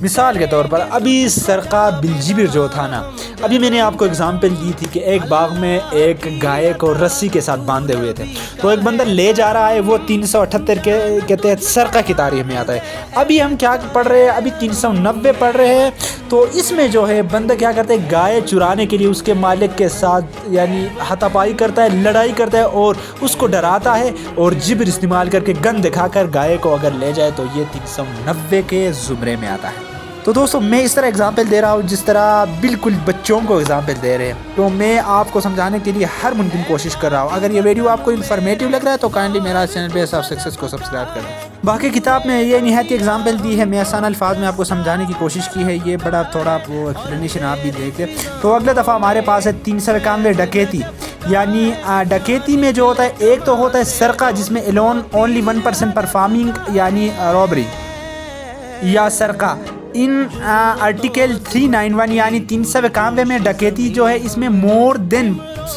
مثال کے طور پر ابھی سرقہ بالجبر جو تھا نا، ابھی میں نے آپ کو اگزامپل دی تھی کہ ایک باغ میں ایک گائے کو رسی کے ساتھ باندھے ہوئے تھے، تو ایک بندہ لے جا رہا ہے، وہ 378 کے تحت سرقہ کی تاریخ میں آتا ہے۔ ابھی ہم کیا پڑھ رہے ہیں، ابھی 390 پڑھ رہے ہیں، تو اس میں جو ہے بندہ کیا کرتا ہے، گائے چرانے کے لیے اس کے مالک کے ساتھ یعنی ہاتھا پائی کرتا ہے، لڑائی کرتا ہے اور اس کو ڈراتا ہے، اور جبر استعمال کر کے گن دکھا کر گائے کو اگر لے جائے تو یہ 390 کے زمرے میں آتا ہے۔ تو دوستو میں اس طرح اگزامپل دے رہا ہوں جس طرح بالکل بچوں کو اگزامپل دے رہے ہیں، تو میں آپ کو سمجھانے کے لیے ہر ممکن کوشش کر رہا ہوں۔ اگر یہ ویڈیو آپ کو انفارمیٹیو لگ رہا ہے تو کائنڈلی میرا چینل بیس آف سکسیس کو سبسکرائب کر دیں۔ باقی کتاب میں یہ نہایت اگزامپل دی ہے، میں آسان الفاظ میں آپ کو سمجھانے کی کوشش کی ہے، یہ بڑا تھوڑا وہ ایکسپلینیشن آپ بھی دیکھ لیں۔ تو اگلا دفعہ ہمارے پاس ہے 391 ڈکیتی، یعنی ڈکیتی میں جو ہوتا ہے ایک تو ہوتا ہے سرقہ جس میں alone only 1% پرفارمنگ یعنی رابری یا سرقہ۔ ان آرٹیکل 391 یعنی 391 میں ڈکیتی جو ہے اس میں more than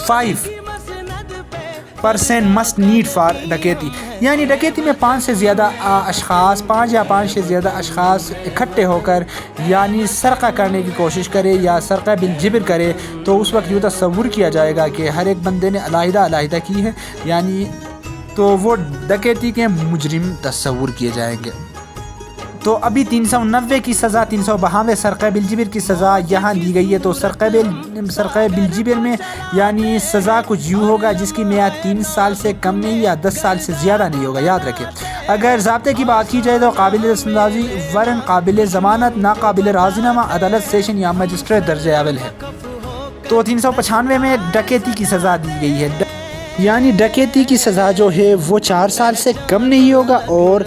5% must need for ڈکیتی، یعنی ڈکیتی میں 5 سے زیادہ اشخاص 5 یا 5 سے زیادہ اشخاص اکٹھے ہو کر یعنی سرقہ کرنے کی کوشش کرے یا سرقہ بالجبر کرے، تو اس وقت یہ تصور کیا جائے گا کہ ہر ایک بندے نے علیحدہ کی ہے، یعنی تو وہ ڈکیتی کے مجرم تصور کیے جائیں گے۔ تو ابھی 390 کی سزا 392 سرقہ بالجبر کی سزا یہاں دی گئی ہے۔ تو سرقہ بالجبر میں یعنی سزا کچھ یوں ہوگا جس کی میعاد 3 سال سے کم نہیں یا 10 سال سے زیادہ نہیں ہوگا، یاد رکھیں۔ اگر ضابطے کی بات کی جائے تو قابل دستاندازی، ورن، قابل ضمانت، ناقابل راضینامہ، عدالت سیشن یا مجسٹریٹ درجہ اول ہے۔ تو 395 میں ڈکیتی کی سزا دی گئی ہے، یعنی ڈکیتی کی سزا جو ہے وہ 4 سال سے کم نہیں ہوگا اور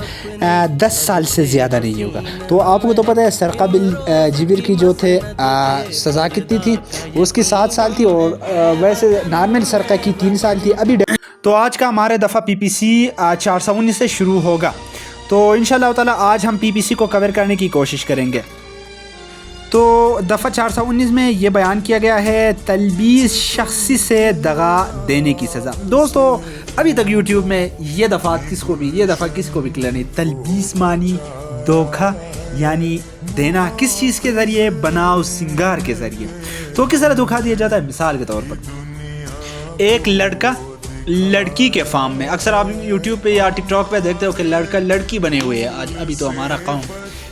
10 سال سے زیادہ نہیں ہوگا۔ تو آپ کو تو پتہ ہے سرقہ بالجبر کی جو تھے سزا کتنی تھی، اس کی 7 سال تھی، اور ویسے نارمل سرقہ کی 3 سال تھی۔ ابھی تو آج کا ہمارے دفعہ PPC 419 سے شروع ہوگا، تو انشاءاللہ تعالی آج ہم PPC کو کور کرنے کی کوشش کریں گے۔ تو دفعہ 419 میں یہ بیان کیا گیا ہے تلبیس شخصی سے دغا دینے کی سزا۔ دوستو ابھی تک یوٹیوب میں یہ دفعہ کس کو بھی کلیئر نہیں، تلبیس مانی دھوکہ یعنی دینا کس چیز کے ذریعے، بناؤ سنگار کے ذریعے۔ تو کس طرح دھوکہ دیا جاتا ہے، مثال کے طور پر ایک لڑکا لڑکی کے فارم میں، اکثر آپ یوٹیوب پہ یا ٹک ٹاک پہ دیکھتے ہو کہ لڑکا لڑکی بنے ہوئے ہے، ابھی تو ہمارا قوم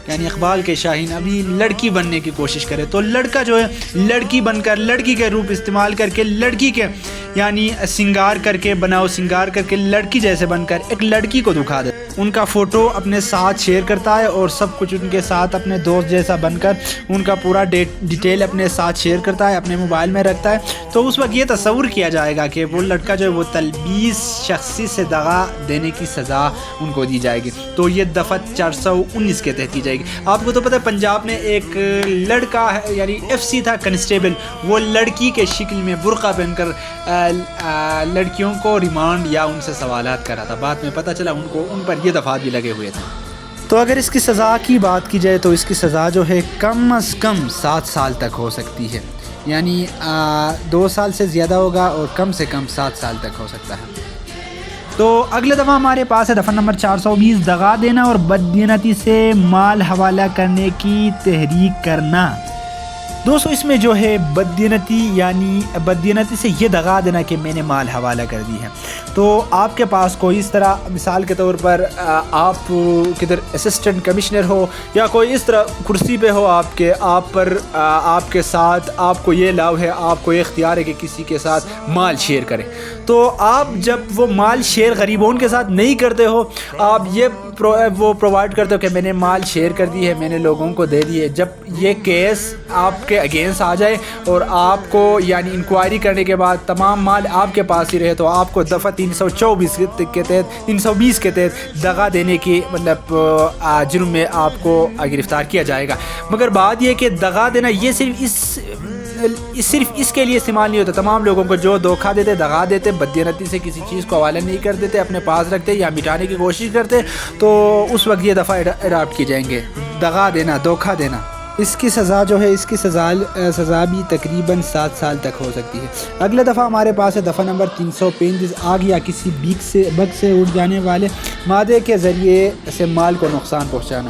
یعنی اقبال کے شاہین ابھی لڑکی بننے کی کوشش کرے، تو لڑکا جو ہے لڑکی بن کر لڑکی کے روپ استعمال کر کے لڑکی کے یعنی سنگار کر کے، بناؤ سنگار کر کے لڑکی جیسے بن کر ایک لڑکی کو دکھا دے، ان کا فوٹو اپنے ساتھ شیئر کرتا ہے اور سب کچھ ان کے ساتھ اپنے دوست جیسا بن کر ان کا پورا ڈیٹیل اپنے ساتھ شیئر کرتا ہے، اپنے موبائل میں رکھتا ہے۔ تو اس وقت یہ تصور کیا جائے گا کہ وہ لڑکا جو ہے وہ تلبیس شخصی سے دغا دینے کی سزا ان کو دی جائے گی۔ تو یہ دفعہ 419 کے تحت کی جائے گی۔ آپ کو تو پتہ ہے پنجاب میں ایک لڑکا یعنی FC تھا کنسٹیبل، وہ لڑکی کے شکل میں برقع پہن کر لڑکیوں کو ریمانڈ یا ان سے سوالات کر رہا تھا، بعد میں پتہ چلا ان پر یہ دفعات بھی لگے ہوئے تھے۔ تو اگر اس کی سزا کی بات کی جائے تو اس کی سزا جو ہے کم از کم 7 سال تک ہو سکتی ہے، یعنی 2 سال سے زیادہ ہوگا اور کم سے کم 7 سال تک ہو سکتا ہے۔ تو اگلے دفعہ ہمارے پاس ہے دفعہ نمبر 420 دغا دینا اور بددیانتی سے مال حوالہ کرنے کی تحریک کرنا۔ دوستو اس میں جو ہے بددیانتی یعنی بددیانتی سے یہ دغا دینا کہ میں نے مال حوالہ کر دی ہے۔ تو آپ کے پاس کوئی اس طرح مثال کے طور پر آپ کدھر اسسٹنٹ کمشنر ہو یا کوئی اس طرح کرسی پہ ہو آپ پر آپ کے ساتھ آپ کو یہ لاؤ ہے، آپ کو یہ اختیار ہے کہ کسی کے ساتھ مال شیئر کریں، تو آپ جب وہ مال شیئر غریبوں کے ساتھ نہیں کرتے ہو، آپ یہ وہ پرووائڈ کرتے ہو کہ میں نے مال شیئر کر دی ہے، میں نے لوگوں کو دے دی ہے، جب یہ کیس آپ کے اگینسٹ آ جائے اور آپ کو یعنی انکوائری کرنے کے بعد تمام مال آپ کے پاس ہی رہے، تو آپ کو دفعہ 324 کے تحت 320 کے تحت دغا دینے کی مطلب جرم میں آپ کو گرفتار کیا جائے گا۔ مگر بات یہ کہ دغا دینا یہ صرف اس کے لیے استعمال نہیں ہوتا، تمام لوگوں کو جو دھوکہ دیتے، دغا دیتے، بددیانتی سے کسی چیز کو حوالہ نہیں کر دیتے، اپنے پاس رکھتے یا مٹانے کی کوشش کرتے، تو اس وقت یہ دفعہ اڈاپٹ کی جائیں گے۔ دغا دینا، دھوکہ دینا، اس کی سزا جو ہے اس کی سزا بھی تقریباً 7 سال تک ہو سکتی ہے۔ اگلا دفعہ ہمارے پاس ہے دفعہ نمبر 335 آگ یا کسی بگ سے اڑ جانے والے مادے کے ذریعے سے مال کو نقصان پہنچانا۔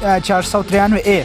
493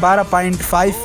12.5